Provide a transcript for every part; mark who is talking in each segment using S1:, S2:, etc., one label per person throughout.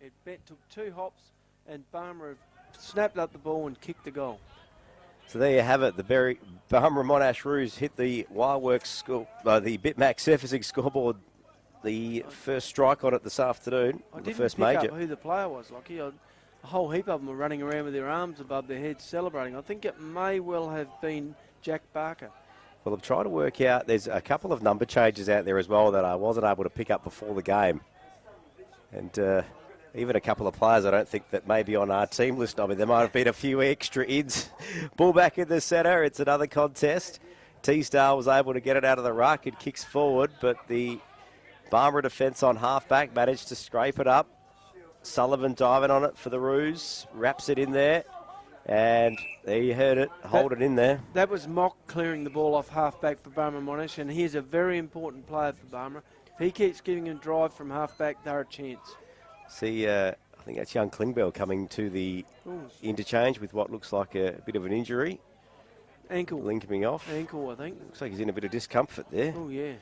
S1: It took 2 hops, and Barmera snapped up the ball and kicked the goal.
S2: So there you have it. The Barmera Monash Roos hit the Wireworks score, the Bitmax surfacing scoreboard. The first strike on it this afternoon.
S1: I
S2: the
S1: didn't
S2: first
S1: pick
S2: major.
S1: up who the player was, Lockie. A whole heap of them were running around with their arms above their heads celebrating. I think it may well have been Jack Barker.
S2: Well, I'm trying to work out. There's a couple of number changes out there as well that I wasn't able to pick up before the game. And even a couple of players I don't think that may be on our team list. I mean, there might have been a few extra ins. Ball back in the centre. It's another contest. T-Star was able to get it out of the ruck. It kicks forward, but the Barmera defence on half-back managed to scrape it up. Sullivan diving on it for the Roos. Wraps it in there. And there you heard it. Hold it in there.
S1: That was Mock clearing the ball off half-back for Barmera Monash, and he's a very important player for Barmera. If he keeps giving a drive from half-back, they're a chance.
S2: See, I think that's young Klingbeil coming to the interchange with what looks like a bit of an injury.
S1: Ankle.
S2: Limping off.
S1: Ankle, I think.
S2: Looks like he's in a bit of discomfort there.
S1: Oh, yeah.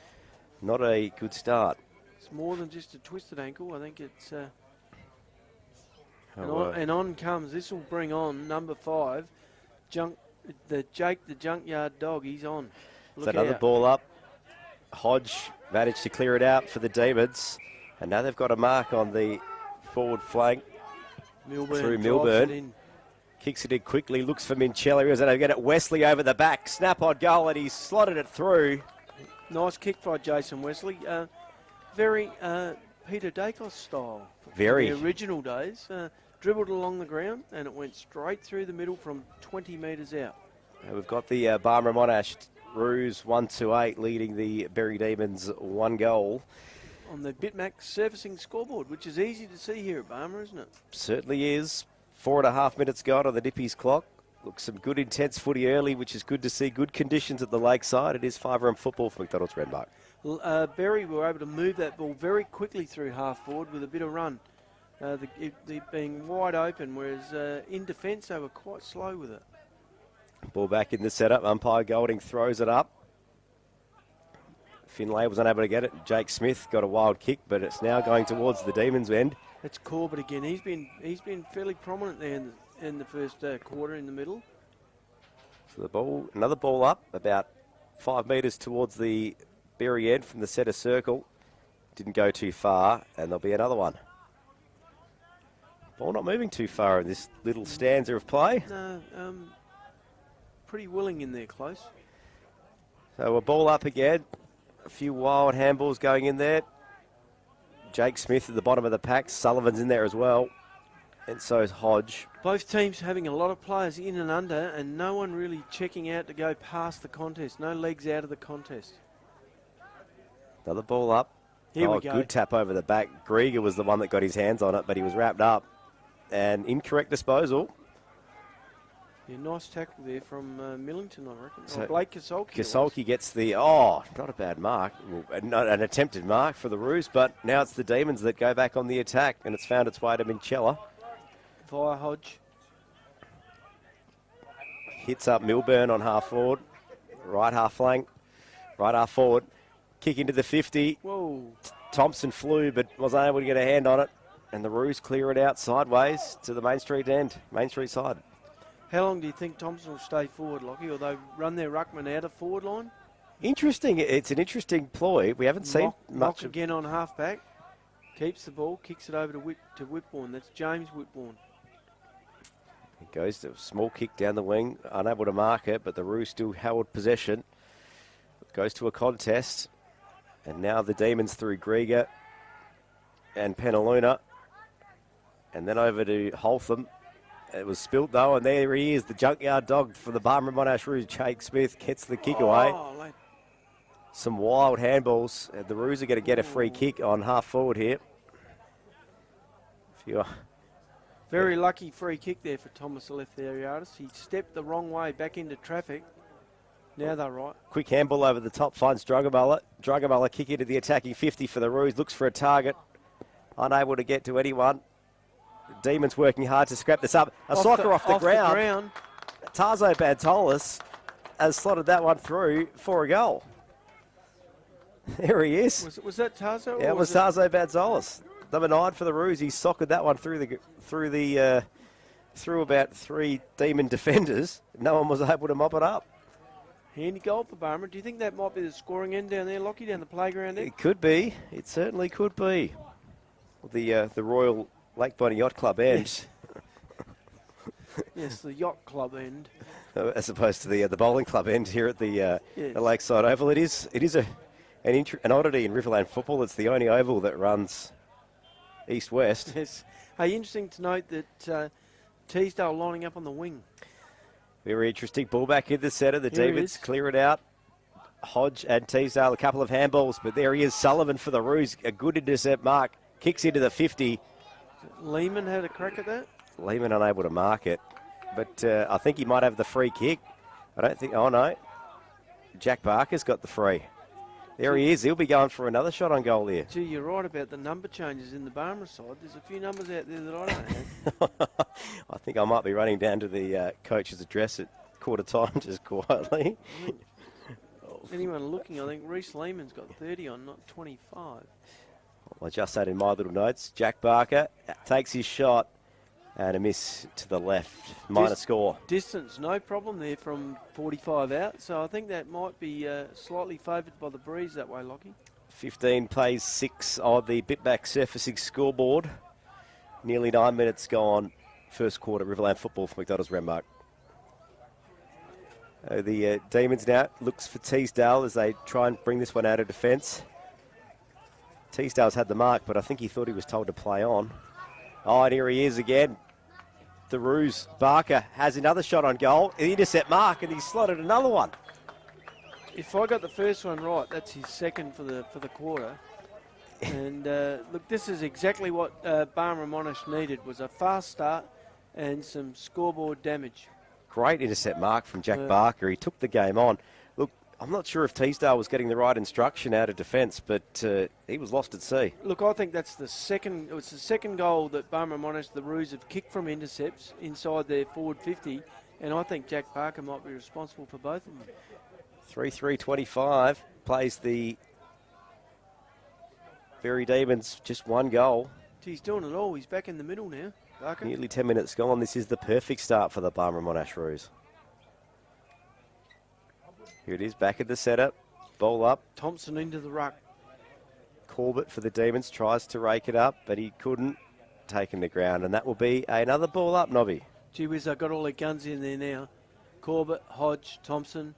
S2: Not a good start.
S1: It's more than just a twisted ankle. I think it's... and on comes, this will bring on number 5, Jake the Junkyard Dog. He's on.
S2: Look so another ball up. Hodge managed to clear it out for the Demons. And now they've got a mark on the forward flank through Milburn. Kicks it in quickly, looks for Minchella. He was able to get it. Wesley over the back. Snap on goal, and he slotted it through.
S1: Nice kick by Jason Wesley. Very Peter Dacos style.
S2: Very.
S1: The original days. Dribbled along the ground, and it went straight through the middle from 20 metres out.
S2: And we've got the Barmera Monash Roos 1-8 leading the Berri Demons 1 goal.
S1: On the Bitmax surfacing scoreboard, which is easy to see here at Barmera, isn't it?
S2: Certainly is. 4.5 minutes gone on the Dippies clock. Looks some good intense footy early, which is good to see. Good conditions at the lakeside. It is 5-room football for McDonald's Renmark.
S1: Well, Berri were able to move that ball very quickly through half forward with a bit of run. It being wide open, whereas in defence they were quite slow with it.
S2: Ball back in the setup. Umpire Golding throws it up. Finlay was unable to get it. Jake Smith got a wild kick, but it's now going towards the Demons' end.
S1: It's Corbett again. He's been fairly prominent there in the first quarter in the middle.
S2: So the ball, another ball up, about 5 metres towards the Berri end from the centre circle. Didn't go too far, and there'll be another one. Ball not moving too far in this little stanza of play.
S1: No, pretty willing in there, close.
S2: So a ball up again. A few wild handballs going in there. Jake Smith at the bottom of the pack. Sullivan's in there as well. And so is Hodge.
S1: Both teams having a lot of players in and under, and no one really checking out to go past the contest. No legs out of the contest.
S2: Another ball up.
S1: Here we go.
S2: Good tap over the back. Grieger was the one that got his hands on it, but he was wrapped up. And incorrect disposal.
S1: Yeah, nice tackle there from Millington, I reckon.
S2: So
S1: Blake Kasolki.
S2: Kasolki gets the, not a bad mark. Not an attempted mark for the Roos, but now it's the Demons that go back on the attack, and it's found its way to Minchella.
S1: Via Hodge.
S2: Hits up Milburn on half forward. Right half flank. Right half forward. Kick into the 50.
S1: Whoa.
S2: Thompson flew, but wasn't able to get a hand on it. And the Roos clear it out sideways to the Main Street end, Main Street side.
S1: How long do you think Thompson will stay forward, Lockie, or they run their ruckman out of forward line?
S2: Interesting. It's an interesting ploy. We haven't seen much.
S1: Mock again on half back. Keeps the ball, kicks it over to Whitbourne. That's James Whitbourne.
S2: It goes to a small kick down the wing, unable to mark it, but the Roos still held possession. It goes to a contest. And now the Demons through Grieger and Penaluna. And then over to Holtham. It was spilt though, and there he is, the Junkyard Dog for the Barmera Monash Roos. Jake Smith gets the kick away. Some wild handballs. And the Roos are going to get a free kick on half forward here.
S1: Very lucky free kick there for Thomas, the left areatus. He stepped the wrong way back into traffic. Now they're right.
S2: Quick handball over the top, finds Druggamullah. Druggamullah kick into the attacking 50 for the Roos. Looks for a target. Unable to get to anyone. Demons working hard to scrap this up. A soccer off the ground. Tarzo Bantolis has slotted that one through for a goal. There he is.
S1: Was that Tarzo?
S2: Yeah, it was Tarzo Bantolis. Number 9 for the Roos. He socketed that one through about 3 Demon defenders. No one was able to mop it up.
S1: Handy goal for Barmera. Do you think that might be the scoring end down there, Lockie, down the playground there?
S2: It could be. It certainly could be. The Royal Lake Bonny Yacht Club end.
S1: Yes. Yes, the yacht club end.
S2: As opposed to the bowling club end here at the Lakeside Oval. It is an oddity in Riverland football. It's the only oval that runs east-west.
S1: Yes. Hey, interesting to note that Teesdale lining up on the wing.
S2: Very interesting. Ball back in the centre. The Demons clear it out. Hodge and Teesdale, a couple of handballs, but there he is. Sullivan for the Roos. A good intercept mark. Kicks into the 50.
S1: Lehman had a crack at that.
S2: Lehman unable to mark it. But I think he might have the free kick. I don't think... Oh, no. Jack Barker's got the free. There he is. He'll be going for another shot on goal here.
S1: Gee, you're right about the number changes in the Barmera side. There's a few numbers out there that I don't have.
S2: I think I might be running down to the coach's address at quarter time just quietly.
S1: Anyone looking, I think Reece Lehman's got 30 on, not 25.
S2: Well, I just had in my little notes. Jack Barker takes his shot and a miss to the left. Minor score.
S1: Distance, no problem there from 45 out. So I think that might be slightly favoured by the breeze that way, Lockie.
S2: 15 plays 6 on the Bitback surfacing scoreboard. Nearly 9 minutes gone. First quarter Riverland football for McDonald's Renmark. The Demons now looks for Teesdale as they try and bring this one out of defence. Teesdale's had the mark, but I think he thought he was told to play on. Oh, and here he is again. The Roos. Barker has another shot on goal. An intercept mark, and he's slotted another one.
S1: If I got the first one right, that's his second for the quarter. And look, this is exactly what Barmera Monash needed, was a fast start and some scoreboard damage.
S2: Great intercept mark from Jack Barker. He took the game on. Look, I'm not sure if Teesdale was getting the right instruction out of defence, but he was lost at sea.
S1: Look, I think that's the second. It's the second goal that Barmera Monash, the Roos, have kicked from intercepts inside their forward 50, and I think Jack Barker might be responsible for both of them.
S2: 3-3-25 plays the Berri Demons just one goal.
S1: He's doing it all. He's back in the middle now, Barker.
S2: Nearly 10 minutes gone. This is the perfect start for the Barmera Monash Roos. Here it is, back at the setup. Ball up.
S1: Thompson into the ruck.
S2: Corbett for the Demons tries to rake it up, but he couldn't. Taken the ground, and that will be another ball up, Nobby.
S1: Gee whiz, they've got all their guns in there now. Corbett, Hodge, Thompson.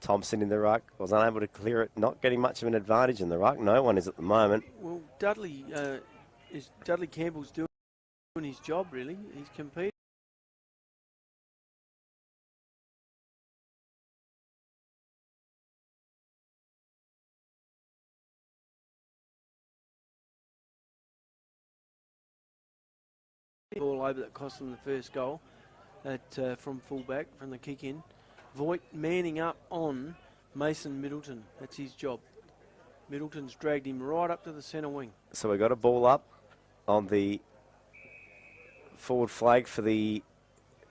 S2: Thompson in the ruck. Was unable to clear it. Not getting much of an advantage in the ruck. No one is at the moment.
S1: Well, Dudley Campbell's doing his job, really. He's competing. Ball over that cost them the first goal from fullback, from the kick in. Voigt manning up on Mason Middleton. That's his job. Middleton's dragged him right up to the centre wing.
S2: So we've got a ball up on the forward flank for the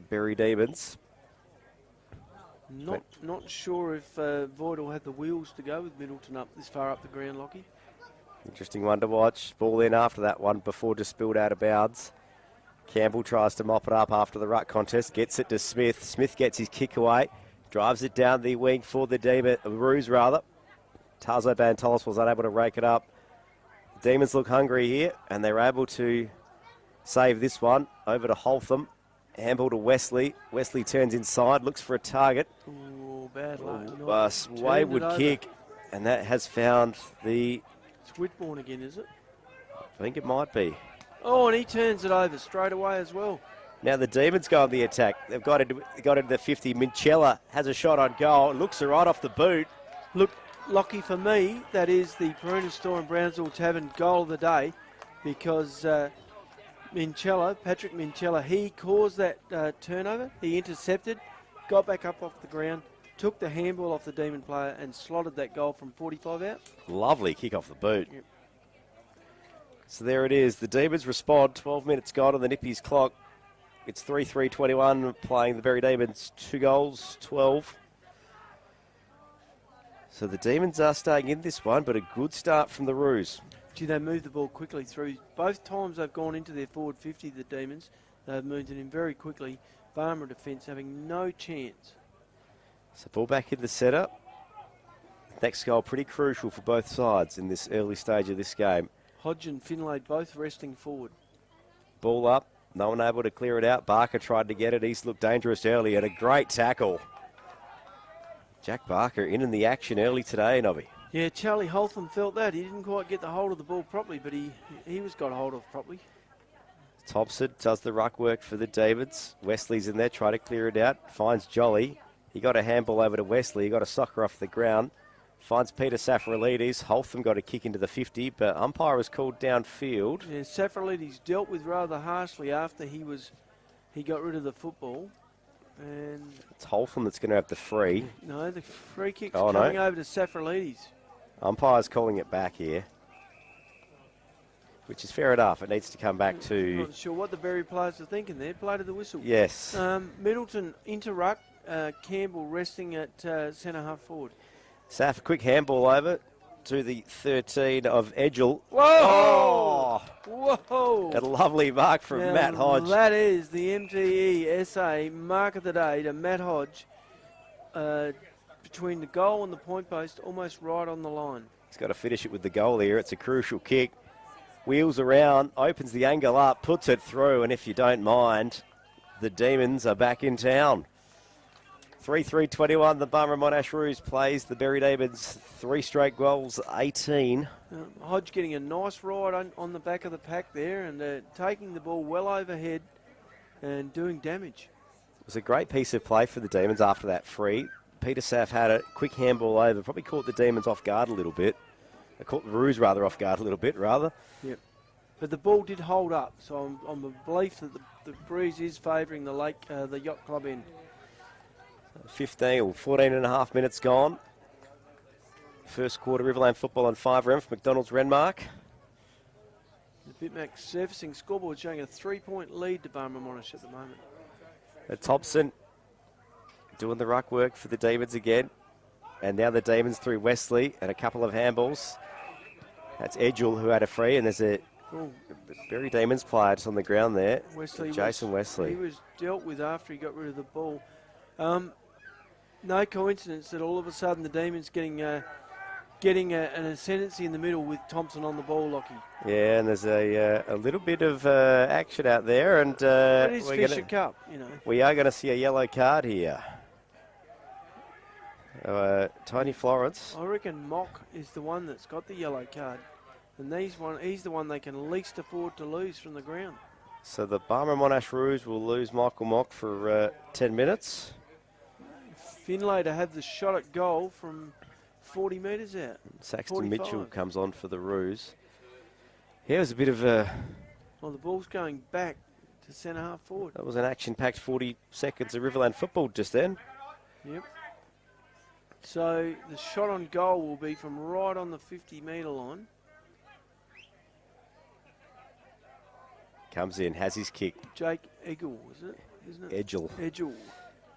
S2: Berri Demons.
S1: Not sure if Voigt will have the wheels to go with Middleton up this far up the ground, Lockie.
S2: Interesting one to watch. Ball in after that one before just spilled out of bounds. Campbell tries to mop it up after the ruck contest. Gets it to Smith. Smith gets his kick away. Drives it down the wing for the Roos, rather. Tazo Bantolos was unable to rake it up. The Demons look hungry here, and they're able to save this one. Over to Holtham. Handball to Wesley. Wesley turns inside, looks for a target.
S1: Ooh, bad luck.
S2: Wayward kick, and that has found the...
S1: It's Whitbourne again, is it?
S2: I think it might be.
S1: Oh, and he turns it over straight away as well.
S2: Now the Demons go on the attack. They've got into the 50. Minchella has a shot on goal. Looks right off the boot.
S1: Look, Lockie, for me, that is the Peruna Store and Brownsville Tavern goal of the day, because Patrick Minchella, he caused that turnover. He intercepted, got back up off the ground, took the handball off the Demon player and slotted that goal from 45 out.
S2: Lovely kick off the boot.
S1: Yep.
S2: So there it is. The Demons respond. 12 minutes gone on the Nippies clock. It's 3-3-21 playing the Berri Demons. 2 goals, 12. So the Demons are staying in this one, but a good start from the Roos.
S1: Gee, they moved the ball quickly through. Both times they've gone into their forward 50, the Demons, they've moved it in very quickly. Barmera defence having no chance.
S2: So ball back in the setup. Next goal pretty crucial for both sides in this early stage of this game.
S1: Hodge and Finlay both resting forward.
S2: Ball up, no one able to clear it out. Barker tried to get it. He's looked dangerous early and a great tackle. Jack Barker in the action early today, Nobby.
S1: Yeah, Charlie Holtham felt that. He didn't quite get the hold of the ball properly, but he was got hold of properly.
S2: Thompson does the ruck work for the Davids. Wesley's in there, try to clear it out. Finds Jolly. He got a handball over to Wesley. He got a soccer off the ground. Finds Peter Safralides. Holtham got a kick into the 50, but umpire was called downfield.
S1: Yeah, Safralides dealt with rather harshly after he got rid of the football. And
S2: it's Holtham that's going to have the free.
S1: No, the free kick's coming over to Safralides.
S2: Umpire's calling it back here, which is fair enough. It needs to come back to...
S1: Not sure what the Berri players are thinking there. Play to the whistle.
S2: Yes.
S1: Middleton into ruck. Campbell resting at centre half forward.
S2: Saf, a quick handball over to the 13 of Edgell.
S1: Whoa!
S2: Oh!
S1: Whoa!
S2: A lovely mark from Matt Hodge.
S1: That is the MTE SA mark of the day to Matt Hodge. Between the goal and the point post, almost right on the line.
S2: He's got to finish it with the goal here. It's a crucial kick. Wheels around, opens the angle up, puts it through, and if you don't mind, the Demons are back in town. 3-3-21, the Barmera Monash Roos plays the Berri Demons 3 straight goals, 18.
S1: Hodge getting a nice ride on the back of the pack there and taking the ball well overhead and doing damage.
S2: It was a great piece of play for the Demons after that free. Peter Saff had a quick handball over, probably caught the Demons off guard a little bit. Caught the Roos rather off guard a little bit, rather.
S1: Yep. But the ball did hold up, so I'm a belief that the breeze is favouring the Yacht Club end.
S2: 15 or 14 and a half minutes gone. First quarter Riverland football on 5RM for McDonald's Renmark.
S1: The Bitmax surfacing scoreboard showing a 3-point lead to Barmera Monash at the moment.
S2: Thompson doing the ruck work for the Demons again. And now the Demons through Wesley and a couple of handballs. That's Edgell who had a free, and there's a Berri Demons player just on the ground there. Jason Wesley.
S1: He was dealt with after he got rid of the ball. No coincidence that all of a sudden the Demons getting an ascendancy in the middle with Thompson on the ball, Lockie.
S2: Yeah, and there's a little bit of action out there, and
S1: it is Fisher Cup, you know.
S2: We are going to see a yellow card here. Tony Florence.
S1: I reckon Mock is the one that's got the yellow card, and he's the one they can least afford to lose from the ground.
S2: So the Barmera Monash Roos will lose Michael Mock for 10 minutes.
S1: Finlay to have the shot at goal from 40 metres out.
S2: Saxton
S1: 45.
S2: Mitchell comes on for the Roos. Yeah, it was a bit of a...
S1: Well, the ball's going back to centre half forward.
S2: That was an action-packed 40 seconds of Riverland football just then.
S1: Yep. So the shot on goal will be from right on the 50-metre line.
S2: Comes in, has his kick.
S1: Jake Eggle, isn't it?
S2: Edgell.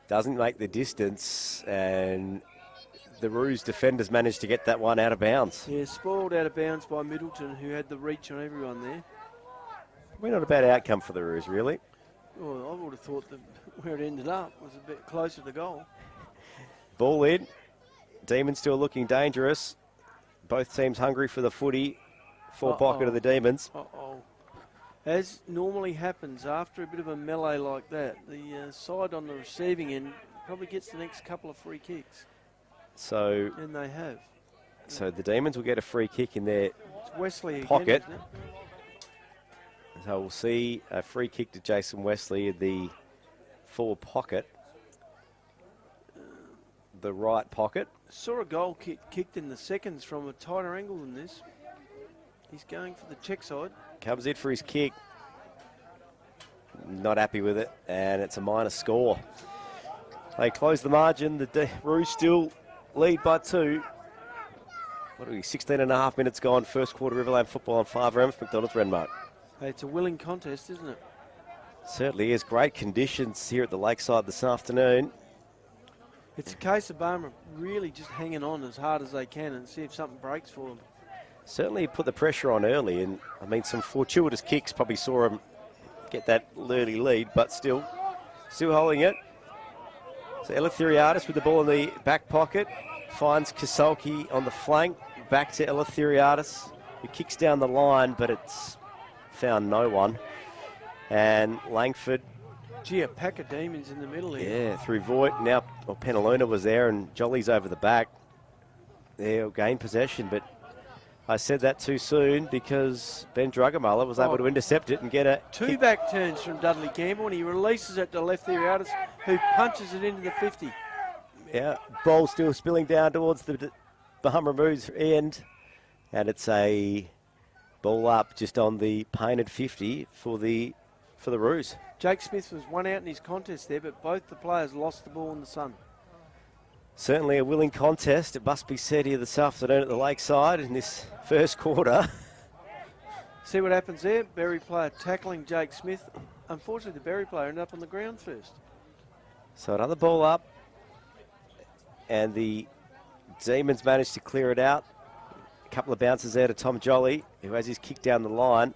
S2: Doesn't make the distance, and the Roos defenders managed to get that one out of bounds.
S1: Yeah, spoiled out of bounds by Middleton, who had the reach on everyone there.
S2: Well, not a bad outcome for the Roos, really.
S1: Well, I would have thought that where it ended up was a bit closer to goal.
S2: Ball in. Demons still looking dangerous. Both teams hungry for the footy. Pocket of the Demons.
S1: As normally happens after a bit of a melee like that, the side on the receiving end probably gets the next couple of free kicks.
S2: So,
S1: and they have.
S2: So the Demons will get a free kick in their
S1: Wesley
S2: pocket.
S1: Again,
S2: so we'll see a free kick to Jason Wesley in the forward pocket. The right pocket.
S1: Saw a goal kicked in the seconds from a tighter angle than this. He's going for the check side.
S2: Comes in for his kick. Not happy with it, and it's a minus score. They close the margin. The Roos still lead by 2. What are we, 16 and a half minutes gone. First quarter Riverland football on 5RM for McDonald's Renmark.
S1: Hey, it's a willing contest, isn't it?
S2: Certainly is. Great conditions here at the lakeside this afternoon.
S1: It's a case of Barmera really just hanging on as hard as they can and see if something breaks for them.
S2: certainly put the pressure on early. And, I mean, some fortuitous kicks probably saw him get that early lead, but still holding it. So Eleftheriadis with the ball in the back pocket. Finds Kasolki on the flank. Back to Eleftheriadis, who kicks down the line, but it's found no one. And Langford.
S1: Gee, a pack of demons in the middle here.
S2: Yeah, through Voigt. Now, well, Penaluna was there, and Jolly's over the back. They'll gain possession, but I said that too soon because Ben Drugamuller was able to intercept it and get a...
S1: Two back turns from Dudley Campbell, and he releases it to Eleftheriadis, who punches it into the 50.
S2: Yeah, ball still spilling down towards the Barmera Moves end, and it's a ball up just on the painted 50 for the Roos.
S1: Jake Smith was one out in his contest there, but both the players lost the ball in the sun.
S2: Certainly a willing contest, it must be said here this afternoon at the Lakeside in this first quarter.
S1: See what happens there? Berri player tackling Jake Smith. Unfortunately, the Berri player ended up on the ground first.
S2: So another ball up, and the Demons managed to clear it out. A couple of bounces there to Tom Jolly, who has his kick down the line.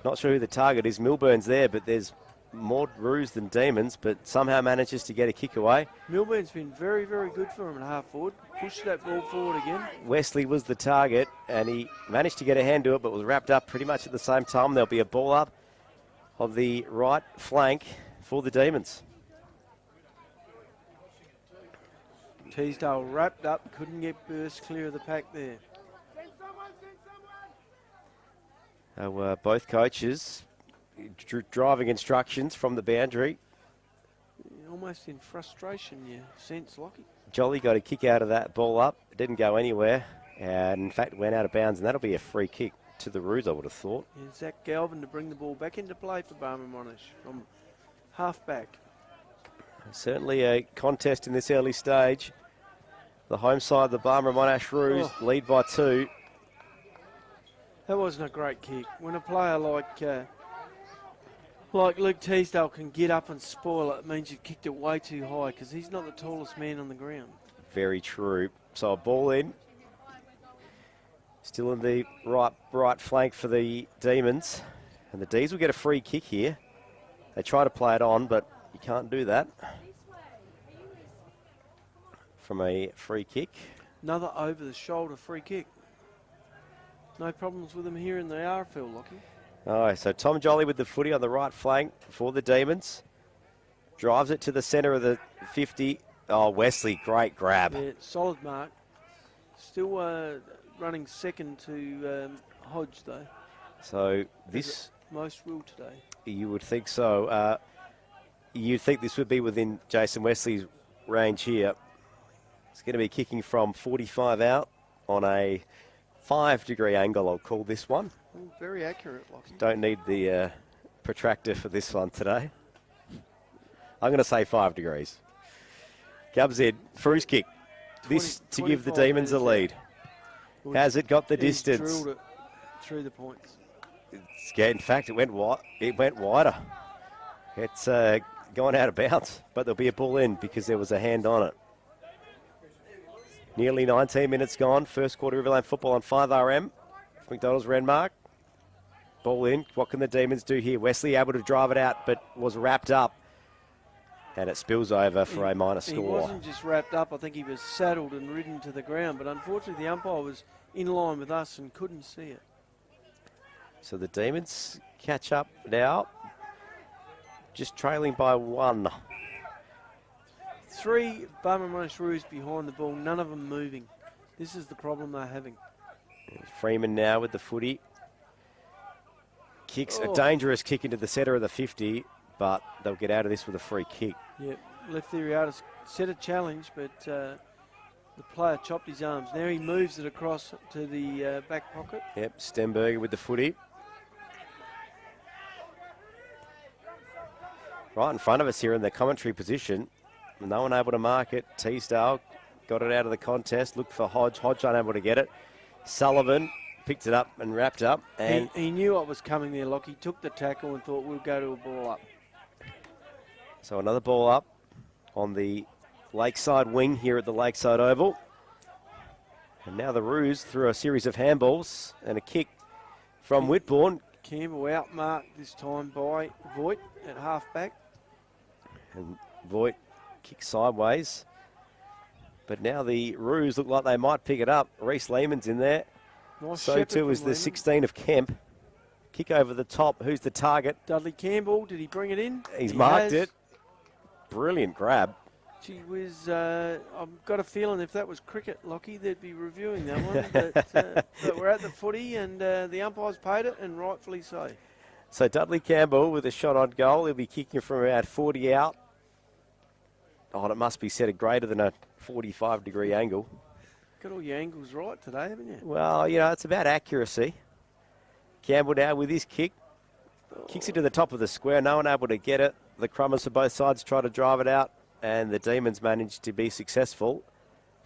S2: Not sure who the target is. Milburn's there, but there's more Roos than Demons, but somehow manages to get a kick away.
S1: Milburn's been very, very good for him at half forward. Pushed that ball forward again.
S2: Wesley was the target, and he managed to get a hand to it, but was wrapped up pretty much at the same time. There'll be a ball up on the right flank for the Demons.
S1: Teasdale wrapped up, couldn't get burst clear of the pack there.
S2: Both coaches driving instructions from the boundary.
S1: Almost in frustration, you sense, Lockie.
S2: Jolly got a kick out of that ball up. It didn't go anywhere, and in fact went out of bounds, and that'll be a free kick to the Roos, I would have thought.
S1: Yeah, Zach Galvin to bring the ball back into play for Barmera Monash from half back.
S2: Certainly a contest in this early stage. The home side, the Barmera Monash Roos, lead by 2.
S1: That wasn't a great kick. When a player like Luke Teasdale can get up and spoil it, it means you've kicked it way too high because he's not the tallest man on the ground.
S2: Very true. So a ball in. Still in the right flank for the Demons. And the D's will get a free kick here. They try to play it on, but you can't do that. From a free kick.
S1: Another over-the-shoulder free kick. No problems with them here in the R12, Lockie.
S2: Oh, so Tom Jolly with the footy on the right flank for the Demons. Drives it to the centre of the 50. Oh, Wesley, great grab.
S1: Yeah, solid mark. Still running second to Hodge, though.
S2: So this...
S1: Most will today.
S2: You would think so. You'd think this would be within Jason Wesley's range here. It's going to be kicking from 45 out on a 5-degree angle, I'll call this one.
S1: Oh, very accurate, Lockie.
S2: Don't need the protractor for this one today. I'm going to say 5 degrees. Comes in, Fru's kick. This to give the Demons a lead.
S1: Well,
S2: has it got the
S1: he's
S2: distance?
S1: Drilled it through the points.
S2: In fact, it went wide. It went wider. It's gone out of bounds, but there'll be a ball in because there was a hand on it. Nearly 19 minutes gone. First quarter Riverland football on 5RM. McDonald's Renmark. Ball in. What can the Demons do here? Wesley able to drive it out, but was wrapped up. And it spills over for a minor score.
S1: He wasn't just wrapped up. I think he was saddled and ridden to the ground. But unfortunately, the umpire was in line with us and couldn't see it.
S2: So the Demons catch up now. Just trailing by 1.
S1: 3 Barmera Monash Roos behind the ball, none of them moving. This is the problem they're having.
S2: Freeman now with the footy. Kicks a dangerous kick into the centre of the 50, but they'll get out of this with a free kick.
S1: Yep, Eleftheriadis set a challenge, but the player chopped his arms. Now he moves it across to the back pocket.
S2: Yep, Stenberger with the footy. Right in front of us here in the commentary position. No one able to mark it. Teasdale got it out of the contest. Looked for Hodge. Hodge unable to get it. Sullivan picked it up and wrapped up. And
S1: he knew what was coming there, Lockie. Took the tackle and thought we'll go to a ball up.
S2: So another ball up on the Lakeside wing here at the Lakeside Oval. And now the Roos through a series of handballs and a kick from Whitbourne.
S1: Campbell outmarked this time by Voigt at half-back.
S2: And Voigt kicks sideways. But now the Roos look like they might pick it up. Reece Lehman's in there.
S1: Nice
S2: So
S1: shepherd
S2: too is
S1: from
S2: the
S1: Lehman.
S2: 16 of Kemp. Kick over the top. Who's the target?
S1: Dudley Campbell, did he bring it in?
S2: He's
S1: He
S2: marked
S1: has.
S2: it. Brilliant grab.
S1: Gee whiz, I've got a feeling if that was cricket, Lockie, they'd be reviewing that one. But we're at the footy and the umpires paid it, and rightfully so.
S2: So Dudley Campbell with a shot on goal. He'll be kicking from about 40 out. Oh, and it must be set at greater than a 45-degree angle.
S1: Got all your angles right today, haven't you?
S2: Well, you know, it's about accuracy. Campbell now with his kick. Kicks it to the top of the square. No one able to get it. The Crummers for both sides try to drive it out. And the Demons managed to be successful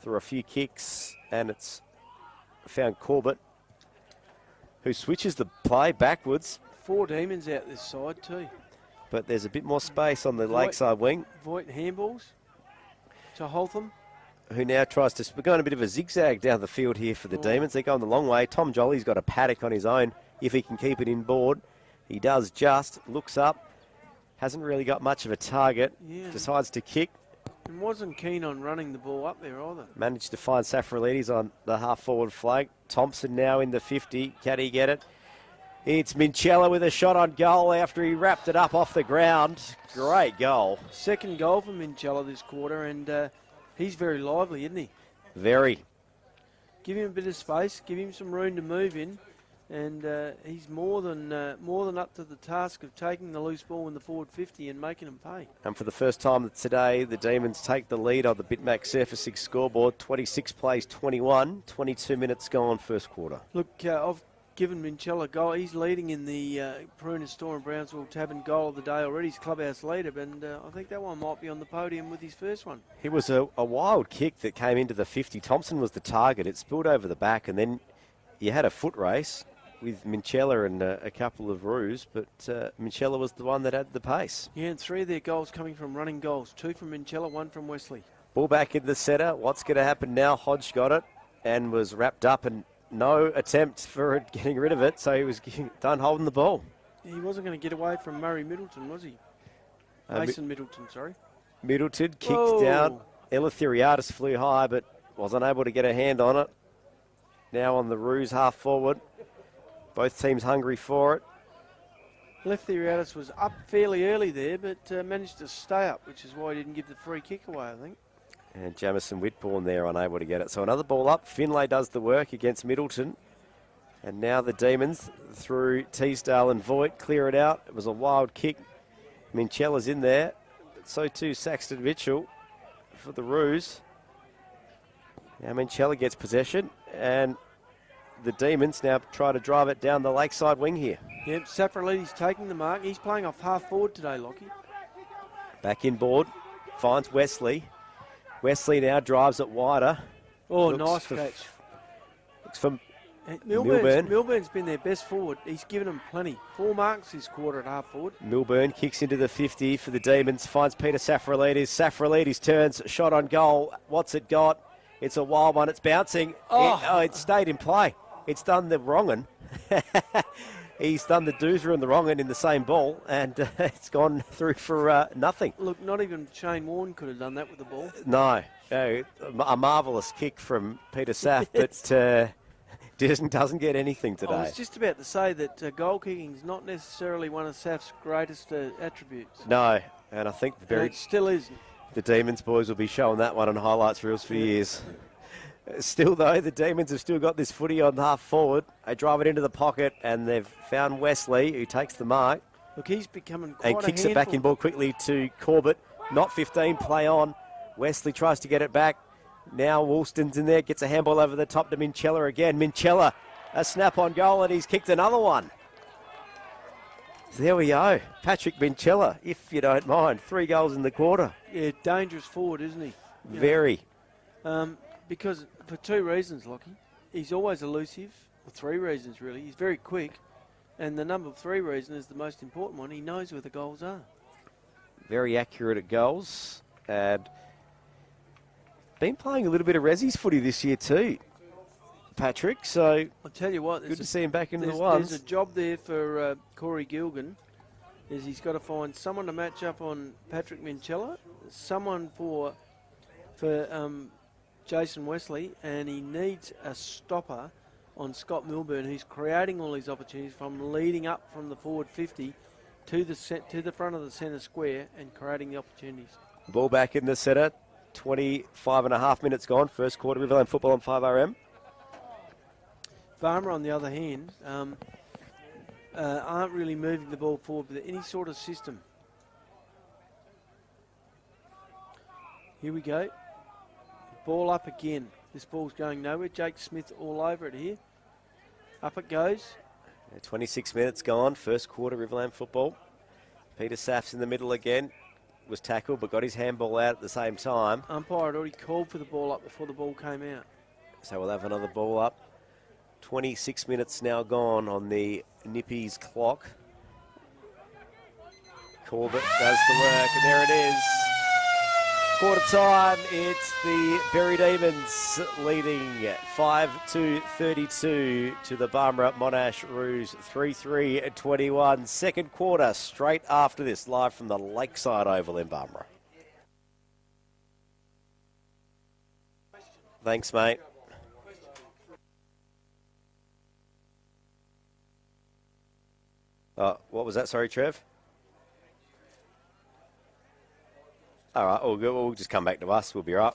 S2: through a few kicks. And it's found Corbett, who switches the play backwards.
S1: 4 Demons out this side too.
S2: But there's a bit more space on the Lakeside wing.
S1: Voigt handballs to Holtham.
S2: Who now tries to... We're going a bit of a zigzag down the field here for the Demons. They're going the long way. Tom Jolly's got a paddock on his own if he can keep it inboard. He does just. Looks up. Hasn't really got much of a target.
S1: Yeah.
S2: Decides to kick.
S1: And wasn't keen on running the ball up there either.
S2: Managed to find Safralides on the half-forward flank. Thompson now in the 50. Can he get it? It's Minchella with a shot on goal after he wrapped it up off the ground. Great goal.
S1: Second goal for Minchella this quarter, and he's very lively, isn't he?
S2: Very.
S1: Give him a bit of space, give him some room to move in, and he's more than up to the task of taking the loose ball in the forward 50 and making them pay.
S2: And for the first time today, the Demons take the lead on the Bitmax Surfacing scoreboard. 26 plays 21, 22 minutes gone first quarter.
S1: Look, I've given Minchella a goal. He's leading in the Pruna Store and Brownsville Tavern goal of the day already. He's clubhouse leader, and I think that one might be on the podium with his first one.
S2: It was a wild kick that came into the 50. Thompson was the target. It spilled over the back, and then you had a foot race with Minchella and a couple of Roos, but Minchella was the one that had the pace.
S1: Yeah, and 3 of their goals coming from running goals. 2 from Minchella, 1 from Wesley.
S2: Ball back in the centre. What's going to happen now? Hodge got it and was wrapped up, and no attempt for getting rid of it, so he was done holding the ball.
S1: He wasn't going to get away from Murray Middleton, was he? Mason Middleton, sorry.
S2: Middleton kicked
S1: Whoa.
S2: down. Eleutheriadis flew high, but wasn't able to get a hand on it. Now on the Roos half forward. Both teams hungry for it.
S1: Eleutheriadis was up fairly early there, but managed to stay up, which is why he didn't give the free kick away, I think.
S2: And Jamison Whitbourne there unable to get it. So another ball up. Finlay does the work against Middleton. And now the Demons through Teasdale and Voigt clear it out. It was a wild kick. Minchella's in there. But so too Saxton Mitchell for the Roos. Now Minchella gets possession. And the Demons now try to drive it down the Lakeside wing here.
S1: Yep, Safralides taking the mark. He's playing off half forward today, Lockie.
S2: Back inboard. Finds Wesley. Wesley now drives it wider.
S1: Oh, nice catch.
S2: Looks for
S1: Milburn's been their best forward. He's given them plenty. 4 marks this quarter at half forward.
S2: Milburn kicks into the 50 for the Demons. Finds Peter Safralides. Safralides turns. Shot on goal. What's it got? It's a wild one. It's bouncing. It stayed in play. It's done the wrong'un. He's done the doozer and the wrong'un in the same ball, and it's gone through for nothing.
S1: Look, not even Shane Warne could have done that with the ball.
S2: No. A marvellous kick from Peter Saf, but doesn't get anything today.
S1: I was just about to say that goal kicking is not necessarily one of Saf's greatest attributes.
S2: No, and I think
S1: it still isn't.
S2: The Demons boys will be showing that one on highlights reels for years. Still, though, the Demons have still got this footy on half forward. They drive it into the pocket, and they've found Wesley, who takes the mark.
S1: Look, he's becoming quite
S2: and kicks it back in ball quickly to Corbett. Not 15, play on. Wesley tries to get it back. Now Woolston's in there, gets a handball over the top to Minchella again. Minchella, a snap on goal, and he's kicked another one. There we go. Patrick Minchella, if you don't mind. 3 goals in the quarter.
S1: Yeah, dangerous forward, isn't he?
S2: Very.
S1: Because for 2 reasons, Lockie. He's always elusive. Well, 3 reasons, really. He's very quick. And the number 3 reason is the most important one. He knows where the goals are.
S2: Very accurate at goals. And been playing a little bit of Resi's footy this year too. Patrick. So
S1: I'll tell you what,
S2: good to see him back into the
S1: there's
S2: ones.
S1: a job there for Corey Gilgan. Is he's got to find someone to match up on Patrick Minchella, someone for Jason Wesley, and he needs a stopper on Scott Milburn, who's creating all these opportunities from leading up from the forward 50 to the front of the centre square and creating the opportunities.
S2: Ball back in the centre. 25 and a half minutes gone. First quarter, Riverland football on 5RM.
S1: Barmera, on the other hand, aren't really moving the ball forward with any sort of system. Here we go. Ball up again. This ball's going nowhere. Jake Smith all over it here. Up it goes.
S2: 26 minutes gone. First quarter, Riverland football. Peter Saf's in the middle again. Was tackled but got his handball out at the same time.
S1: Umpire had already called for the ball up before the ball came out.
S2: So we'll have another ball up. 26 minutes now gone on the Nippies clock. Corbett does the work, and there it is. Quarter time, it's the Berri Demons leading 5-32 to the Barmera Monash Roos 3-3-21. Second quarter straight after this, live from the Lakeside Oval in Barmera. Thanks, mate. What was that? Sorry, Trev? All right, all good. We'll just come back to us. We'll be right.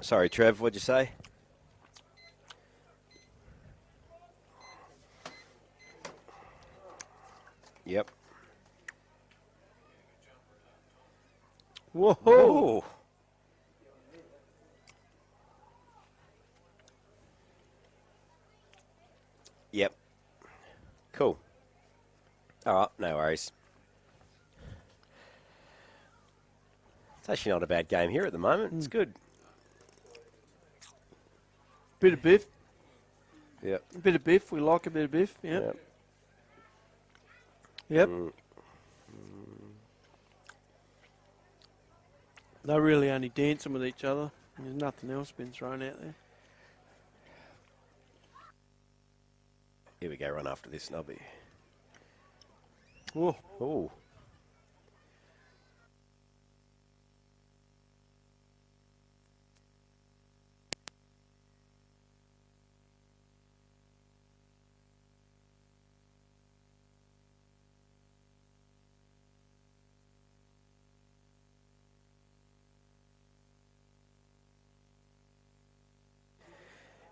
S2: Sorry, Trev, what'd you say? Yep.
S1: Whoa!
S2: Yep. Cool. All right, no worries. It's actually not a bad game here at the moment. It's good.
S1: Bit of biff.
S2: Yep.
S1: A bit of biff. We like a bit of biff. Yep. Yep. They're really only dancing with each other. There's nothing else been thrown out there.
S2: Here we go, run after this, Nobby.
S1: Oh.
S2: Oh.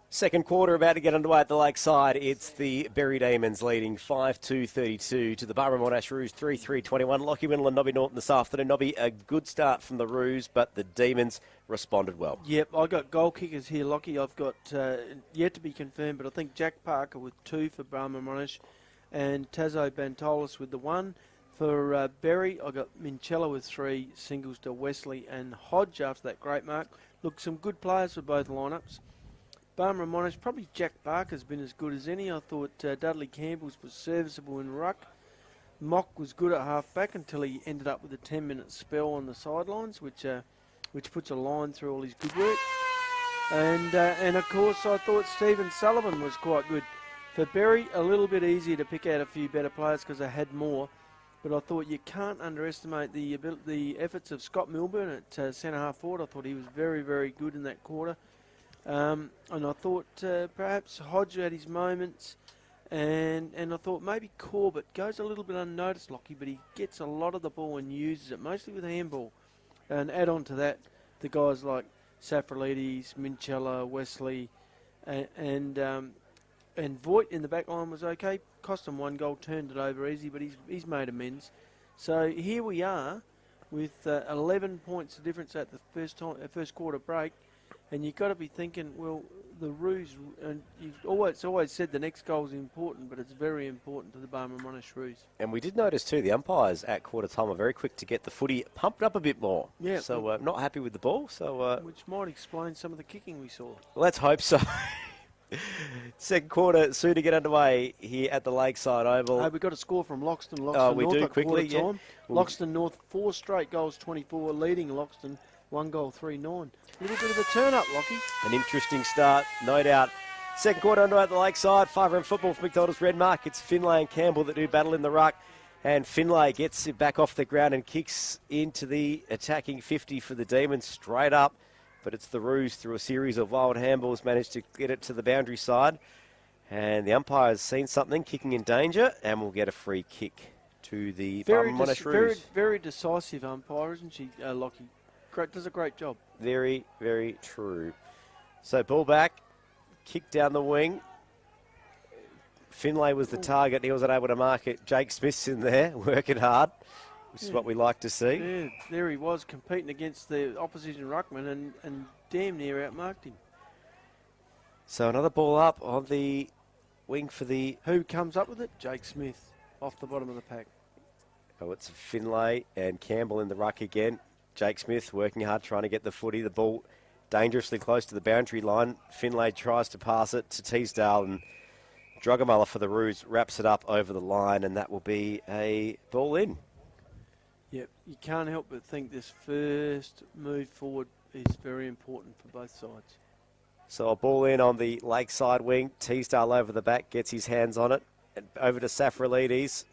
S2: Second quarter about to get underway at the Lakeside. It's the Berri Demons leading 5-2-32 to the Barmera Monash Roos 3-3-21. Lockie Windle and Nobby Norton this afternoon. Nobby, a good start from the Roos, but the Demons responded well.
S1: Yep, I got goal kickers here, Lockie. I've got yet to be confirmed, but I think Jack Parker with 2 for Barmera Monash and Tazo Bantolis with the 1. For Berri, I got Minchella with 3 singles to Wesley and Hodge after that great mark. Look, some good players for both lineups. Barmera and Monash, probably Jack Barker's been as good as any. I thought Dudley Campbell's was serviceable in ruck. Mock was good at half-back until he ended up with a 10-minute spell on the sidelines, which puts a line through all his good work. And of course, I thought Stephen Sullivan was quite good. For Berri, a little bit easier to pick out a few better players because they had more. But I thought you can't underestimate the efforts of Scott Milburn at centre-half forward. I thought he was very, very good in that quarter. And I thought perhaps Hodge had his moments. And I thought maybe Corbett goes a little bit unnoticed, Lockie, but he gets a lot of the ball and uses it, mostly with handball. And add on to that, the guys like Safralides, Minchella, Wesley, and Voigt in the back line was okay. Cost him 1 goal, turned it over easy, but he's made amends. So here we are with 11 points of difference at the first quarter break, and you've got to be thinking, well, the Roos, and you've always said the next goal is important, but it's very important to the Barmera Monash Roos.
S2: And we did notice too, the umpires at quarter time are very quick to get the footy pumped up a bit more.
S1: Yeah.
S2: So not happy with the ball. So
S1: which might explain some of the kicking we saw.
S2: Let's hope so. Second quarter soon to get underway here at the Lakeside Oval.
S1: We've got a score from Loxton.
S2: We
S1: North
S2: do
S1: at
S2: quickly.
S1: quarter time.
S2: Yeah.
S1: Loxton North 4 straight goals, 24, leading Loxton 1 goal, 3-9. A little bit of a turn up, Lockie.
S2: An interesting start, no doubt. Second quarter underway at the Lakeside. 5-run football for McDonald's Redmark. It's Finlay and Campbell that do battle in the ruck. And Finlay gets it back off the ground and kicks into the attacking 50 for the Demons straight up. But it's the Roos through a series of wild handballs managed to get it to the boundary side. And the umpire has seen something, kicking in danger, and will get a free kick to the Barmera Monash Roos.
S1: Very decisive umpire, isn't she, Lockie? Does a great job.
S2: Very, very true. So ball back, kick down the wing. Finlay was the target. He wasn't able to mark it. Jake Smith's in there, working hard, which is what we like to see.
S1: Yeah, there he was competing against the opposition ruckman and damn near outmarked him.
S2: So another ball up on the wing for the...
S1: Who comes up with it? Jake Smith, off the bottom of the pack.
S2: Oh, it's Finlay and Campbell in the ruck again. Jake Smith working hard, trying to get the footy. The ball dangerously close to the boundary line. Finlay tries to pass it to Teasdale, and Drugamullah for the Roos wraps it up over the line, and that will be a ball in.
S1: Yep, you can't help but think this first move forward is very important for both sides.
S2: So a ball in on the Lakeside wing. Teasdale over the back, gets his hands on it. And over to Safralides.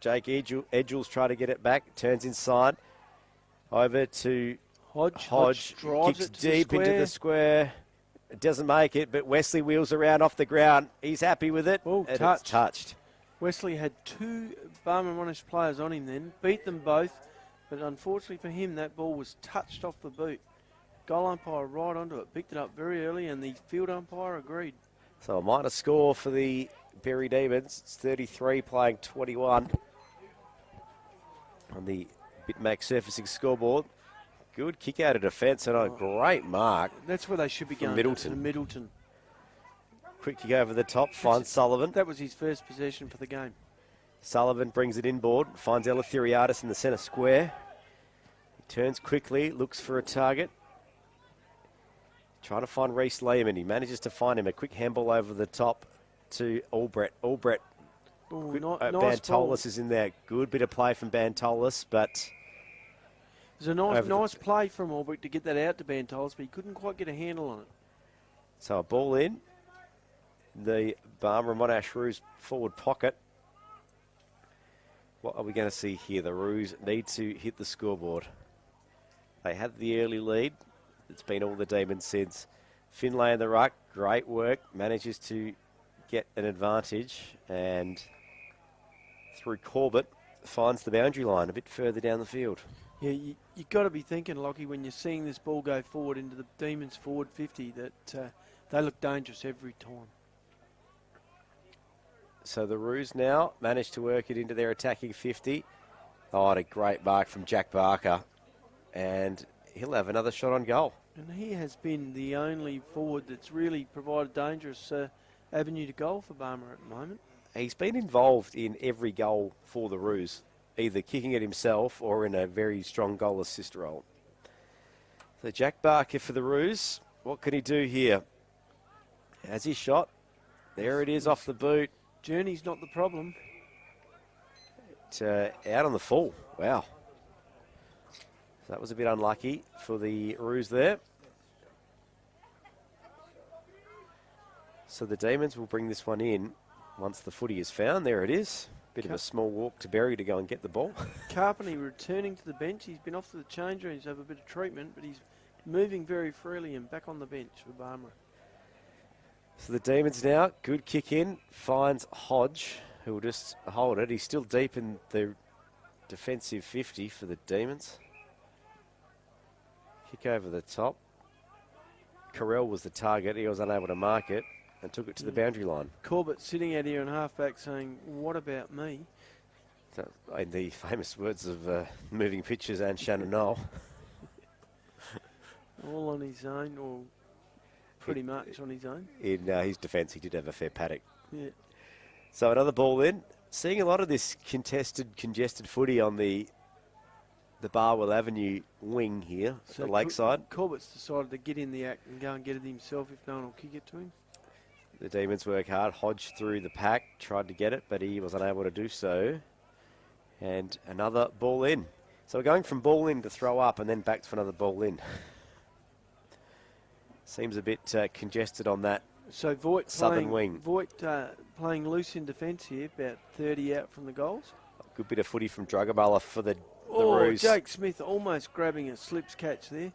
S2: Jake Edgels trying to get it back, turns inside. Over to Hodge kicks deep into the square. It doesn't make it, but Wesley wheels around off the ground. He's happy with it.
S1: Oh,
S2: it's touched.
S1: Wesley had 2 Barmera Monash players on him then, beat them both, but unfortunately for him, that ball was touched off the boot. Goal umpire right onto it, picked it up very early, and the field umpire agreed.
S2: So a minor score for the Berri Demons. It's 33 playing 21 on the Bitmax surfacing scoreboard. Good kick out of defence and a great mark.
S1: That's where they should be going. Middleton.
S2: Quick kick over the top, finds Sullivan.
S1: That was his first possession for the game.
S2: Sullivan brings it inboard, finds Eleftheriadis in the centre square. He turns quickly, looks for a target. Trying to find Reece Lehman. He manages to find him. A quick handball over the top to Albrecht. Bantolis is in there. Good bit of play from Bantolis, but...
S1: It was a nice play from Albrecht to get that out to Bantolis, but he couldn't quite get a handle on it.
S2: So a ball in. The Barmera Monash Roos forward pocket. What are we going to see here? The Roos need to hit the scoreboard. They had the early lead. It's been all the Demons since. Finlay in the ruck, great work. Manages to get an advantage, and through Corbett finds the boundary line a bit further down the field.
S1: Yeah, you've got to be thinking, Lockie, when you're seeing this ball go forward into the Demons forward 50, that they look dangerous every time.
S2: So the Roos now managed to work it into their attacking 50. Oh, and a great mark from Jack Barker. And he'll have another shot on goal.
S1: And he has been the only forward that's really provided dangerous avenue to goal for Barmera at the moment.
S2: He's been involved in every goal for the Roos, either kicking it himself or in a very strong goal assist role. So Jack Barker for the Roos. What can he do here? Has he shot? There it is off the boot.
S1: Journey's not the problem.
S2: Out on the full. Wow. So that was a bit unlucky for the Roos there. So the Demons will bring this one in once the footy is found. There it is. Bit of a small walk to Berri to go and get the ball.
S1: Carpenter returning to the bench. He's been off to the change room to have a bit of treatment, but he's moving very freely and back on the bench for Barmera.
S2: So the Demons now, good kick in, finds Hodge, who will just hold it. He's still deep in the defensive 50 for the Demons. Kick over the top. Carell was the target. He was unable to mark it and took it to the boundary line.
S1: Corbett sitting out here in halfback saying, what about me?
S2: So, in the famous words of moving pictures and Shannon Knoll.
S1: All on his own, or pretty much on his own.
S2: In his defence, he did have a fair paddock.
S1: Yeah.
S2: So another ball in. Seeing a lot of this congested footy on the Barwell Avenue wing here,
S1: So
S2: the lakeside.
S1: Corbett's decided to get in the act and go and get it himself if no one will kick it to him.
S2: The Demons work hard. Hodge through the pack, tried to get it, but he was unable to do so. And another ball in. So we're going from ball in to throw up and then back to another ball in. Seems a bit congested on that
S1: So Voigt
S2: southern wing.
S1: Voigt playing loose in defence here, about 30 out from the goals.
S2: A good bit of footy from Drugabala for the
S1: Oh,
S2: Roos.
S1: Jake Smith almost grabbing a slips catch there.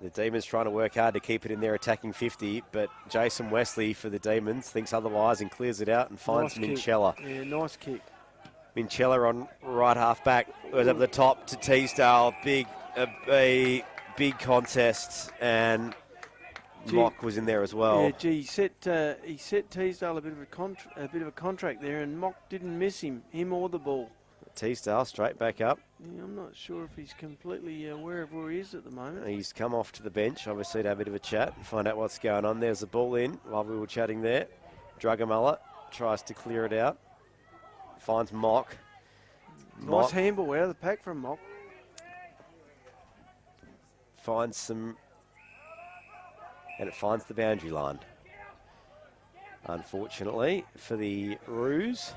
S2: The Demons trying to work hard to keep it in their attacking 50, but Jason Wesley for the Demons thinks otherwise and clears it out and finds
S1: Nice kick.
S2: Minchella.
S1: Yeah, nice kick.
S2: Minchella on right half back, goes over the top to Teasdale. A big contest, and Mock was in there as well.
S1: Yeah, gee, he set Teasdale a bit of a contract there, and Mock didn't miss him or the ball.
S2: Teasdale straight back up.
S1: Yeah, I'm not sure if he's completely aware of where he is at the moment.
S2: He's come off to the bench, obviously, to have a bit of a chat and find out what's going on. There's the ball in while we were chatting there. Druggamullah tries to clear it out. Finds Mock.
S1: Nice handball out of the pack from Mock.
S2: Finds some... And it finds the boundary line. Unfortunately for the Roos.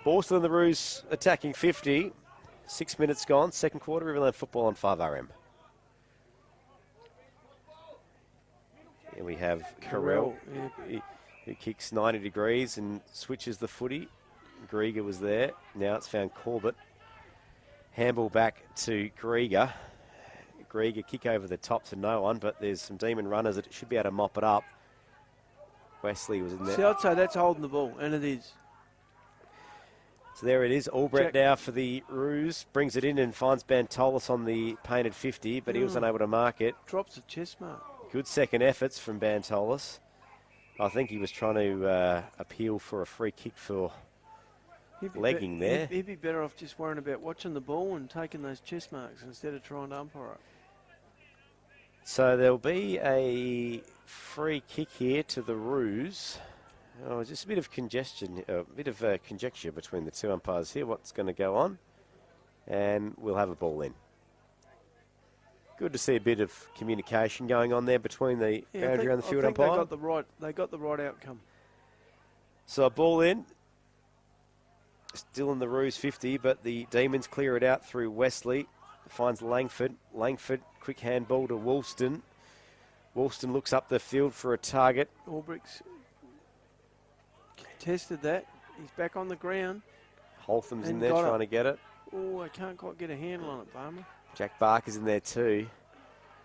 S2: Borstal and the Roos attacking 50. 6 minutes gone. Second quarter, Riverland football on 5RM. Here we have Carell, who kicks 90 degrees and switches the footy. Grieger was there. Now it's found Corbett. Handball back to Grieger. Grieger kick over the top to no one, but there's some Demon runners that should be able to mop it up. Wesley was in there.
S1: See, I'd say that's holding the ball, and it is.
S2: So there it is. Albrecht now for the Roos. Brings it in and finds Bantolis on the painted 50, but he was unable to mark it.
S1: Drops a chest mark.
S2: Good second efforts from Bantolis. I think he was trying to appeal for a free kick for legging there.
S1: He'd be better off just worrying about watching the ball and taking those chest marks instead of trying to umpire it.
S2: So there'll be a free kick here to the Roos. Oh, just a bit of congestion, a bit of conjecture between the two umpires here. What's going to go on? And we'll have a ball in. Good to see a bit of communication going on there between the boundary and the field umpire.
S1: They got the right outcome.
S2: So a ball in. Still in the Roos 50, but the Demons clear it out through Wesley. Finds Langford. Langford, quick handball to Woolston. Woolston looks up the field for a target.
S1: Albrecht's contested that. He's back on the ground.
S2: Holtham's in there trying to get it.
S1: Oh, I can't quite get a handle on it, Barmer.
S2: Jack Barker's in there too.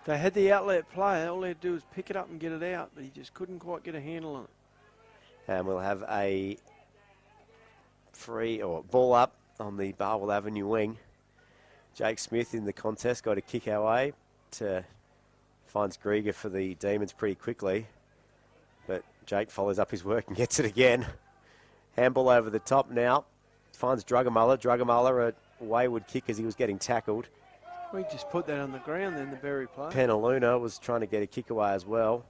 S1: They had the outlet player. All they had to do was pick it up and get it out, but he just couldn't quite get a handle on it.
S2: And we'll have a free or ball up on the Barwell Avenue wing. Jake Smith in the contest got a kick our way to finds Grieger for the Demons pretty quickly, but Jake follows up his work and gets it again. Handball over the top now. Finds Druggamullah. Druggamullah a wayward kick as he was getting tackled.
S1: We just put that on the ground then, the Berri player.
S2: Penaluna was trying to get a kick away as well.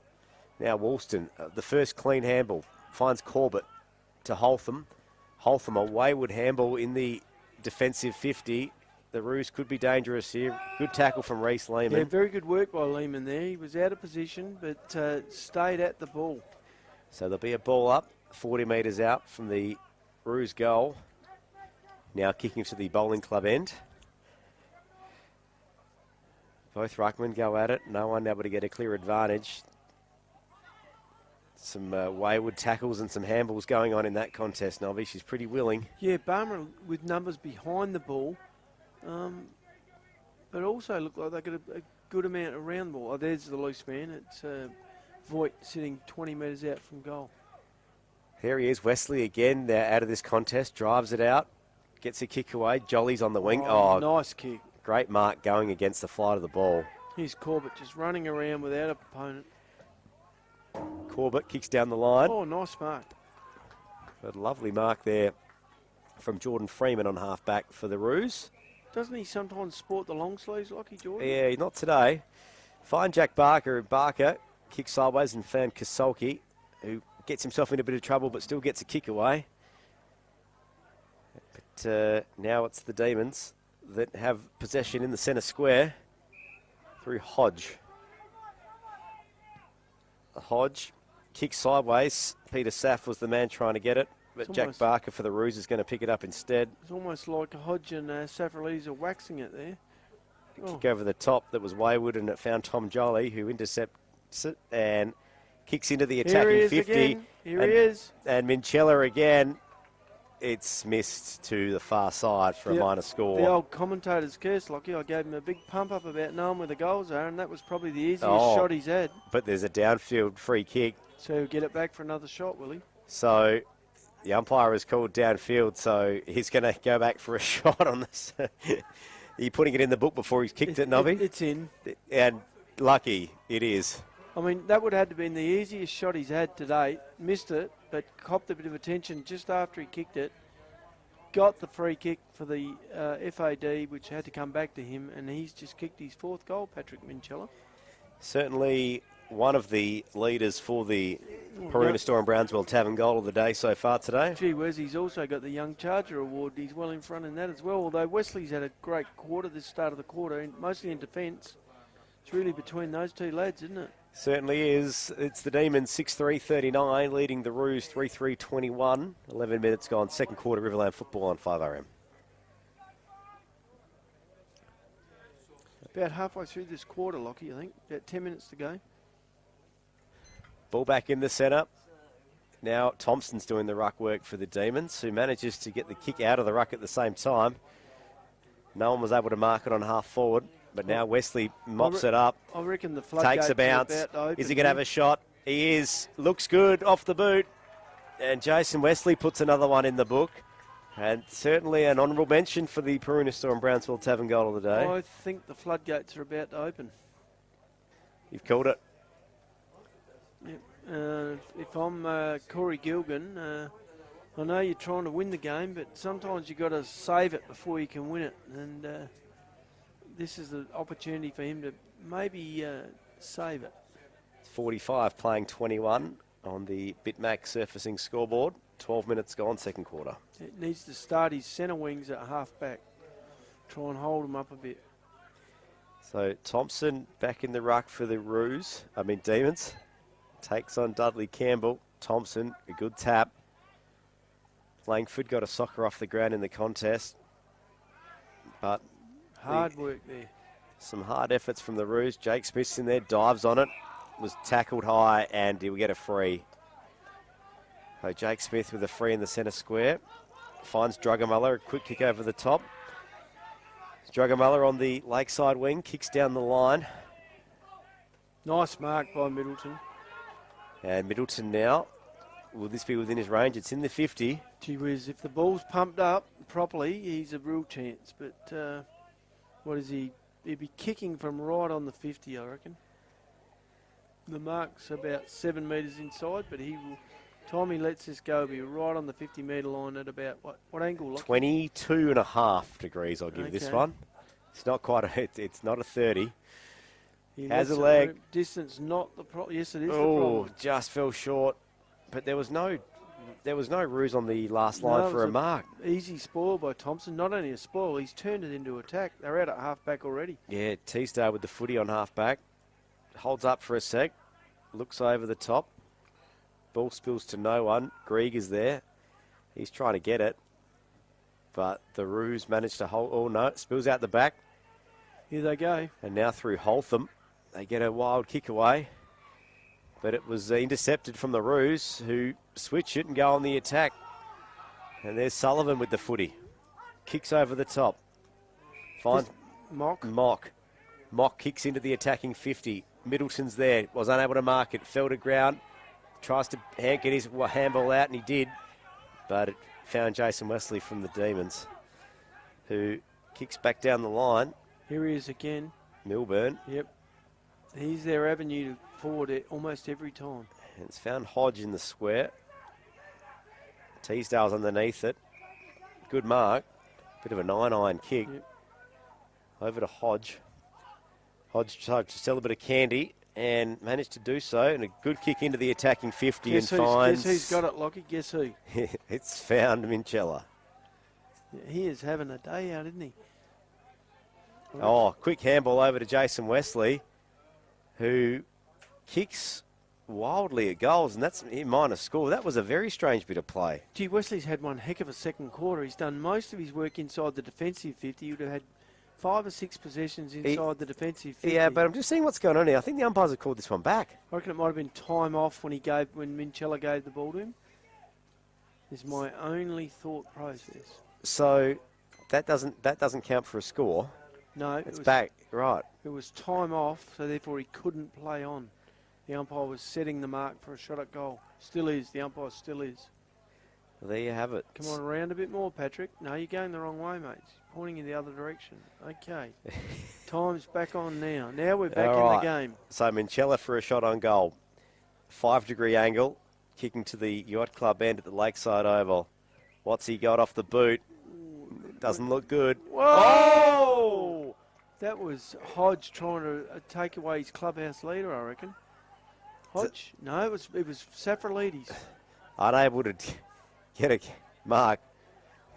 S2: Now Woolston, the first clean handball, finds Corbett to Holtham. Holtham, a wayward handball in the defensive 50. the Roos could be dangerous here. Good tackle from Reece Lehman.
S1: Yeah, very good work by Lehman there. He was out of position, but stayed at the ball.
S2: So there'll be a ball up, 40 metres out from the Roos goal. Now kicking to the bowling club end. Both ruckmen go at it. No one able to get a clear advantage. Some wayward tackles and some handballs going on in that contest, Nobby. She's pretty willing.
S1: Yeah, Barmera with numbers behind the ball, but also look like they've got a good amount around the ball. Oh, there's the loose man. It's Voigt sitting 20 metres out from goal.
S2: There he is, Wesley again. They're out of this contest, drives it out, gets a kick away. Jolly's on the wing.
S1: Oh, nice kick.
S2: Great mark going against the flight of the ball.
S1: Here's Corbett just running around without an opponent.
S2: Corbett kicks down the line.
S1: Oh, nice mark.
S2: A lovely mark there from Jordan Freeman on half-back for the Roos.
S1: Doesn't he sometimes sport the long sleeves, Lockie Jordan?
S2: Yeah, not today. Find Jack Barker. Barker kicks sideways and found Kasolki, who gets himself in a bit of trouble but still gets a kick away. But now it's the Demons that have possession in the centre square through Hodge. Hodge kicks sideways. Peter Saff was the man trying to get it, but Jack Barker for the Roos is going to pick it up instead.
S1: It's almost like Hodge and Safralees are waxing it there.
S2: Kick over the top that was wayward, and it found Tom Jolly, who intercepts it and kicks into the attacking 50.
S1: Again. Here he is.
S2: And Minchella again. It's missed to the far side for a minor score.
S1: The old commentator's curse, Lockie. I gave him a big pump up about knowing where the goals are, and that was probably the easiest shot he's had.
S2: But there's a downfield free kick.
S1: So he'll get it back for another shot, will he?
S2: So the umpire has called downfield, so he's going to go back for a shot on this. Are you putting it in the book before he's kicked it, Nobby?
S1: It's in.
S2: And lucky it is.
S1: I mean, that would have to been the easiest shot he's had to date. Missed it, but copped a bit of attention just after he kicked it. Got the free kick for the FAD, which had to come back to him, and he's just kicked his fourth goal, Patrick Minchella.
S2: Certainly one of the leaders for the Peruna Storm Brownswell Tavern goal of the day so far today.
S1: Gee whiz, he's also got the Young Charger Award. He's well in front in that as well, although Wesley's had a great quarter this start of the quarter, mostly in defence. It's really between those two lads, isn't it?
S2: Certainly is. It's the Demons 6-3-39, leading the Roos 3-3-21. 11 minutes gone, second quarter Riverland football on 5RM.
S1: About halfway through this quarter, Lockie, I think. About 10 minutes to go.
S2: Ball back in the centre. Now Thompson's doing the ruck work for the Demons, who manages to get the kick out of the ruck at the same time. No one was able to mark it on half forward. But now Wesley mops it up.
S1: I reckon the floodgates
S2: takes a bounce.
S1: Are about to open.
S2: Is he going to have a shot? He is. Looks good off the boot. And Jason Wesley puts another one in the book. And certainly an honourable mention for the Peruna Storm Brownsville Tavern goal of the day.
S1: I think the floodgates are about to open.
S2: You've called it.
S1: Yep. If I'm Corey Gilgan, I know you're trying to win the game, but sometimes you've got to save it before you can win it. And this is the opportunity for him to maybe save it.
S2: 45 playing 21 on the Bitmax surfacing scoreboard. 12 minutes gone, second quarter.
S1: It needs to start his centre wings at half back. Try and hold him up a bit.
S2: So Thompson back in the ruck for the Demons. Takes on Dudley Campbell. Thompson, a good tap. Langford got a soccer off the ground in the contest. But
S1: hard work there.
S2: Some hard efforts from the Roos. Jake Smith's in there, dives on it. Was tackled high and he'll get a free. So Jake Smith with a free in the centre square. Finds Druggermuller, a quick kick over the top. Druggermuller on the lakeside wing, kicks down the line.
S1: Nice mark by Middleton.
S2: And Middleton now, will this be within his range? It's in the 50.
S1: Gee whiz, if the ball's pumped up properly, he's a real chance. But what is he? He'd be kicking from right on the 50, I reckon. The mark's about 7 metres inside, but he will, time he lets this go, be right on the 50-metre line at about, what angle?
S2: 22.5 degrees, I'll give this one. It's not quite it's not a 30.
S1: He
S2: has a leg.
S1: Distance not the problem. Yes, it is the
S2: Oh,
S1: problem.
S2: just fell short. But there was no there was no ruse on the last line for a mark.
S1: Easy spoil by Thompson. Not only a spoil, he's turned it into attack. They're out at half-back already.
S2: Yeah, Teasdale with the footy on half-back. Holds up for a sec. Looks over the top. Ball spills to no one. Grieg is there. He's trying to get it. But the Roos managed to hold. Oh, no. It spills out the back.
S1: Here they go.
S2: And now through Holtham. They get a wild kick away. But it was intercepted from the Roos, who switch it and go on the attack. And there's Sullivan with the footy. Kicks over the top. Finds
S1: Mock.
S2: Mock kicks into the attacking 50. Middleton's there. Was unable to mark it. Fell to ground. Tries to get his handball out, and he did. But it found Jason Wesley from the Demons, who kicks back down the line.
S1: Here he is again.
S2: Milburn.
S1: Yep. He's their avenue forward it almost every time.
S2: And it's found Hodge in the square. Teasdale's underneath it. Good mark. Bit of a 9-iron kick.
S1: Yep.
S2: Over to Hodge. Hodge tried to sell a bit of candy and managed to do so. And a good kick into the attacking 50
S1: Guess who's got it, Lockie? Guess who?
S2: It's found Minchella.
S1: Yeah, he is having a day out, isn't he?
S2: Oh, quick handball over to Jason Wesley, who kicks wildly at goals, and that's in minor score. That was a very strange bit of play.
S1: Gee, Wesley's had one heck of a second quarter. He's done most of his work inside the defensive 50. He would have had 5 or 6 possessions inside the defensive 50.
S2: Yeah, but I'm just seeing what's going on here. I think the umpires have called this one back.
S1: I reckon it might have been time off when Minchella gave the ball to him. Is my only thought process.
S2: So that doesn't count for a score.
S1: No,
S2: it's back, right.
S1: It was time off, so therefore he couldn't play on. The umpire was setting the mark for a shot at goal. Still is. The umpire still is.
S2: Well, there you have it.
S1: Come on around a bit more, Patrick. No, you're going the wrong way, mate. Pointing in the other direction. Okay. Time's back on now. Now we're back in the game.
S2: So Minchella for a shot on goal. 5-degree angle. Kicking to the Yacht Club end at the Lakeside Oval. What's he got off the boot? Doesn't look good.
S1: Whoa! That was Hodge trying to take away his clubhouse leader, I reckon. Hodge? No, it was Safrolides.
S2: Unable to get a mark.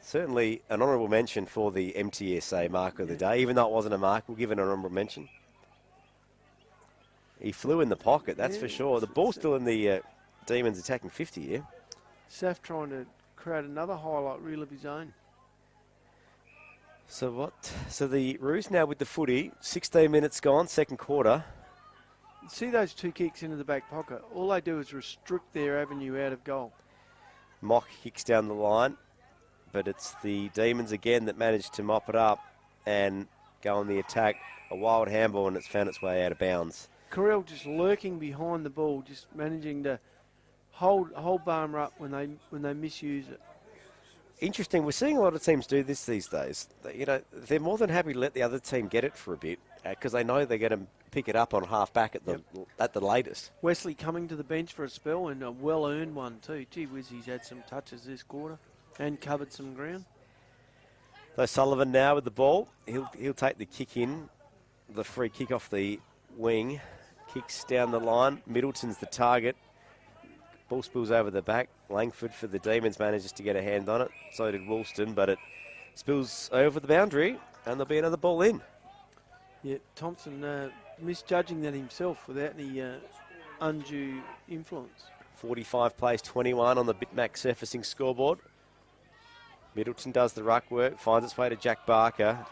S2: Certainly an honourable mention for the MTSA mark of the day. Even though it wasn't a mark, we'll give it an honourable mention. He flew in the pocket, that's for sure. The ball's still in the Demons attacking 50 here.
S1: Saf trying to create another highlight reel of his own.
S2: So the Roos now with the footy. 16 minutes gone, second quarter.
S1: See those 2 kicks into the back pocket. All they do is restrict their avenue out of goal.
S2: Mock kicks down the line, but it's the Demons again that managed to mop it up and go on the attack. A wild handball, and it's found its way out of bounds.
S1: Carell just lurking behind the ball, just managing to hold Barmera up when they misuse it.
S2: Interesting. We're seeing a lot of teams do this these days. They're more than happy to let the other team get it for a bit because they know they're going to pick it up on half back at the latest.
S1: Wesley coming to the bench for a spell, and a well-earned one too. Gee whiz, he's had some touches this quarter and covered some ground.
S2: So Sullivan now with the ball. He'll take the kick in, the free kick off the wing. Kicks down the line. Middleton's the target. Ball spills over the back. Langford for the Demons manages to get a hand on it. So did Woolston, but it spills over the boundary, and there'll be another ball in.
S1: Yeah, Thompson misjudging that himself without any undue influence.
S2: 45 plays 21 on the Bitmax surfacing scoreboard. Middleton does the ruck work, finds its way to Jack Barker.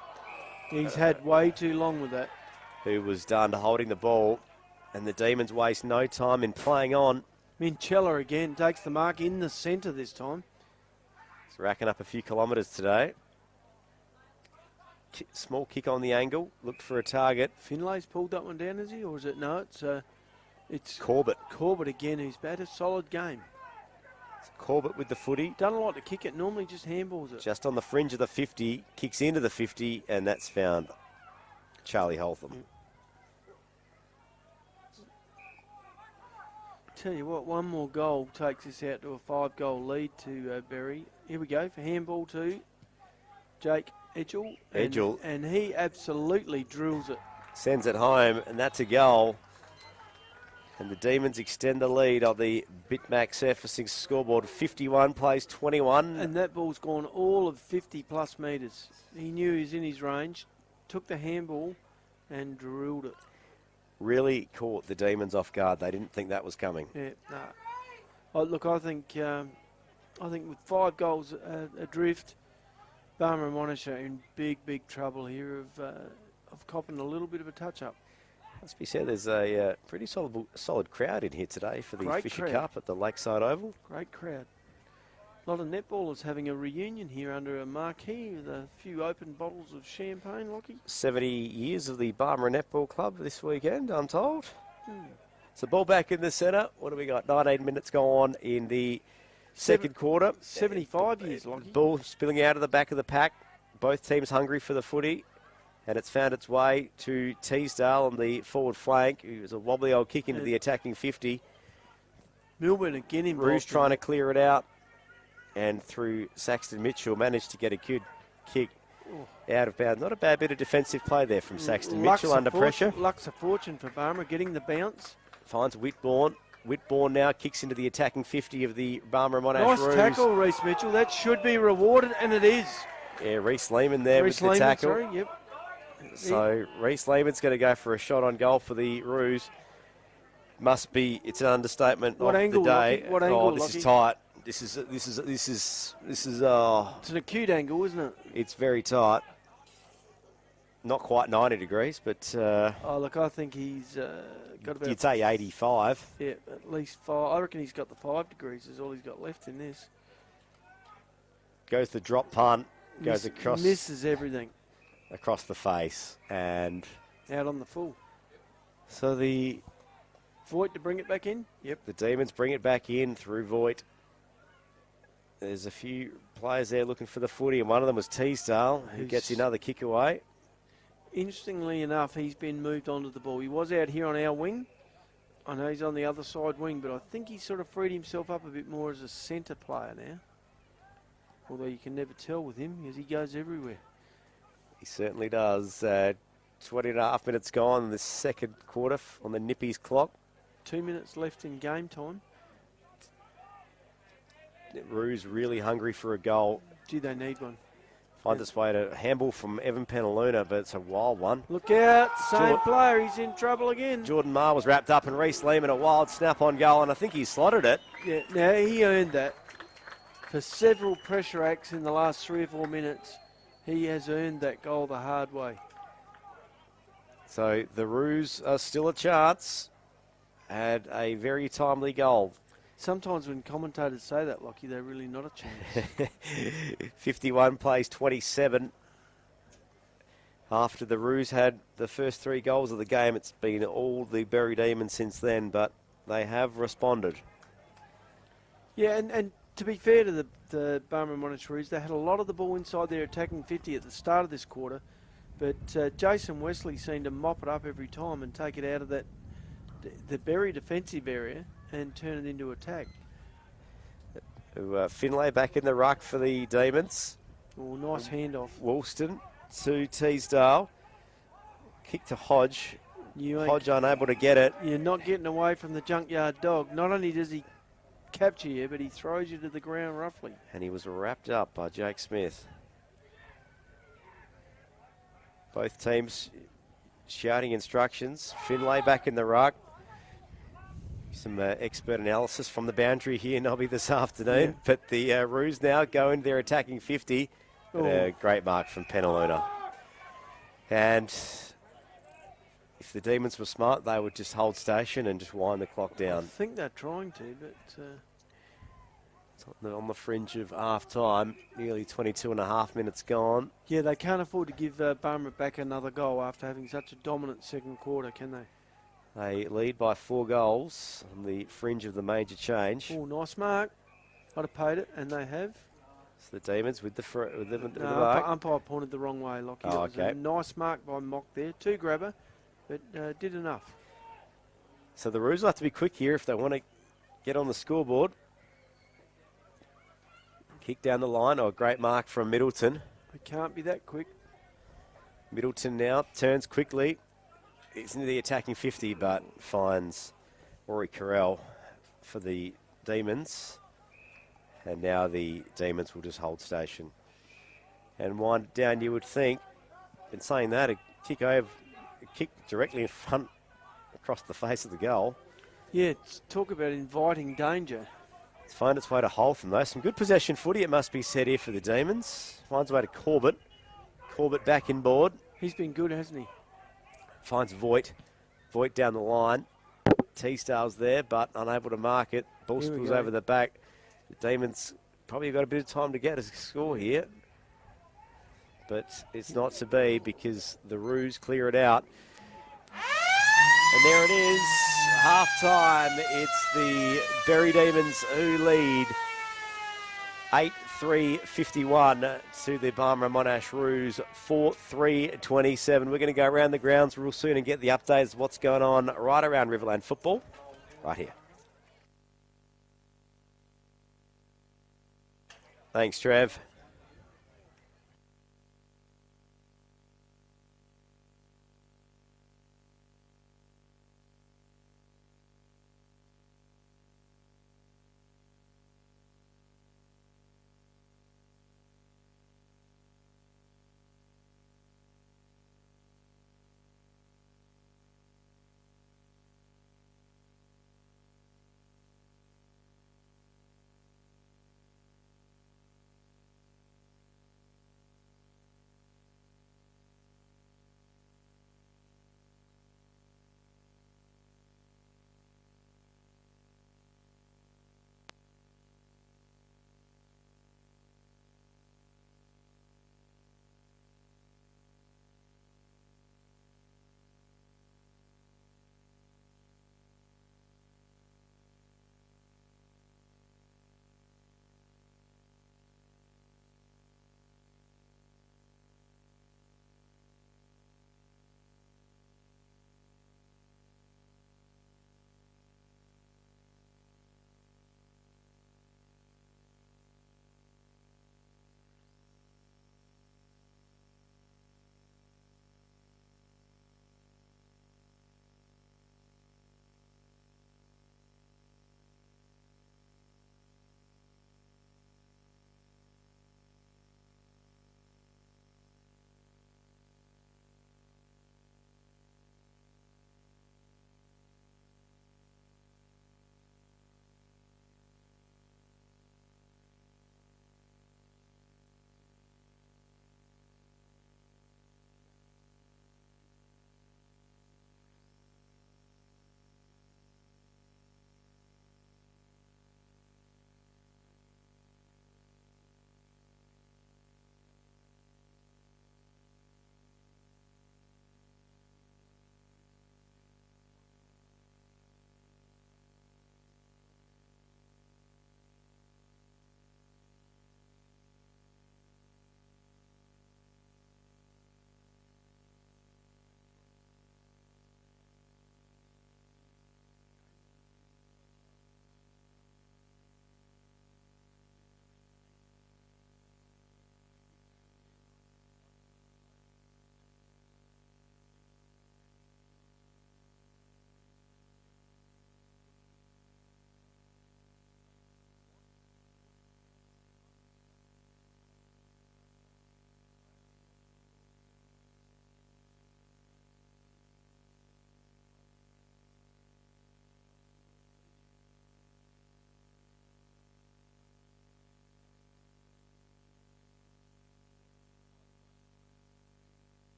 S1: He's had way too long with that.
S2: Who was done to holding the ball, and the Demons waste no time in playing on.
S1: Minchella again takes the mark in the centre this time.
S2: He's racking up a few kilometres today. Small kick on the angle, looked for a target.
S1: Finlay's pulled that one down, is he? Or is it? No, it's
S2: Corbett.
S1: Corbett again, who's had a solid game.
S2: It's Corbett with the footy.
S1: Done a lot to kick it, normally just handballs it.
S2: Just on the fringe of the 50, kicks into the 50, and that's found Charlie Holtham.
S1: Yeah. Tell you what, one more goal takes us out to a
S2: 5-goal
S1: lead to Berri. Here we go for handball to Jake Edgell. And he absolutely drills it.
S2: Sends it home, and that's a goal. And the Demons extend the lead on the Bitmax surfacing scoreboard. 51 plays 21.
S1: And that ball's gone all of 50-plus metres. He knew he was in his range, took the handball and drilled it.
S2: Really caught the Demons off guard. They didn't think that was coming.
S1: Yeah, no. Oh, look, I think with 5 goals adrift, Barmera and Monash are in big, big trouble here of copping a little bit of a touch-up.
S2: Must be said, there's a pretty solid crowd in here today for the
S1: Great
S2: Fisher
S1: crowd.
S2: Cup at the Lakeside Oval.
S1: Great crowd. A lot of netballers having a reunion here under a marquee with a few open bottles of champagne, Lockie.
S2: 70 years of the Barmera Netball Club this weekend, I'm told. So ball back in the centre. What do we got? 19 minutes go on in the second quarter.
S1: 75 years, Lockie.
S2: Ball spilling out of the back of the pack. Both teams hungry for the footy. And it's found its way to Teasdale on the forward flank. It was a wobbly old kick into the attacking 50.
S1: Milburn again involved.
S2: Rouge trying to clear it out. And through Saxton Mitchell managed to get a good kick out of bounds. Not a bad bit of defensive play there from Saxton Mitchell under pressure.
S1: Luck's a fortune for Barmera getting the bounce.
S2: Finds Whitbourne. Whitbourne now kicks into the attacking 50 of the Barmera Monash
S1: Nice
S2: Rouge.
S1: tackle, Reece Mitchell. That should be rewarded, and it is.
S2: Yeah, Reece Lehman there with the tackle.
S1: Sorry, yep.
S2: So Reece Lehman's going to go for a shot on goal for the Rouge. Must be, it's an understatement
S1: What
S2: of
S1: angle,
S2: the day.
S1: Lockie? What angle,
S2: this
S1: Lockie?
S2: is tight. This is
S1: It's an acute angle, isn't it?
S2: It's very tight. Not quite 90 degrees, but
S1: Oh, look, I think he's got about...
S2: you'd say 85.
S1: Yeah, at least 5. I reckon he's got the 5 degrees is all he's got left in this.
S2: Goes the drop punt, goes across
S1: Misses everything.
S2: Across the face, and
S1: Out on the full.
S2: so the
S1: Voigt to bring it back in? Yep.
S2: The Demons bring it back in through Voigt. There's a few players there looking for the footy, and one of them was Teasdale, who gets another kick away.
S1: Interestingly enough, he's been moved onto the ball. He was out here on our wing. I know he's on the other side wing, but I think he's sort of freed himself up a bit more as a centre player now. Although you can never tell with him because he goes everywhere.
S2: He certainly does. 20 and a half minutes gone in the second quarter on the Nippies clock.
S1: 2 minutes left in game time.
S2: Rouge really hungry for a goal.
S1: Gee, they need one.
S2: Finds its way to handball from Evan Penaluna, but it's a wild one.
S1: Look out, same player, he's in trouble again.
S2: Jordan Marr was wrapped up, and Reece Lehman a wild snap on goal, and I think he slotted it.
S1: Yeah, now he earned that. For several pressure acts in the last 3 or 4 minutes, he has earned that goal the hard way.
S2: So the Roos are still a chance. Had a very timely goal.
S1: Sometimes when commentators say that, Lockie, they're really not a chance.
S2: 51 plays 27. After the Roos had the first 3 goals of the game, it's been all the Berri Demons since then, but they have responded.
S1: Yeah, and to be fair to the Barmera Monash Roos, they had a lot of the ball inside their attacking 50 at the start of this quarter, but Jason Wesley seemed to mop it up every time and take it out of the Berri defensive area and turn it into attack.
S2: Finlay back in the ruck for the Demons.
S1: Oh, nice handoff.
S2: Woolston to Teasdale. Kick to Hodge. Hodge unable to get it.
S1: You're not getting away from the junkyard dog. Not only does he capture you, but he throws you to the ground roughly.
S2: And he was wrapped up by Jake Smith. Both teams shouting instructions. Finlay back in the ruck. Some expert analysis from the boundary here, Nobby, this afternoon. Yeah. But the Roos now go into their attacking 50. A great mark from Penaluna. And if the Demons were smart, they would just hold station and just wind the clock down.
S1: I think they're trying to, but...
S2: It's on the fringe of half-time. Nearly 22 and a half minutes gone.
S1: Yeah, they can't afford to give Barmera back another goal after having such a dominant second quarter, can they?
S2: They lead by 4 goals on the fringe of the major change.
S1: Oh, nice mark. I'd have paid it, and they have.
S2: So the Demons with the mark.
S1: Umpire pointed the wrong way, Lockie.
S2: Oh,
S1: okay. A nice mark by Mock there. 2 grabber, but did enough.
S2: So the Roos will have to be quick here if they want to get on the scoreboard. Kick down the line. Oh, a great mark from Middleton.
S1: It can't be that quick.
S2: Middleton now turns quickly. It's into the attacking 50, but finds Rory Carell for the Demons. And now the Demons will just hold station and wind it down, you would think. In saying that, a kick directly in front across the face of the goal.
S1: Yeah, talk about inviting danger.
S2: It's found its way to Holtham, though. Some good possession footy, it must be said, here for the Demons. Finds a way to Corbett. Corbett back inboard.
S1: He's been good, hasn't he?
S2: Finds Voigt. Voigt down the line. T-Star's there, but unable to mark it. Ball spills over the back. The Demons probably got a bit of time to get a score here. But it's not to be because the Roos clear it out. And there it is, half-time. It's the Berri Demons who lead 8-3-51 to the Barmera Monash Roos 4-3-27. We're going to go around the grounds real soon and get the updates of what's going on right around Riverland football right here. Thanks, Trev.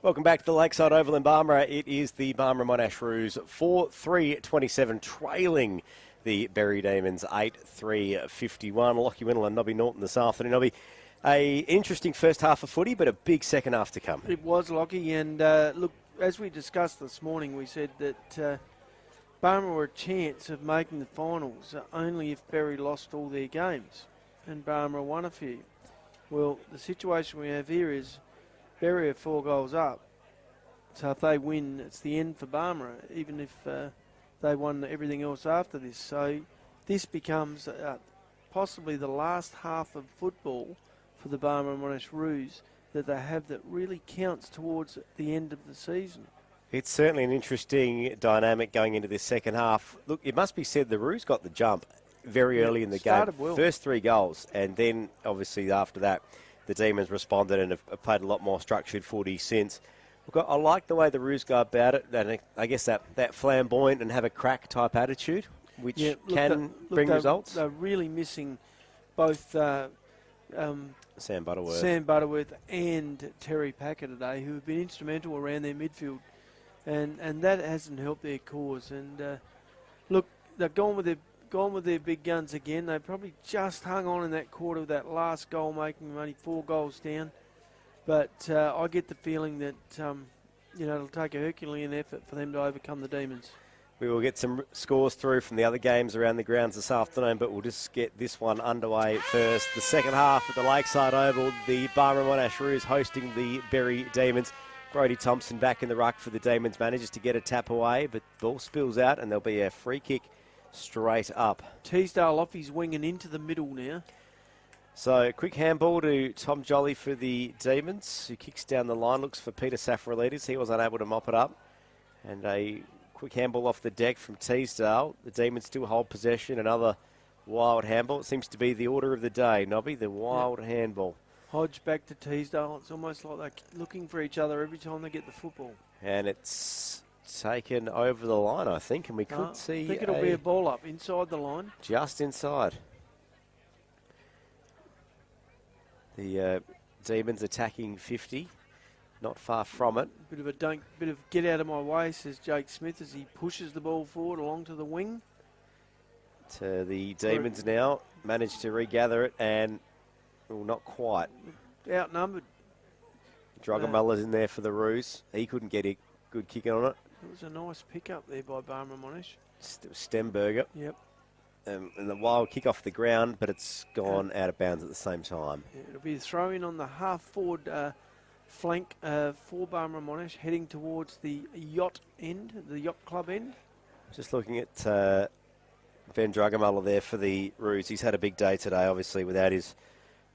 S2: Welcome back to the Lakeside Oval in Barmera. It is the Barmera Monash Roos 4-3-27 trailing the Berri Demons 8-3-51. Lockie Winnell and Nobby Norton this afternoon. Nobby, a interesting first half of footy, but a big second half to come.
S1: It was, Lockie, and look, as we discussed this morning, we said that Barmera were a chance of making the finals only if Berri lost all their games, and Barmera won a few. Well, the situation we have here is Berri are 4 goals up, so if they win, it's the end for Barmera, even if they won everything else after this. So this becomes possibly the last half of football for the Barmera Monash Roos that they have that really counts towards the end of the season.
S2: It's certainly an interesting dynamic going into this second half. Look, it must be said the Roos got the jump very early in the game.
S1: Well.
S2: First 3 goals, and then obviously after that, the Demons responded and have played a lot more structured footy since. Look, I like the way the Roos go about it, and I guess that flamboyant and have a crack type attitude, which can bring results.
S1: They're really missing both
S2: Sam
S1: Butterworth and Terry Packer today, who have been instrumental around their midfield, and that hasn't helped their cause. And look, they're gone with their big guns again. They probably just hung on in that quarter with that last goal, making them only 4 goals down. But I get the feeling that it'll take a Herculean effort for them to overcome the Demons.
S2: We will get some scores through from the other games around the grounds this afternoon, but we'll just get this one underway first. The second half at the Lakeside Oval, the Barmera Monash Roos hosting the Berri Demons. Brodie Thompson back in the ruck for the Demons, manages to get a tap away, but ball spills out and there'll be a free kick straight up.
S1: Teasdale off his wing and into the middle now.
S2: So quick handball to Tom Jolly for the Demons, who kicks down the line, looks for Peter Safrolides. He was unable to mop it up. And a quick handball off the deck from Teasdale. The Demons still hold possession. Another wild handball. It seems to be the order of the day, Nobby, the wild handball.
S1: Hodge back to Teasdale. It's almost like they're looking for each other every time they get the football.
S2: And it's taken over the line, I think, and we could see
S1: I think it'll be a ball up inside the line.
S2: Just inside. The Demons attacking 50, not far from it.
S1: Bit of a dunk, bit of get out of my way, says Jake Smith as he pushes the ball forward along to the wing.
S2: To the Demons now, managed to regather it and, well, not quite.
S1: Outnumbered.
S2: Drugamulla's in there for the Roos. He couldn't get a good kick on it.
S1: It was a nice pick up there by Barmera Monash.
S2: Stemberger.
S1: Yep.
S2: And the wild kick off the ground, but it's gone out of bounds at the same time.
S1: Yeah, it'll be a throw in on the half forward flank for Barmera Monash, heading towards the yacht club end.
S2: Just looking at Ben Drugamulla there for the Roos. He's had a big day today, obviously, without his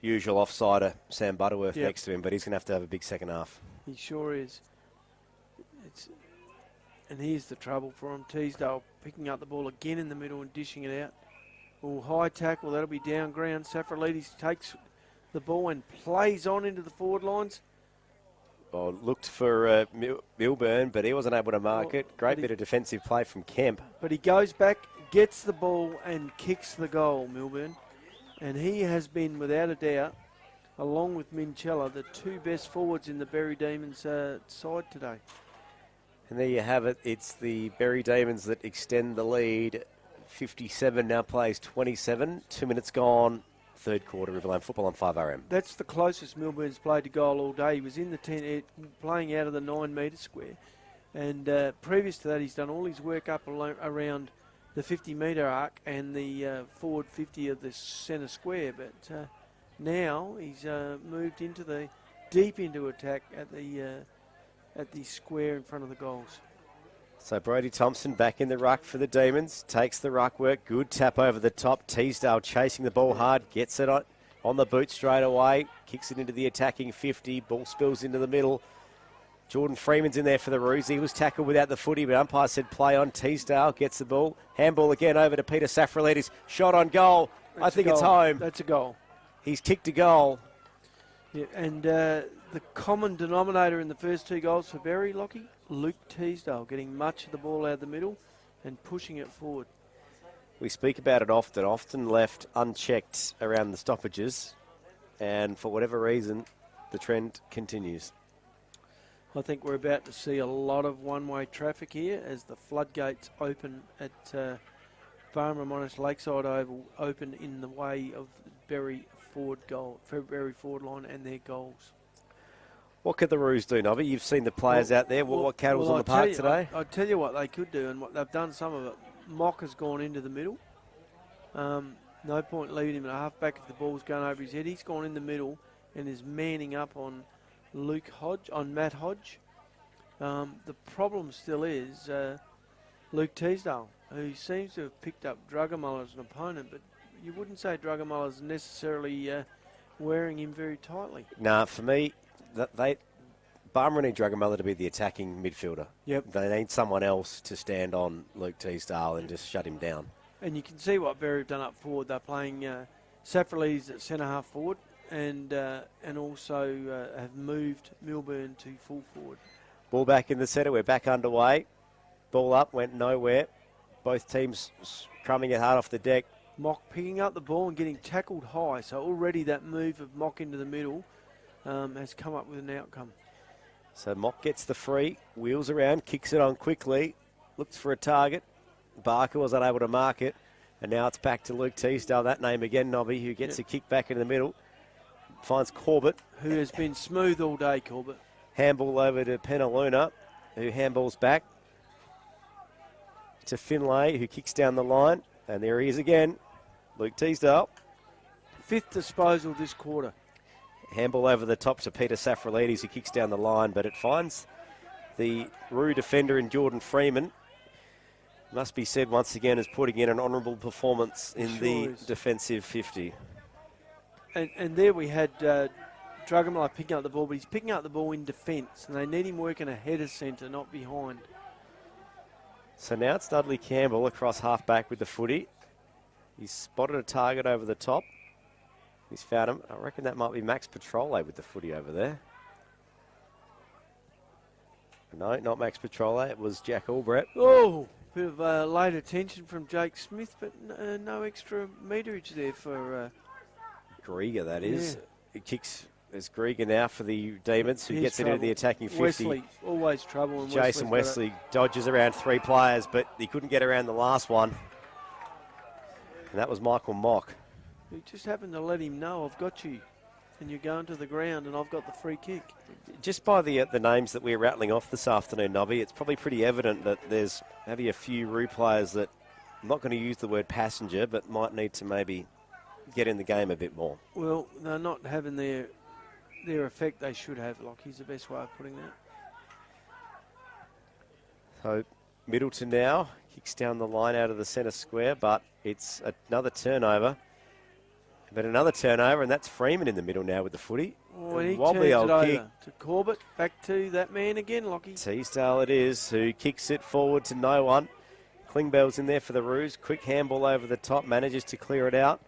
S2: usual offsider, Sam Butterworth, next to him, but he's going to have a big second half.
S1: He sure is. And here's the trouble for him. Teasdale picking up the ball again in the middle and dishing it out. Oh, high tackle. That'll be down ground. Safrolides takes the ball and plays on into the forward lines.
S2: Oh, looked for Milburn, but he wasn't able to mark it. Great bit of defensive play from Kemp.
S1: But he goes back, gets the ball and kicks the goal, Milburn. And he has been, without a doubt, along with Minchella, the 2 best forwards in the Berri Demons side today.
S2: And there you have it. It's the Berri Demons that extend the lead. 57 now plays 27. 2 minutes gone. Third quarter, Riverland football on 5RM.
S1: That's the closest Milburn's played to goal all day. He was in the 10, playing out of the 9 metre square. And previous to that, he's done all his work up around the 50 metre arc and the forward 50 of the centre square. But now he's moved into deep into attack at the square in front of the goals.
S2: So Brodie Thompson back in the ruck for the Demons. Takes the ruck work. Good tap over the top. Teasdale chasing the ball hard. Gets it on the boot straight away. Kicks it into the attacking 50. Ball spills into the middle. Jordan Freeman's in there for the Roos. He was tackled without the footy, but umpire said play on. Teasdale gets the ball. Handball again over to Peter Safrolides. Shot on goal. I think it's home.
S1: That's a goal.
S2: He's kicked a goal.
S1: Yeah, and the common denominator in the first 2 goals for Berri, Lockie, Luke Teasdale getting much of the ball out of the middle and pushing it forward.
S2: We speak about it often left unchecked around the stoppages, and for whatever reason, the trend continues.
S1: I think we're about to see a lot of one-way traffic here as the floodgates open at Barmera Monash Lakeside Oval, open in the way of the Berri forward line and their goals.
S2: What could the Roos do, Nobby? You've seen the players out there. What cattle's on the park today?
S1: I tell you what they could do, and what they've done some of it. Mock has gone into the middle. No point leaving him at half-back if the ball's going over his head. He's gone in the middle and is manning up on Matt Hodge. The problem still is Luke Teasdale, who seems to have picked up Drugamuller as an opponent, but you wouldn't say Drugamuller's necessarily wearing him very tightly.
S2: Nah, for me, Barmera need Drugamuller to be the attacking midfielder.
S1: Yep.
S2: They need someone else to stand on Luke Teasdale and just shut him down.
S1: And you can see what Berri have done up forward. They're playing Safralides at centre-half forward and also have moved Milburn to full forward.
S2: Ball back in the centre. We're back underway. Ball up, went nowhere. Both teams crumbing it hard off the deck.
S1: Mock picking up the ball and getting tackled high. So already that move of Mock into the middle has come up with an outcome.
S2: So Mock gets the free, wheels around, kicks it on quickly, looks for a target. Barker was unable to mark it. And now it's back to Luke Teasdale, that name again, Nobby, who gets a kick back into the middle. Finds Corbett.
S1: Who has been smooth all day, Corbett.
S2: Handball over to Penaluna, who handballs back to Finlay, who kicks down the line. And there he is again, Luke Teasdale.
S1: 5th disposal this quarter.
S2: Handball over the top to Peter Safralides, who kicks down the line, but it finds the Roo defender in Jordan Freeman. Must be said once again as putting in an honourable performance in the defensive 50.
S1: And there we had Drugamuller picking up the ball, but he's picking up the ball in defence, and they need him working ahead of centre, not behind.
S2: So now it's Dudley Campbell across half-back with the footy. He's spotted a target over the top. He's found him. I reckon that might be Max Petrole with the footy over there. No, not Max Petrole. It was Jack Albrecht.
S1: Oh, bit of late attention from Jake Smith, but no extra meterage there for...
S2: Grieger, that is. He kicks as Grieger now for the Demons, who gets it into the attacking 50.
S1: Wesley, always trouble. And
S2: Jason Wesley dodges around 3 players, but he couldn't get around the last one. And that was Michael Mock.
S1: He just happened to let him know, I've got you. And you're going to the ground, and I've got the free kick.
S2: Just by the names that we're rattling off this afternoon, Nobby, it's probably pretty evident that there's maybe a few Roo players that, I'm not going to use the word passenger, but might need to maybe get in the game a bit more.
S1: Well, they're not having their effect they should have, Lockie's the best way of putting that.
S2: So Middleton now kicks down the line out of the centre square, but it's another turnover. But another turnover, and that's Freeman in the middle now with the footy.
S1: Oh, and he turns it over to Corbett. Back to that man again, Lockie.
S2: Teasdale it is, who kicks it forward to no one. Klingbeil's in there for the Roos. Quick handball over the top, manages to clear it out.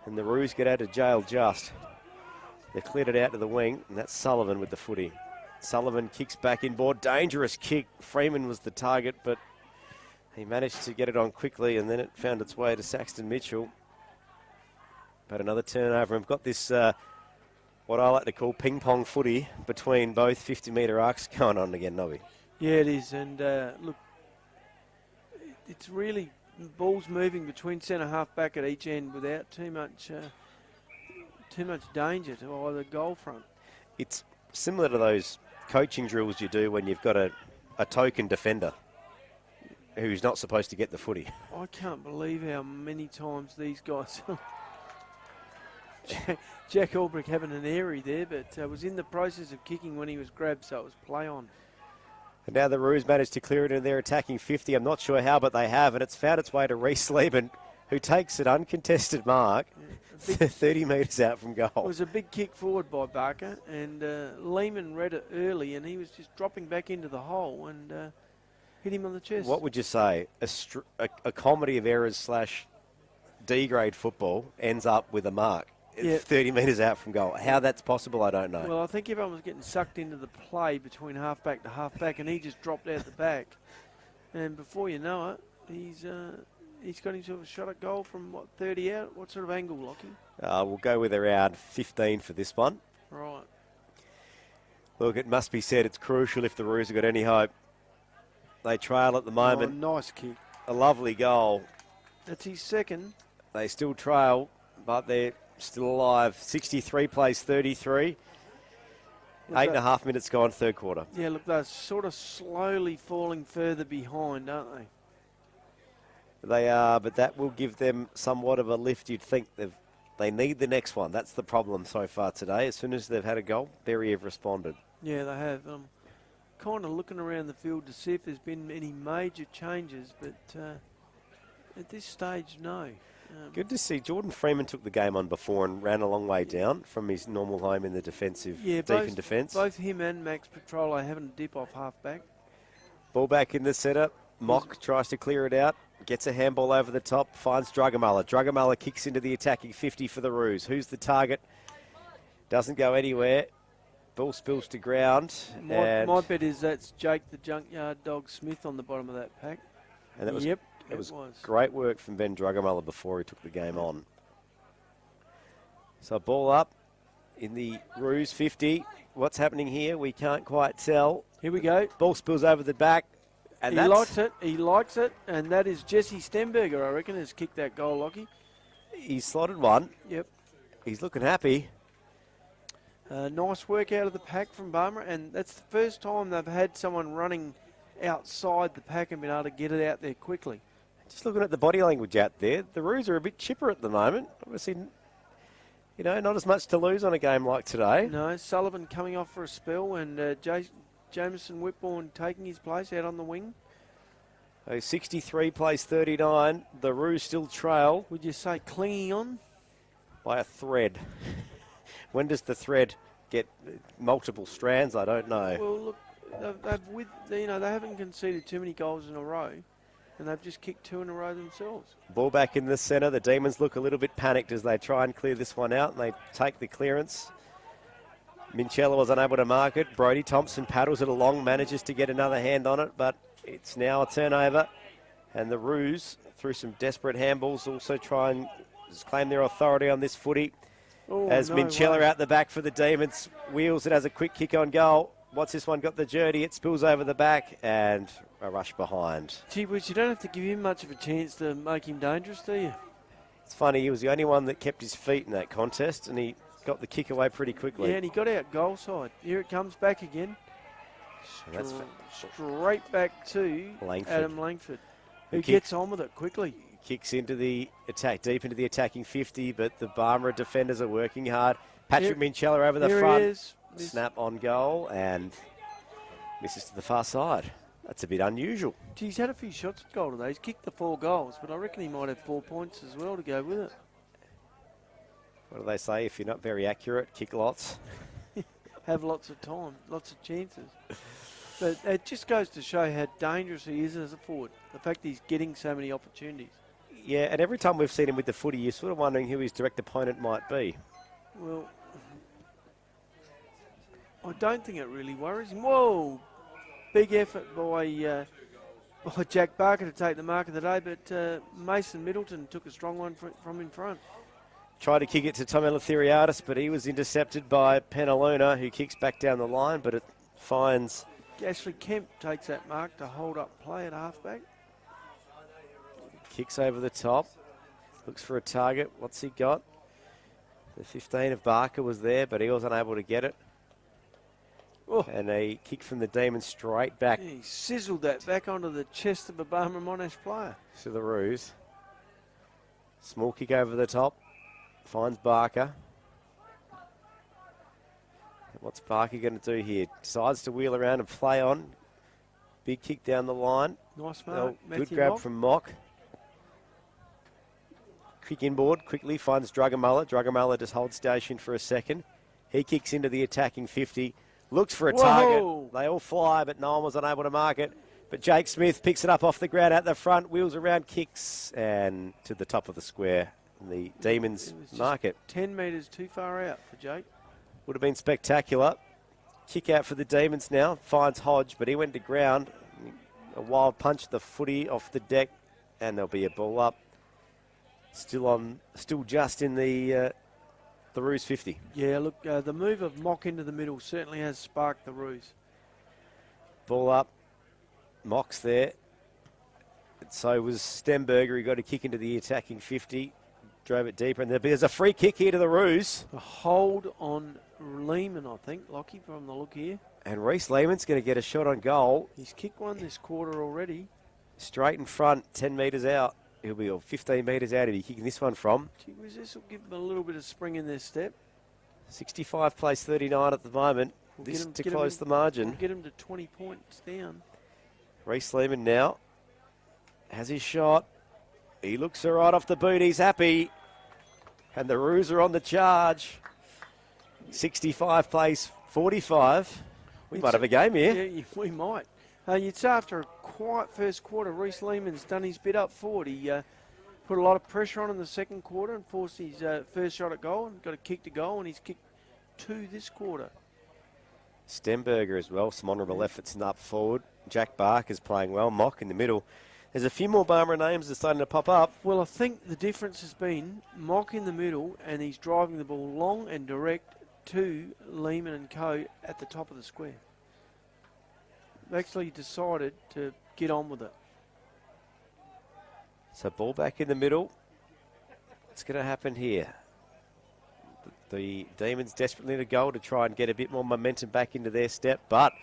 S2: And the Roos get out of jail just. They cleared it out to the wing, and that's Sullivan with the footy. Sullivan kicks back inboard. Dangerous kick. Freeman was the target, but he managed to get it on quickly, and then it found its way to Saxton Mitchell. But another turnover. We've got this, what I like to call ping-pong footy between both 50-metre arcs going on again, Nobby.
S1: Yeah, it is. And look, it's really balls moving between centre half back at each end without too much danger to either goal front.
S2: It's similar to those coaching drills you do when you've got a token defender who's not supposed to get the footy.
S1: I can't believe how many times these guys... Jack Albrecht having an airy there, but was in the process of kicking when he was grabbed, so it was play on.
S2: And now the Roos managed to clear it in their attacking 50. I'm not sure how, but they have, and it's found its way to Reece Lehman, who takes an uncontested mark 30 metres out from goal.
S1: It was a big kick forward by Barker, and Lehman read it early, and he was just dropping back into the hole and hit him on the chest.
S2: What would you say? A comedy of errors / D-grade football ends up with a mark. 30 metres out from goal. How that's possible, I don't know.
S1: Well, I think everyone was getting sucked into the play between half-back to half-back, and he just dropped out the back. And before you know it, he's got himself a shot at goal from, 30 out? What sort of angle, Lockie?
S2: We'll go with around 15 for this one.
S1: Right.
S2: Look, it must be said it's crucial if the Roos have got any hope. They trail at the moment.
S1: Oh, nice kick.
S2: A lovely goal.
S1: That's his second.
S2: They still trail, but they're still alive. 63 plays 33.
S1: Look,
S2: 8.5 minutes gone, third quarter.
S1: Yeah, look, they're sort of slowly falling further behind, aren't they?
S2: They are, but that will give them somewhat of a lift. You'd think they need the next one. That's the problem so far today. As soon as they've had a goal, Berri have responded.
S1: Yeah, they have. Kind of looking around the field to see if there's been any major changes, but at this stage, no.
S2: Good to see. Jordan Freeman took the game on before and ran a long way down from his normal home in the defensive, deep in defence.
S1: Both him and Max Petrolo having a dip off half-back.
S2: Ball back in the centre. Mock tries to clear it out. Gets a handball over the top. Finds Drugamala. Drugamala kicks into the attacking 50 for the Roos. Who's the target? Doesn't go anywhere. Ball spills to ground.
S1: My bet is that's Jake the Junkyard Dog Smith on the bottom of that pack.
S2: And that was,
S1: yep,
S2: it was great work from Ben Drugamala before he took the game on. So ball up in the Roos 50. What's happening here? We can't quite tell.
S1: Here we go.
S2: Ball spills over the back. And
S1: he likes it. He likes it. And that is Jesse Stenberger, I reckon, has kicked that goal, Lockie.
S2: He's slotted one.
S1: Yep.
S2: He's looking happy.
S1: Nice work out of the pack from Barmera, and that's the first time they've had someone running outside the pack and been able to get it out there quickly.
S2: Just looking at the body language out there, the Roos are a bit chipper at the moment. Obviously, you know, not as much to lose on a game like today.
S1: No, Sullivan coming off for a spell, and Jameson Whitbourne taking his place out on the wing.
S2: 63 plays 39. The Roos still trail.
S1: Would you say clinging on?
S2: By a thread. When does the thread get multiple strands? I don't know.
S1: Well, look, they haven't conceded too many goals in a row, and they've just kicked 2 in a row themselves.
S2: Ball back in the centre. The Demons look a little bit panicked as they try and clear this one out, and they take the clearance. Minchella was unable to mark it. Brodie Thompson paddles it along, manages to get another hand on it, but it's now a turnover. And the Roos, through some desperate handballs, also try and claim their authority on this footy. As Minchella out the back for the Demons, wheels it as a quick kick on goal. What's this one got the journey? It spills over the back and a rush behind.
S1: Gee whiz, you don't have to give him much of a chance to make him dangerous, do you?
S2: It's funny, he was the only one that kept his feet in that contest, and he got the kick away pretty quickly.
S1: Yeah, and he got out goal side. Here it comes back again. Straight back to Adam Langford, who gets on with it quickly.
S2: Kicks into the attack, deep into the attacking 50, but the Barmera defenders are working hard. Patrick Minchella over the front. Snap on goal and misses to the far side. That's a bit unusual.
S1: He's had a few shots at goal today. He's kicked the 4 goals, but I reckon he might have 4 points as well to go with it.
S2: What do they say? If you're not very accurate, kick lots.
S1: Have lots of time, lots of chances. But it just goes to show how dangerous he is as a forward. The fact that he's getting so many opportunities.
S2: Yeah, and every time we've seen him with the footy, you're sort of wondering who his direct opponent might be.
S1: Well, I don't think it really worries him. Whoa! Big effort by Jack Barker to take the mark of the day, but Mason Middleton took a strong one from in front.
S2: Tried to kick it to Tom Eleftheriadis, but he was intercepted by Penaluna, who kicks back down the line, but it finds...
S1: Ashley Kemp takes that mark to hold up play at halfback.
S2: Kicks over the top. Looks for a target. What's he got? The 15 of Barker was there, but he was unable to get it. Oh. And a kick from the Demons straight back.
S1: Yeah, he sizzled that back onto the chest of a Barmera Monash player.
S2: To the Roos. Small kick over the top. Finds Barker. What's Barker going to do here? Decides to wheel around and play on. Big kick down the line.
S1: Nice mark.
S2: Good grab from Mock. Kick inboard, quickly finds Drugamala. Drugamala just holds station for a second. He kicks into the attacking 50. Looks for a target. They all fly, but no one was unable to mark it. But Jake Smith picks it up off the ground at the front, wheels around, kicks, and to the top of the square. The Demons mark it.
S1: 10 metres too far out for Jake.
S2: Would have been spectacular. Kick out for the Demons now. Finds Hodge, but he went to ground. A wild punch, the footy off the deck, and there'll be a ball up. Still just in the the Roos 50.
S1: Yeah, look, the move of Mock into the middle certainly has sparked the Roos.
S2: Ball up. Mock's there. And so was Stemberger. He got a kick into the attacking 50. Drove it deeper. And there's a free kick here to the Roos.
S1: A hold on Lehman, I think, Lockie, from the look here.
S2: And Reece Lehman's going to get a shot on goal.
S1: He's kicked one this quarter already.
S2: Straight in front, 10 metres out. He'll be 15 metres out if he's kicking this one from.
S1: Gee whiz, this will give them a little bit of spring in their step.
S2: 65 plays 39 at the moment. This to close the margin.
S1: Get him to 20 points down.
S2: Reece Lehman now has his shot. He looks all right off the boot. He's happy. And the Roos are on the charge. 65 plays 45. We might have a game here.
S1: Yeah, we might. It's after a quiet first quarter. Reece Lehman's done his bit up forward. He put a lot of pressure on in the second quarter and forced his first shot at goal and got a kick to goal, and he's kicked 2 this quarter.
S2: Stemberger as well. Some honourable efforts up forward. Jack Barker's playing well. Mock in the middle. There's a few more Barmera names that are starting to pop up.
S1: Well, I think the difference has been Mock in the middle, and he's driving the ball long and direct to Lehman and co at the top of the square. They've actually decided to get on with it.
S2: So ball back in the middle. What's going to happen here? The Demons desperately need a goal to try and get a bit more momentum back into their step, but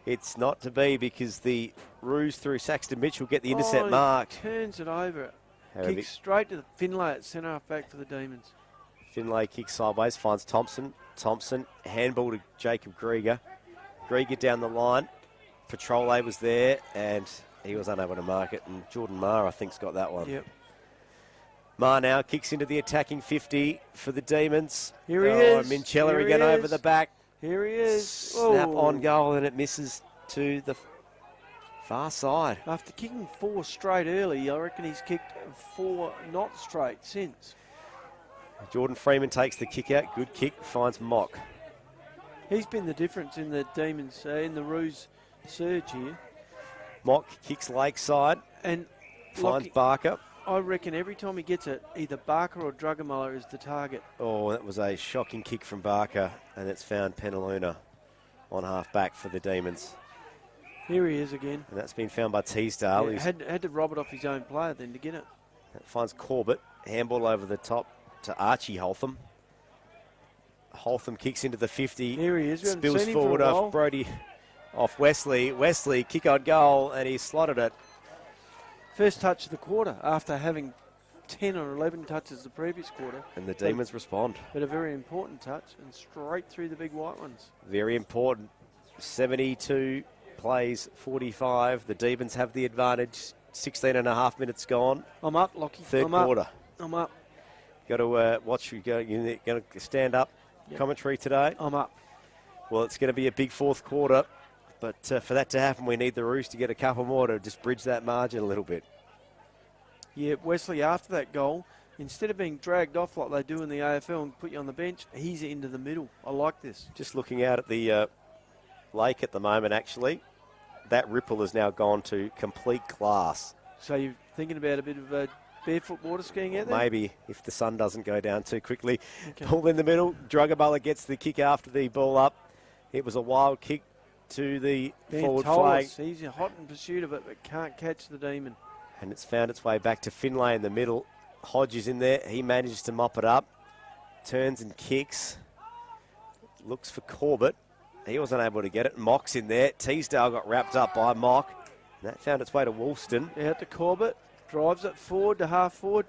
S2: it's not to be because the Roos through Saxton Mitchell get the intercept mark.
S1: Turns it over. Kicks straight to the Finlay at centre half back for the Demons.
S2: Finlay kicks sideways, finds Thompson. Thompson, handball to Jacob Grieger. Grieger down the line. Patrole was there, and he was unable to mark it. And Jordan Maher, I think, has got that one.
S1: Yep.
S2: Maher now kicks into the attacking 50 for the Demons.
S1: Here he is.
S2: Minchella again over the back.
S1: Here he is.
S2: Snap on goal, and it misses to the far side.
S1: After kicking 4 straight early, I reckon he's kicked 4 not straight since.
S2: Jordan Freeman takes the kick out. Good kick, finds Mock.
S1: He's been the difference in the Demons, in the Roos surge here.
S2: Mock kicks lakeside and finds Barker.
S1: I reckon every time he gets it, either Barker or Drugamuller is the target.
S2: Oh, that was a shocking kick from Barker, and it's found Penaluna on half back for the Demons.
S1: Here he is again.
S2: And that's been found by Teasdale.
S1: Yeah, had to rob it off his own player then to get it.
S2: That finds Corbett. Handball over the top to Archie Holtham. Holtham kicks into the 50.
S1: Here he is.
S2: Spills forward off Brody, off Wesley. Wesley, kick on goal, and he slotted it.
S1: First touch of the quarter after having 10 or 11 touches the previous quarter.
S2: And the Demons respond.
S1: But a very important touch and straight through the big white ones.
S2: Very important. 72 plays 45. The Demons have the advantage. 16 and a half minutes gone.
S1: I'm up, Lockie.
S2: Third quarter.
S1: I'm up.
S2: Got to watch. You're going to stand up. Yep. Commentary today.
S1: I'm up.
S2: Well, it's going to be a big fourth quarter. But for that to happen, we need the Roos to get a couple more to just bridge that margin a little bit.
S1: Yeah, Wesley, after that goal, instead of being dragged off like they do in the AFL and put you on the bench, he's into the middle. I like this.
S2: Just looking out at the lake at the moment, actually, that ripple has now gone to complete glass.
S1: So you're thinking about a bit of barefoot water skiing out there?
S2: Maybe, if the sun doesn't go down too quickly. Okay. Ball in the middle. Drugamuller gets the kick after the ball up. It was a wild kick to the forward flag.
S1: He's hot in pursuit of it, but can't catch the Demon.
S2: And it's found its way back to Finlay in the middle. Hodge is in there. He manages to mop it up. Turns and kicks. Looks for Corbett. He wasn't able to get it. Mock's in there. Teasdale got wrapped up by Mock. And that found its way to Woolston.
S1: Out to Corbett. Drives it forward to half forward.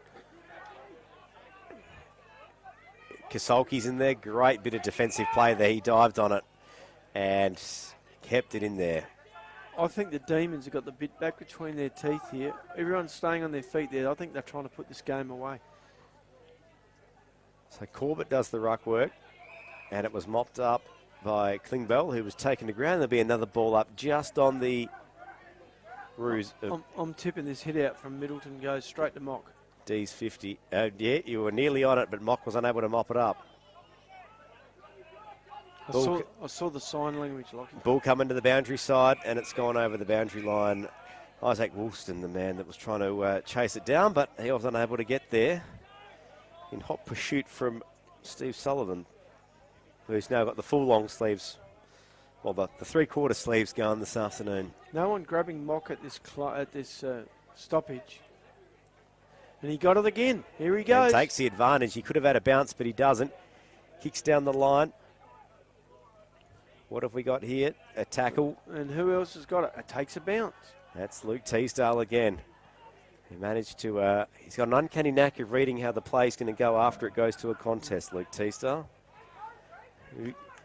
S2: Kasolki's in there. Great bit of defensive play there. He dived on it and kept it in there.
S1: I think the Demons have got the bit back between their teeth here. Everyone's staying on their feet there. I think they're trying to put this game away.
S2: So Corbett does the ruck work, and it was mopped up by Klingbeil, who was taken to ground. There'll be another ball up just on the Roos.
S1: I'm tipping this hit out from Middleton goes straight to Mock.
S2: D's 50. Yeah, you were nearly on it, but Mock was unable to mop it up.
S1: I saw the sign language, Lockie.
S2: Ball coming to the boundary side, and it's gone over the boundary line. Isaac Woolston, the man that was trying to chase it down, but he was unable to get there. In hot pursuit from Steve Sullivan, who's now got the full long sleeves. Well, the three-quarter sleeves going this afternoon.
S1: No one grabbing Mock at this stoppage. And he got it again. Here he goes.
S2: And takes the advantage. He could have had a bounce, but he doesn't. Kicks down the line. What have we got here? A tackle.
S1: And who else has got it? It takes a bounce.
S2: That's Luke Teasdale again. He managed to, he's got an uncanny knack of reading how the play's going to go after it goes to a contest, Luke Teasdale.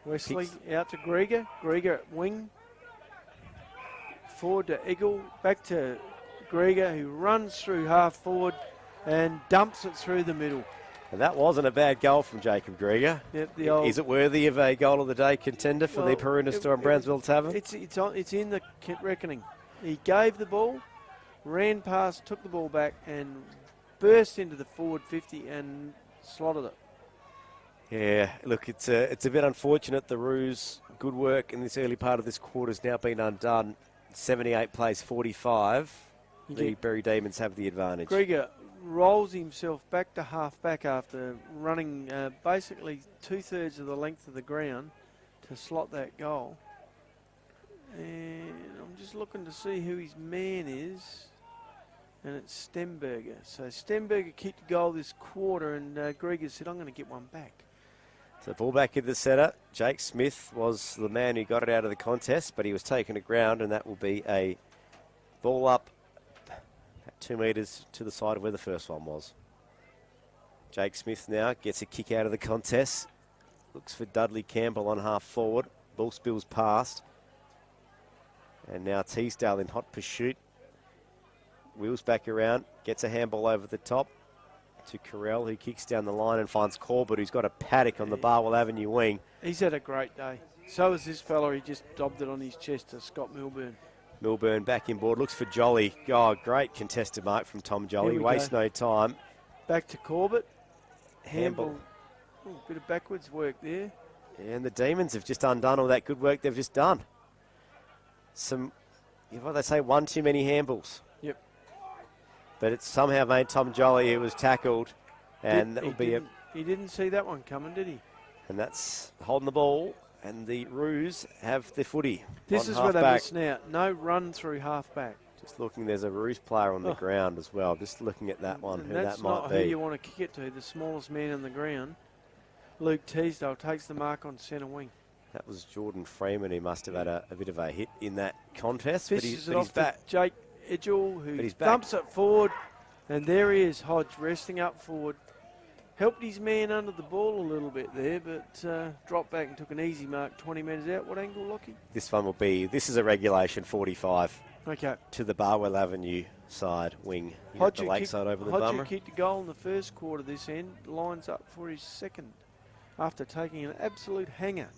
S1: Wesley out to Grieger. Grieger at wing. Forward to Eagle. Back to Grieger, who runs through half forward and dumps it through the middle.
S2: And that wasn't a bad goal from Jacob Grieger.
S1: Yep,
S2: Is it worthy of a goal of the day contender for the Peruna Store and Brownsville Tavern?
S1: It's in the reckoning. He gave the ball, ran past, took the ball back, and burst into the forward 50 and slotted it.
S2: Yeah, look, it's a bit unfortunate. The Roos' good work in this early part of this quarter has now been undone. 78 plays 45. The Berri Demons have the advantage.
S1: Grieger rolls himself back to half-back after running basically two-thirds of the length of the ground to slot that goal. And I'm just looking to see who his man is. And it's Stemberger. So Stemberger kicked a goal this quarter, and Grieger said, I'm going to get one back.
S2: So ball back in the centre. Jake Smith was the man who got it out of the contest, but he was taken to ground, and that will be a ball up 2 metres to the side of where the first one was. Jake Smith now gets a kick out of the contest. Looks for Dudley Campbell on half forward. Ball spills past. And now Teasdale in hot pursuit. Wheels back around. Gets a handball over the top to Carell, who kicks down the line and finds Corbett, who's got a paddock on the Barwell Avenue wing.
S1: He's had a great day. So is this fella. He just dobbed it on his chest to Scott Milburn.
S2: Milburn back in board, looks for Jolly. Oh, great contested mark from Tom Jolly. Wastes no time.
S1: Back to Corbett. Handball. Ooh, bit of backwards work there.
S2: And the Demons have just undone all that good work they've just done. What they say, one too many handballs.
S1: Yep.
S2: But it's somehow made Tom Jolly, who was tackled, and that will be
S1: He didn't see that one coming, did he?
S2: And that's holding the ball. And the Roos have the footy.
S1: This is where they're missing out. No run through half-back.
S2: Just looking, there's a Roos player on the ground as well. Just looking at that one, who that might be.
S1: That's not who you want to kick it to, the smallest man on the ground. Luke Teasdale takes the mark on centre wing.
S2: That was Jordan Freeman, who must have had a bit of a hit in that contest.
S1: Fishes
S2: but he's back.
S1: Jake Edgell, who thumps it forward. And there he is, Hodge, resting up forward. Helped his man under the ball a little bit there, but dropped back and took an easy mark 20 metres out. What angle, Lockie?
S2: This is a regulation 45.
S1: Okay.
S2: To the Barwell Avenue side wing.
S1: Hodge,
S2: the lakeside over the Barmera.
S1: kicked a goal in the first quarter this end. Lines up for his second after taking an absolute hanger.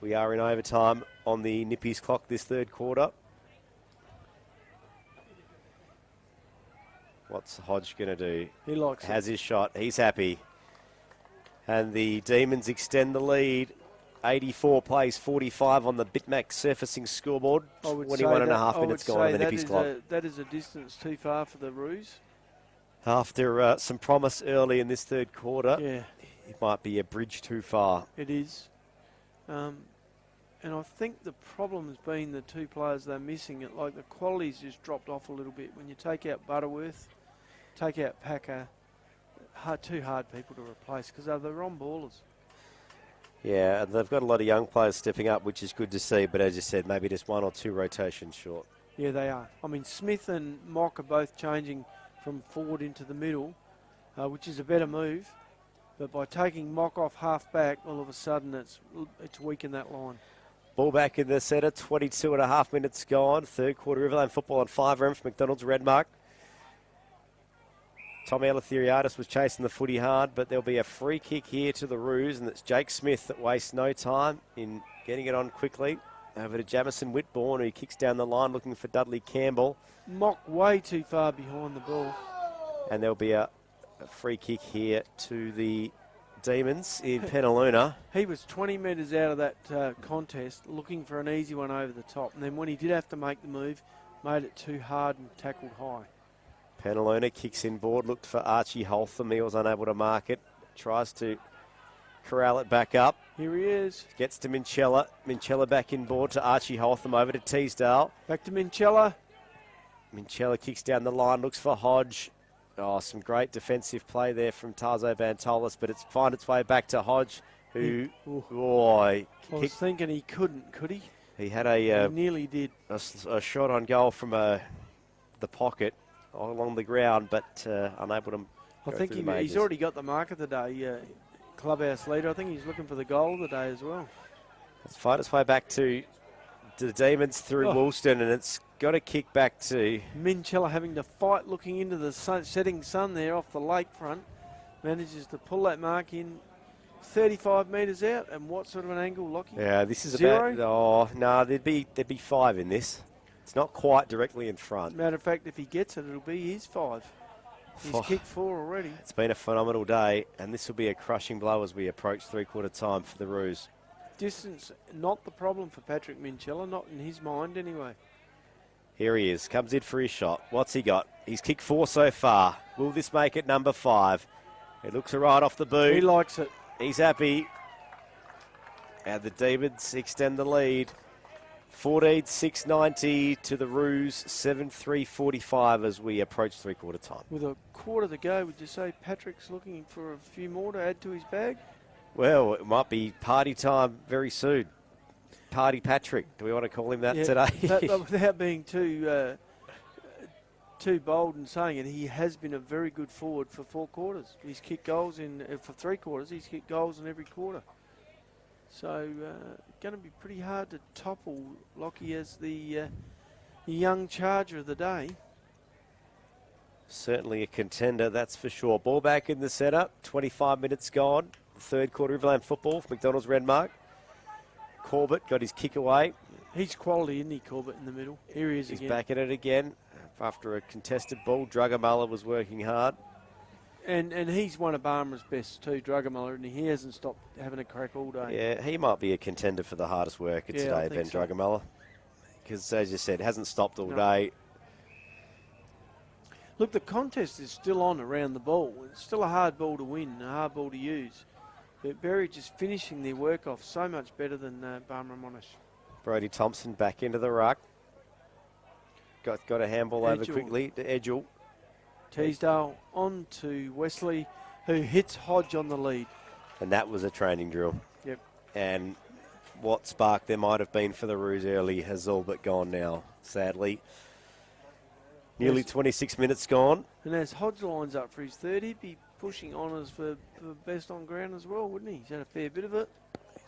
S2: We are in overtime on the Nippies clock this third quarter. What's Hodge going to do?
S1: He likes it.
S2: Has his shot. He's happy. And the Demons extend the lead. 84 plays 45 on the Bitmax surfacing scoreboard. 21 and a half minutes gone on the Nippies clock.
S1: That is a distance too far for the Roos.
S2: After some promise early in this third quarter,
S1: it
S2: might be a bridge too far.
S1: It is. And I think the problem has been the two players they're missing. Like the quality's just dropped off a little bit. When you take out Butterworth, take out Packer, two hard people to replace because they're the wrong ballers.
S2: Yeah, and they've got a lot of young players stepping up, which is good to see. But as you said, maybe just one or two rotations short.
S1: Yeah, they are. I mean, Smith and Mock are both changing from forward into the middle, which is a better move. But by taking Mock off half back, all of a sudden it's weak in that line.
S2: Ball back in the centre, 22 and a half minutes gone. Third quarter, Riverland football on 5 for McDonald's Redmark. Tom Eleftheriadis was chasing the footy hard, but there'll be a free kick here to the Roos, and it's Jake Smith that wastes no time in getting it on quickly. Over to Jamison Whitbourne, who kicks down the line looking for Dudley Campbell.
S1: Mock way too far behind the ball.
S2: And there'll be a free kick here to the Demons in Penaluna.
S1: He was 20 metres out of that contest looking for an easy one over the top. And then when he did have to make the move, made it too hard and tackled high.
S2: Penaluna kicks in board, looked for Archie Holtham. He was unable to mark it. Tries to corral it back up.
S1: Here he is.
S2: Gets to Minchella. Minchella back in board to Archie Holtham, over to Teasdale.
S1: Back to Minchella.
S2: Minchella kicks down the line, looks for Hodge. Oh, some great defensive play there from Tarzo Bantolis, but it's find its way back to Hodge, who,
S1: I was thinking he couldn't, could he?
S2: He had
S1: He nearly did.
S2: a shot on goal from the pocket along the ground, but unable to
S1: I think he's already got the mark of the day, clubhouse leader. I think he's looking for the goal of the day as well.
S2: Let's find its way back to the Demons through Woolston, and it's got to kick back to
S1: Minchella having to fight looking into the setting sun there off the lakefront. Manages to pull that mark in 35 metres out. And what sort of an angle, Lockie?
S2: Yeah, this is
S1: 0?
S2: about... Oh, no, there'd be 5 in this. It's not quite directly in front.
S1: Matter of fact, if he gets it, it'll be his 5. He's kicked 4 already.
S2: It's been a phenomenal day, and this will be a crushing blow as we approach three-quarter time for the Roos.
S1: Distance, not the problem for Patrick Minchella, not in his mind anyway.
S2: Here he is, comes in for his shot. What's he got? He's kicked 4 so far. Will this make it number 5? It looks right off the boot.
S1: He likes it.
S2: He's happy. And the Demons extend the lead. 14-6-90 to the Roos, 7-3-45 as we approach three-quarter time.
S1: With a quarter to go, would you say Patrick's looking for a few more to add to his bag?
S2: Well, it might be party time very soon. Party Patrick, do we want to call him that today?
S1: Without being too bold in saying it, he has been a very good forward for 4 quarters. He's kicked goals for 3 quarters. He's kicked goals in every quarter. So, going to be pretty hard to topple Lockie as the young charger of the day.
S2: Certainly a contender, that's for sure. Ball back in the setup, 25 minutes gone. Third quarter Riverland football for McDonald's Renmark. Corbett got his kick away.
S1: He's quality, isn't he, Corbett, in the middle? Here he is again.
S2: He's back at it again after a contested ball. Druggermuller was working hard.
S1: And he's one of Barmera's best too, Druggermuller, and he hasn't stopped having a crack all day.
S2: Yeah, he might be a contender for the hardest worker today, Ben Druggermuller. Because, as you said, hasn't stopped all day.
S1: Look, the contest is still on around the ball. It's still a hard ball to win, a hard ball to use. But Berri just finishing their work off so much better than Barmera Monash.
S2: Brody Thompson back into the ruck. Got a handball over quickly to Edgell.
S1: Teasdale on to Wesley, who hits Hodge on the lead.
S2: And that was a training drill.
S1: Yep.
S2: And what spark there might have been for the Roos early has all but gone now, sadly. Nearly 26 minutes gone.
S1: And as Hodge lines up for his third, he'd be pushing honours for best on ground as well, wouldn't he? He's had a fair bit of it.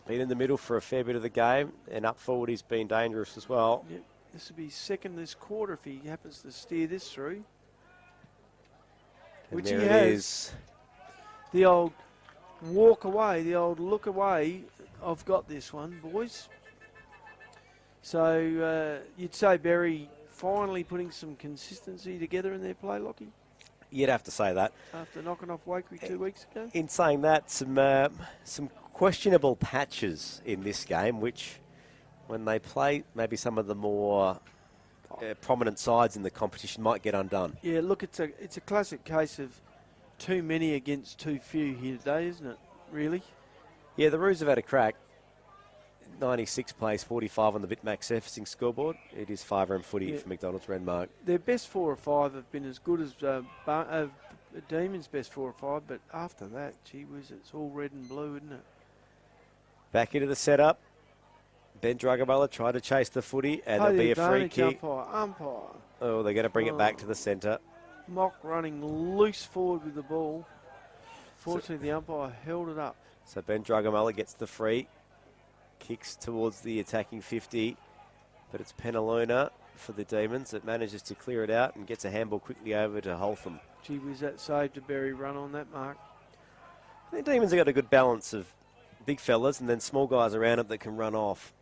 S2: Been in the middle for a fair bit of the game, and up forward he's been dangerous as well.
S1: Yep. This will be second this quarter if he happens to steer this through.
S2: And
S1: which
S2: there
S1: he
S2: it
S1: has.
S2: is.
S1: The old walk away, the old look away. I've got this one, boys. So you'd say Berri finally putting some consistency together in their play, Lockie?
S2: You'd have to say that.
S1: After knocking off Wakery 2 weeks ago?
S2: In saying that, some questionable patches in this game, which when they play maybe some of the more prominent sides in the competition might get undone.
S1: Yeah, look, it's a classic case of too many against too few here today, isn't it? Really?
S2: Yeah, the Roos have had a crack. 96 plays, 45 on the Bitmax surfacing scoreboard. It is 5-round footy for McDonald's Renmark.
S1: Their best 4 or 5 have been as good as Demon's best 4 or 5, but after that, gee whiz, it's all red and blue, isn't it?
S2: Back into the setup. Ben Druggermuller tried to chase the footy, and there'll be a free kick.
S1: Umpire.
S2: Oh, they're going to bring it back to the centre.
S1: Mock running loose forward with the ball. Fortunately, the umpire held it up.
S2: So Ben Druggermuller gets the free. Kicks towards the attacking 50, but it's Penaluna for the Demons that manages to clear it out and gets a handball quickly over to Holtham.
S1: Gee whiz, that saved a Berri run on that mark.
S2: The Demons have got a good balance of big fellas and then small guys around it that can run off.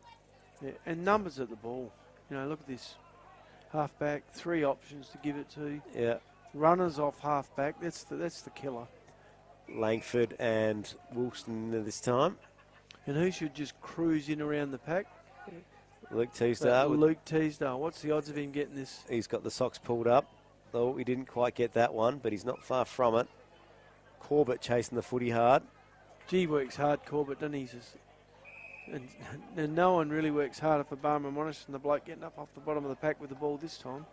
S1: Yeah, and numbers at the ball. You know, look at this. Halfback, 3 options to give it to.
S2: Yeah.
S1: Runners off halfback, that's the killer.
S2: Langford and Woolston this time.
S1: And who should just cruise in around the pack?
S2: Luke Teasdale.
S1: Luke Teasdale. What's the odds of him getting this?
S2: He's got the socks pulled up. Though he didn't quite get that one, but he's not far from it. Corbett chasing the footy hard.
S1: Gee works hardcore, but doesn't he? And no one really works harder for Barmera Monash than the bloke getting up off the bottom of the pack with the ball this time.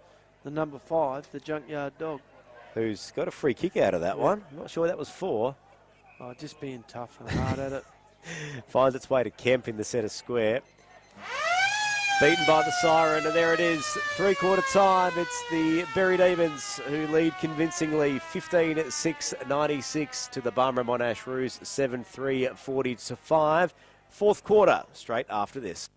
S1: The number 5, the Junkyard Dog.
S2: Who's got a free kick out of that one. I'm not sure that was for.
S1: Oh, just being tough and hard at it.
S2: Finds its way to Kemp in the centre square. Beaten by the siren, and there it is, three-quarter time. It's the Berri Demons who lead convincingly, 15-6-96 to the Barmera Monash Roos, 7-3, 40-5. Fourth quarter, straight after this.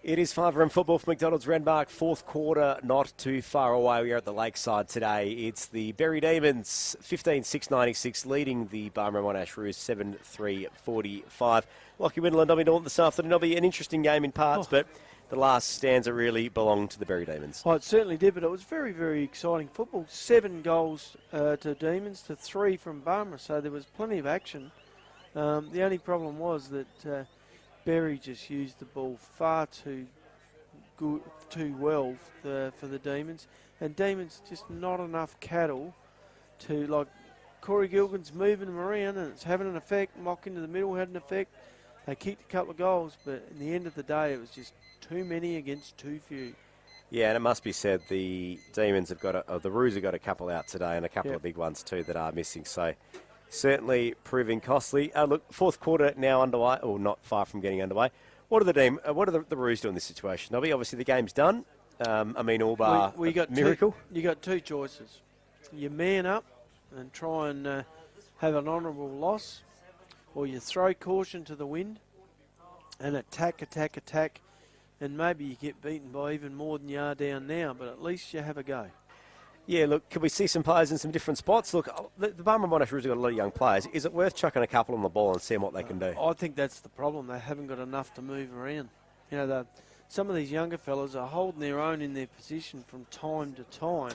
S2: It is 5RM football for McDonald's Renmark. Fourth quarter, not too far away. We are at the Lakeside today. It's the Berri Demons, 15-6-96, leading the Barmera Monash Roos, 7-3-45. Lockie Windle and Nobby Norton this afternoon. It'll be an interesting game in parts, but the last stanza really belonged to the Berri Demons.
S1: Oh, it certainly did, but it was very, very exciting football. 7 goals to Demons to 3 from Barmera, so there was plenty of action. The only problem was that Berri just used the ball far too well for the Demons, and Demons just not enough cattle to, like, Corey Gilgan's moving them around and it's having an effect. Mock into the middle had an effect. They kicked a couple of goals, but in the end of the day it was just too many against too few.
S2: Yeah, and it must be said the Demons have got the Roos have got a couple out today and a couple of big ones too that are missing, so certainly proving costly. Look, fourth quarter now underway, or not far from getting underway. What are the Roos doing in this situation? Obviously the game's done. All bar
S1: we got
S2: miracle.
S1: You got two choices. You man up and try and have an honourable loss, or you throw caution to the wind and attack, and maybe you get beaten by even more than you are down now, but at least you have a go.
S2: Yeah, look, can we see some players in some different spots? Look, the Barmera Monash Roos have got a lot of young players. Is it worth chucking a couple on the ball and seeing what they can do?
S1: I think that's the problem. They haven't got enough to move around. Some of these younger fellas are holding their own in their position from time to time,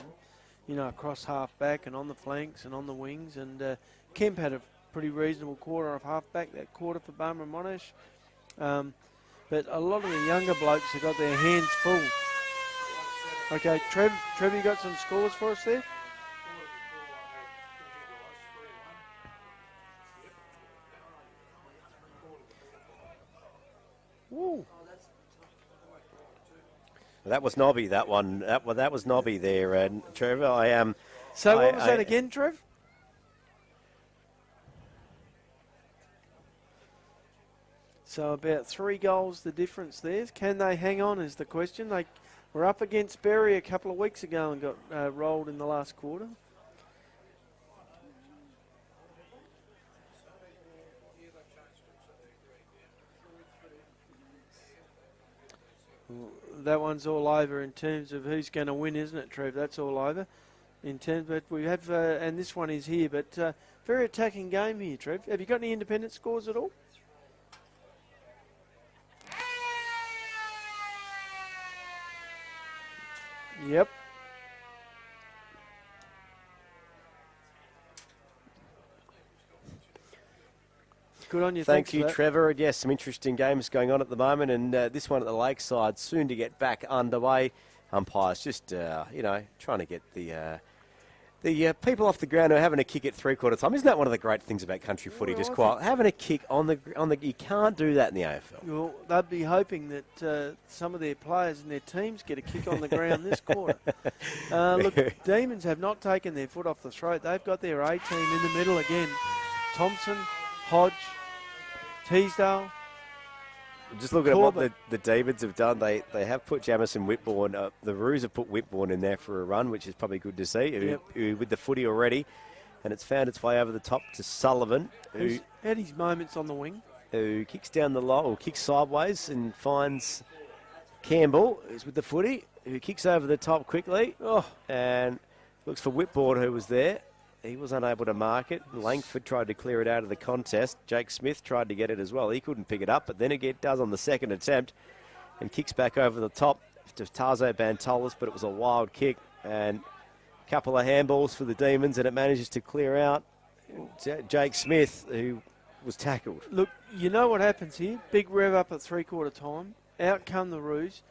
S1: across half-back and on the flanks and on the wings. And Kemp had a pretty reasonable quarter of half-back, that quarter for Barmera Monash. But a lot of the younger blokes have got their hands full. Okay, Trev, you got some scores for us there? Woo.
S2: That was Nobby, that one. That was Nobby there, and Trevor.
S1: So what was that again, Trev? So about 3 goals the difference there. Can they hang on is the question. They were up against Berri a couple of weeks ago and got rolled in the last quarter. That one's all over in terms of who's going to win, isn't it, Trev? That's all over. But we have, and this one is here, but very attacking game here, Trev. Have you got any independent scores at all? Yep. Good on you.
S2: Thank you, Trevor. And yes, some interesting games going on at the moment, and this one at the Lakeside soon to get back underway. umpires just, trying to get the people off the ground who are having a kick at three-quarter time. Isn't that one of the great things about country footy? Just quiet. Having a kick on the... You can't do that in the AFL.
S1: Well, they'd be hoping that some of their players and their teams get a kick on the ground this quarter. Look, Demons have not taken their foot off the throat. They've got their A team in the middle again. Thompson, Hodge, Teasdale.
S2: Just looking at what the Demons have done, they have put Jamison Whitbourne, the Roos have put Whitbourne in there for a run, which is probably good to see, who with the footy already, and it's found its way over the top to Sullivan, who
S1: had his moments on the wing,
S2: who kicks down the line, or kicks sideways and finds Campbell, who's with the footy, who kicks over the top quickly, and looks for Whitbourne, who was there. He was unable to mark it. Langford tried to clear it out of the contest. Jake Smith tried to get it as well. He couldn't pick it up, but then it does on the second attempt and kicks back over the top to Tarzo Bantolis, but it was a wild kick and a couple of handballs for the Demons, and it manages to clear out Jake Smith, who was tackled.
S1: Look, you know what happens here? Big rev up at three-quarter time. Out come the Roos,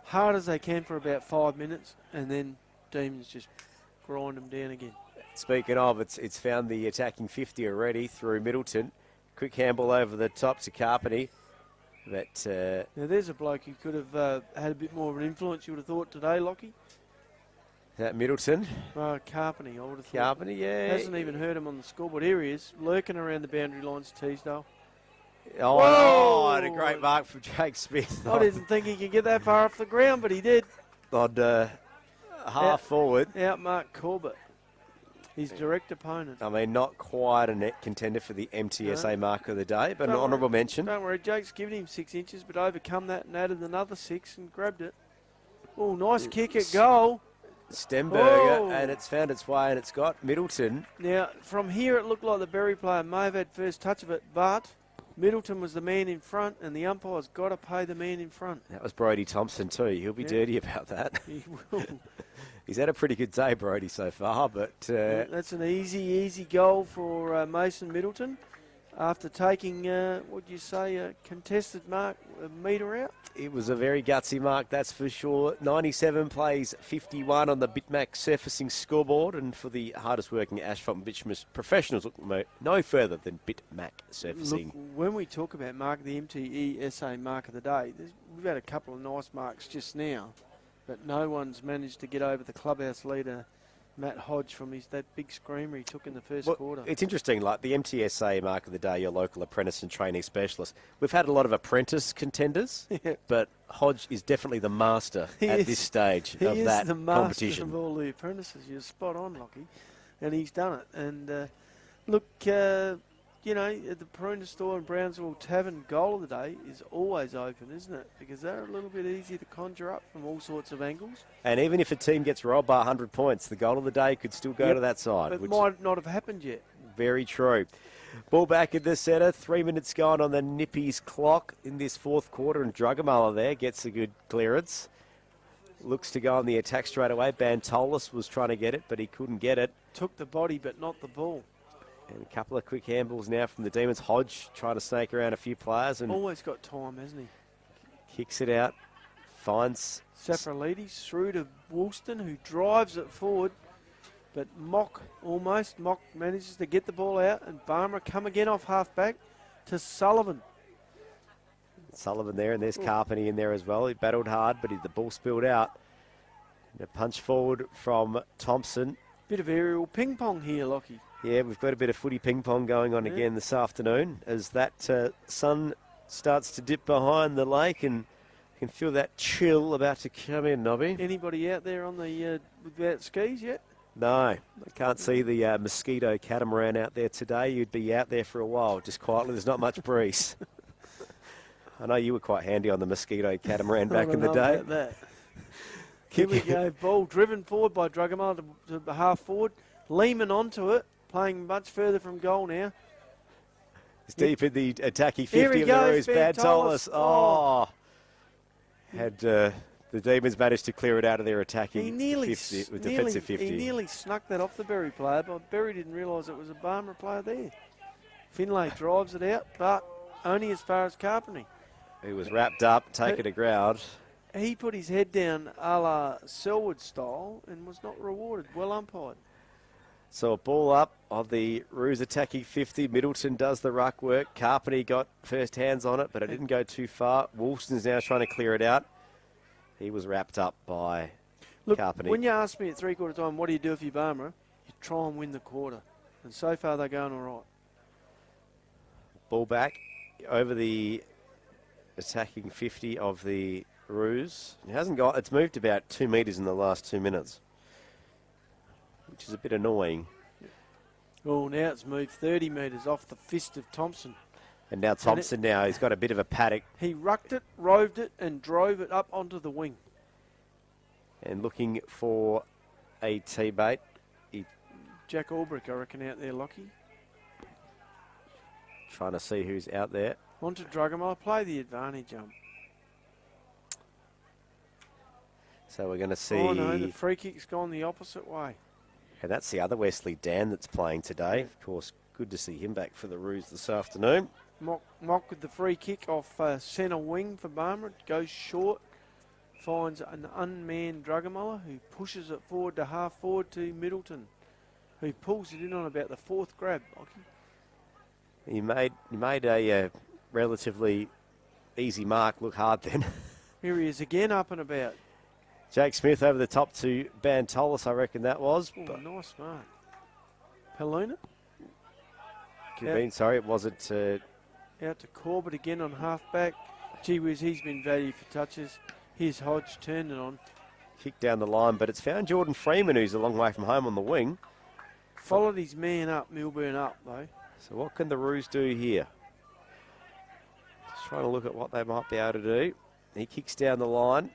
S1: hard as they can for about 5 minutes, and then Demons just grind them down again.
S2: Speaking of, it's found the attacking 50 already through Middleton. Quick handball over the top to Carpeny. But,
S1: now there's a bloke who could have had a bit more of an influence, you would have thought, today, Lockie.
S2: That Middleton?
S1: Carpeny, I would have thought.
S2: Carpeny, yeah.
S1: Hasn't even heard him on the scoreboard. Here he is, lurking around the boundary lines, Teasdale.
S2: Oh, and a great mark from Jake Smith.
S1: I didn't think he could get that far off the ground, but he did.
S2: On half forward.
S1: Outmarked Corbett, his direct opponent.
S2: I mean, not quite a net contender for the MTSA mark of the day, but an honourable mention.
S1: Don't worry, Jake's given him 6 inches, but overcome that and added another 6 and grabbed it. Oh, nice kick at goal.
S2: Stemberger, and it's found its way, and it's got Middleton.
S1: Now, from here, it looked like the Berri player may have had first touch of it, but Middleton was the man in front, and the umpire's got to pay the man in front.
S2: That was Brodie Thompson too. He'll be dirty about that.
S1: He will.
S2: He's had a pretty good day, Brodie, so far, but...
S1: that's an easy goal for Mason Middleton after taking, what do you say, a contested mark, a metre out?
S2: It was a very gutsy mark, that's for sure. 97 plays 51 on the Bitmac surfacing scoreboard, and for the hardest working asphalt and bituminous professionals, look no further than Bitmac surfacing.
S1: Look, when we talk about the MTESA mark of the day, we've had a couple of nice marks just now, but no one's managed to get over the clubhouse leader, Matt Hodge, from that big screamer he took in the first quarter.
S2: It's interesting, like the MTSA mark of the day, your local apprentice and training specialist. We've had a lot of apprentice contenders, but Hodge is definitely the master this stage of that competition. He is the master
S1: of all the apprentices. You're spot on, Lockie, and he's done it. And look, at the Pruna Store and Brownsville Tavern, goal of the day is always open, isn't it? Because they're a little bit easier to conjure up from all sorts of angles. And
S2: even if a team gets robbed by 100 points, the goal of the day could still go to that side.
S1: But it might not have happened yet.
S2: Very true. Ball back in the centre, 3 minutes gone on the Nippies clock in this fourth quarter, and Drugamala there gets a good clearance. Looks to go on the attack straight away. Bantolis was trying to get it, but he couldn't get it.
S1: Took the body, but not the ball.
S2: And a couple of quick handballs now from the Demons. Hodge trying to snake around a few players. And
S1: always got time, hasn't he?
S2: Kicks it out. Finds
S1: Safralides through to Woolston, who drives it forward. But Mock manages to get the ball out. And Barmera come again off half-back to Sullivan.
S2: Sullivan there, and there's Carpeny in there as well. He battled hard, but the ball spilled out. And a punch forward from Thompson.
S1: Bit of aerial ping-pong here, Lockie.
S2: Yeah, we've got a bit of footy ping-pong going on again this afternoon as that sun starts to dip behind the lake, and you can feel that chill about to come in, Nobby.
S1: Anybody out there on the without skis yet?
S2: No, I can't see the mosquito catamaran out there today. You'd be out there for a while, just quietly. There's not much breeze. I know you were quite handy on the mosquito catamaran back in the day.
S1: About that. Here we go, ball driven forward by Drugamala to the half forward. Lehman onto it. Playing much further from goal now.
S2: It's deep in the attacking 50 of the Roos. Bantolis. Had the Demons managed to clear it out of their attacking 50, defensive 50.
S1: He nearly snuck that off the Berri player, but Berri didn't realise it was a Barmera player there. Finlay drives it out, but only as far as Carpeny.
S2: He was wrapped up, taken to ground.
S1: he put his head down a la Selwood style and was not rewarded. Well umpired.
S2: So a ball up on the Roos attacking 50. Middleton does the ruck work. Carpenter got first hands on it, but it didn't go too far. Woolston's now trying to clear it out. He was wrapped up by Carpenter.
S1: When you ask me at three-quarter time, what do you do if you're Barmera? You try and win the quarter. And so far, they're going all right.
S2: Ball back over the attacking 50 of the Roos. It's moved about 2 metres in the last 2 minutes, which is a bit annoying.
S1: Oh, now it's moved 30 metres off the fist of Thompson.
S2: And now Thompson he's got a bit of a paddock.
S1: He rucked it, roved it, and drove it up onto the wing.
S2: And looking for a teammate.
S1: Jack Albrick, I reckon, out there, Lockie.
S2: Trying to see who's out there.
S1: On to Drugamore, play the advantage jump.
S2: So we're going to see...
S1: Oh, no, the free kick's gone the opposite way.
S2: And that's the other Wesley Dan that's playing today. Of course, good to see him back for the Roos this afternoon.
S1: Mock with the free kick off centre wing for Barmera. Goes short. Finds an unmanned Drugamore who pushes it forward to half forward to Middleton, who pulls it in on about the fourth grab.
S2: He made a relatively easy mark look hard then.
S1: Here he is again, up and about.
S2: Jake Smith over the top to Bantolis, I reckon that was.
S1: Oh, nice mark. Paluna?
S2: Sorry, it wasn't...
S1: out to Corbett again on half-back. Gee whiz, he's been valued for touches. Here's Hodge, turned it on.
S2: Kick down the line, but it's found Jordan Freeman, who's a long way from home on the wing.
S1: Followed his man up, Milburn up, though.
S2: So what can the Roos do here? Just trying to look at what they might be able to do. He kicks down the line.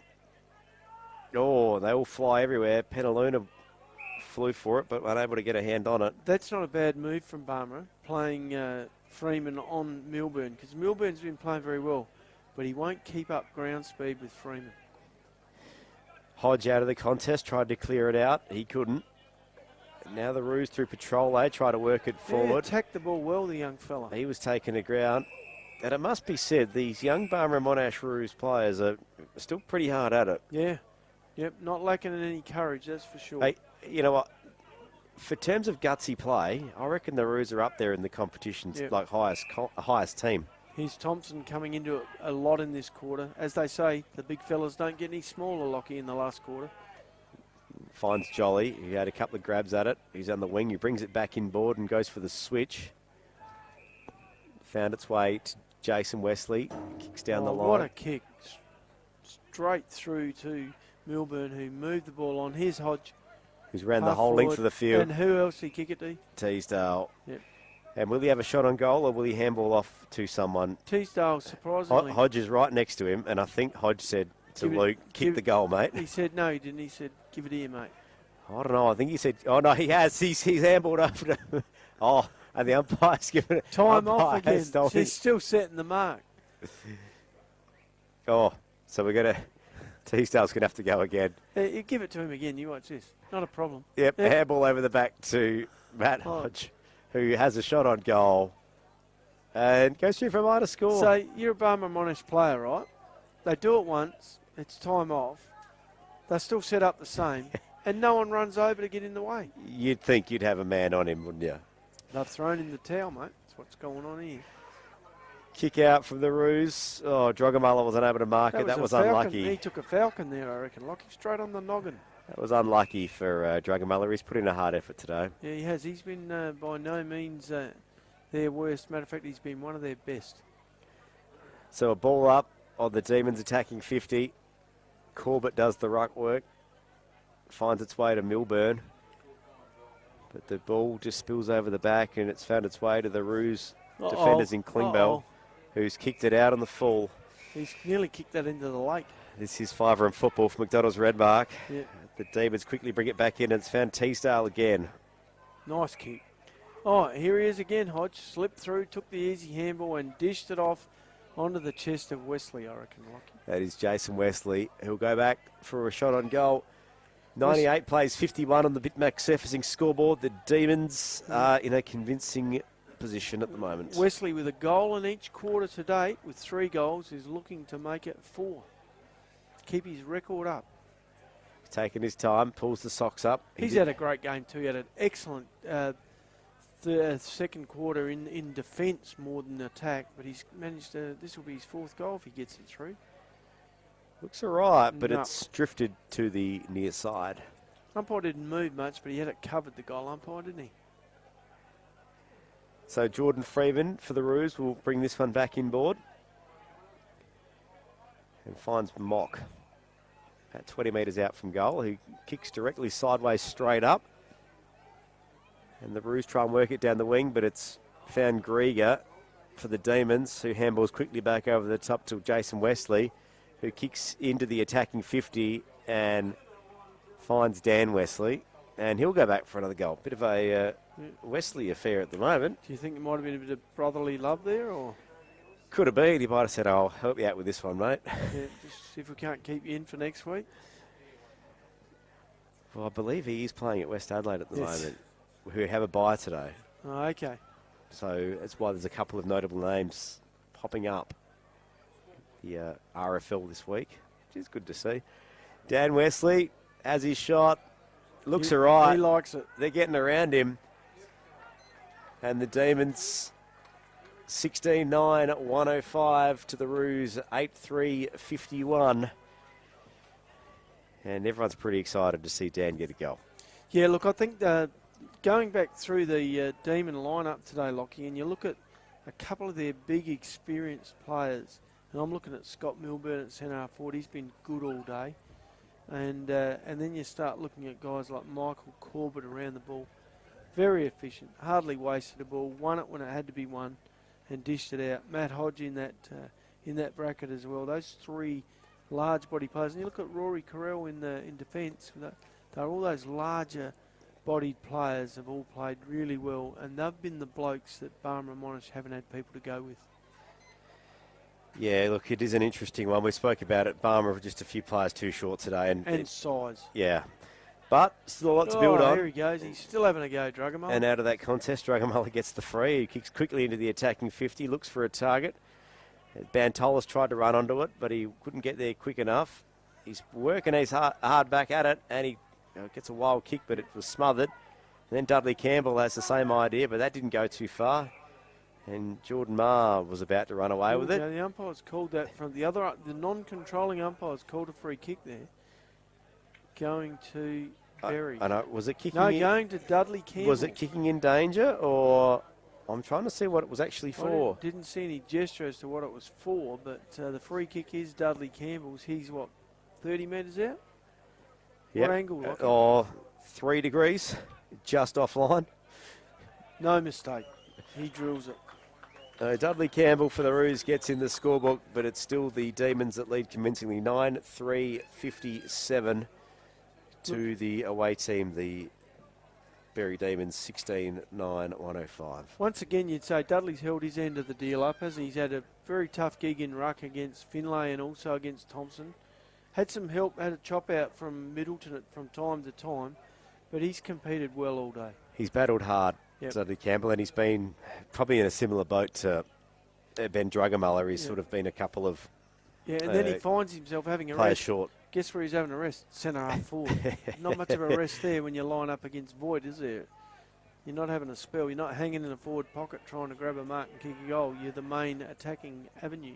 S2: Oh, they all fly everywhere. Penaluna flew for it, but unable to get a hand on it.
S1: That's not a bad move from Barmera, playing Freeman on Milburn, because Milburn's been playing very well, but he won't keep up ground speed with Freeman.
S2: Hodge out of the contest, tried to clear it out. He couldn't. And now the Roos through patrol, they try to work it forward.
S1: Yeah, attacked the ball well, the young fella.
S2: He was taken to ground. And it must be said, these young Barmera Monash Roos players are still pretty hard at it.
S1: Yeah. Yep, not lacking in any courage, that's for sure.
S2: Hey, you know what? For terms of gutsy play, I reckon the Roos are up there in the competition's like highest team.
S1: Here's Thompson coming into it a lot in this quarter. As they say, the big fellas don't get any smaller, Lockie, in the last quarter.
S2: Finds Jolly. He had a couple of grabs at it. He's on the wing. He brings it back inboard and goes for the switch. Found its way to Jason Wesley. Kicks down the line.
S1: What a kick. Straight through to Milburn, who moved the ball on. Here's Hodge.
S2: Who's ran the whole length of the field.
S1: And who else did he kick it to?
S2: Teasdale.
S1: Yep.
S2: And will he have a shot on goal or will he handball off to someone?
S1: Teasdale, surprisingly.
S2: Hodge is right next to him, and I think Hodge said to Luke, kick the goal, mate.
S1: He said no, he didn't. He said, give it here, mate.
S2: I don't know. I think he said, oh, no, he has. He's handballed over to... Oh, and the umpire's given it...
S1: Time off again. He's still setting the mark.
S2: Oh, so we're going to... Teasdale's going to have to go again.
S1: You give it to him again. You watch this. Not a problem.
S2: Yep, handball over the back to Matt Hodge, who has a shot on goal and goes through for minor score.
S1: So you're a Barmera Monash player, right? They do it once. It's time off. They still set up the same, and no one runs over to get in the way.
S2: You'd think you'd have a man on him, wouldn't you?
S1: They've thrown in the towel, mate. That's what's going on here.
S2: Kick out from the Roos. Oh, Drugamore wasn't able to mark it. That was unlucky.
S1: He took a falcon there, I reckon. Lockie straight on the noggin.
S2: That was unlucky for Drugamore. He's put in a hard effort today.
S1: Yeah, he has. He's been by no means their worst. Matter of fact, he's been one of their best.
S2: So a ball up on the Demons attacking 50. Corbett does the ruck work. Finds its way to Milburn. But the ball just spills over the back and it's found its way to the Roos defenders in Klingbeil, who's kicked it out on the full.
S1: He's nearly kicked that into the lake.
S2: This is fiver in football for McDonald's Redmark.
S1: Yeah.
S2: The Demons quickly bring it back in and it's found Teasdale again.
S1: Nice kick. Oh, here he is again, Hodge. Slipped through, took the easy handball and dished it off onto the chest of Wesley, I reckon, Lockie.
S2: That is Jason Wesley. He'll go back for a shot on goal. 98 plays 51 on the Bitmax surfacing scoreboard. The Demons are in a convincing position at the moment.
S1: Wesley with a goal in each quarter to date with 3 goals is looking to make it 4. keep his record up.
S2: Taking his time, pulls the socks up.
S1: He's had a great game too. He had an excellent second quarter in defence more than attack, but he's managed to. This will be his 4th goal if he gets it through.
S2: Looks all right, but it's drifted to the near side.
S1: Umpire didn't move much, but he had it covered, the goal umpire, didn't he?
S2: So Jordan Freeman for the Roos will bring this one back inboard. And finds Mock at 20 metres out from goal. He kicks directly sideways straight up. And the Roos try and work it down the wing, but it's found Grieger for the Demons, who handballs quickly back over the top to Jason Wesley, who kicks into the attacking 50 and finds Dan Wesley. And he'll go back for another goal. Bit of a Wesley affair at the moment.
S1: Do you think there might have been a bit of brotherly love there, or?
S2: Could have been. He might have said, I'll help you out with this one, mate.
S1: Yeah, just see if we can't keep you in for next week.
S2: Well, I believe he is playing at West Adelaide at the moment, who have a bye today.
S1: Oh, okay.
S2: So that's why there's a couple of notable names popping up the RFL this week, which is good to see. Dan Wesley has his shot. Looks all right.
S1: He likes it.
S2: They're getting around him. And the Demons 16-9 at 105 to the Roos 8-3-51. And everyone's pretty excited to see Dan get a goal.
S1: Yeah, look, I think going back through the Demon lineup today, Lockie, and you look at a couple of their big experienced players, and I'm looking at Scott Milburn at centre half forward. He's been good all day. And then you start looking at guys like Michael Corbett around the ball. Very efficient, hardly wasted a ball, won it when it had to be won, and dished it out. Matt Hodge in that bracket as well. Those 3 large body players. And you look at Rory Carell in defence. They're all those larger bodied players have all played really well, and they've been the blokes that Barmera and Monash haven't had people to go with.
S2: Yeah, look, it is an interesting one. We spoke about it. Barmera were just a few players too short today. And
S1: size.
S2: Yeah. But still a lot to build on.
S1: Here he goes. He's still having a go, Drugamullah.
S2: And out of that contest, Drugamullah gets the free. He kicks quickly into the attacking 50, looks for a target. Bantolas tried to run onto it, but he couldn't get there quick enough. He's working his hard back at it, and he gets a wild kick, but it was smothered. And then Dudley Campbell has the same idea, but that didn't go too far. And Jordan Marr was about to run away with it.
S1: The umpire's called that from the non-controlling umpire's called a free kick there. Going to Berri.
S2: I know. Was it kicking
S1: No, going to Dudley Campbell.
S2: Was it kicking in danger, or I'm trying to see what it was actually for.
S1: I didn't see any gesture as to what it was for, but the free kick is Dudley Campbell's. He's, 30 metres out?
S2: Yep.
S1: What angle?
S2: 3 degrees, just offline.
S1: No mistake. He drills it.
S2: Dudley Campbell for the Roos gets in the scorebook, but it's still the Demons that lead convincingly 9-3-57 to the away team, the Berri Demons 16-9-105.
S1: Once again, you'd say Dudley's held his end of the deal up, hasn't he? He's had a very tough gig in ruck against Finlay and also against Thompson. Had some help, had a chop out from Middleton from time to time, but he's competed well all day. He's
S2: battled hard.
S1: Yep.
S2: Dudley Campbell, and he's been probably in a similar boat to Ben Drugamullah. He's sort of been a couple of
S1: and then he finds himself having a rest.
S2: Short.
S1: Guess where he's having a rest? Centre half forward. Not much of a rest there when you line up against Voigt, is there? You're not having a spell. You're not hanging in a forward pocket trying to grab a mark and kick a goal. You're the main attacking avenue.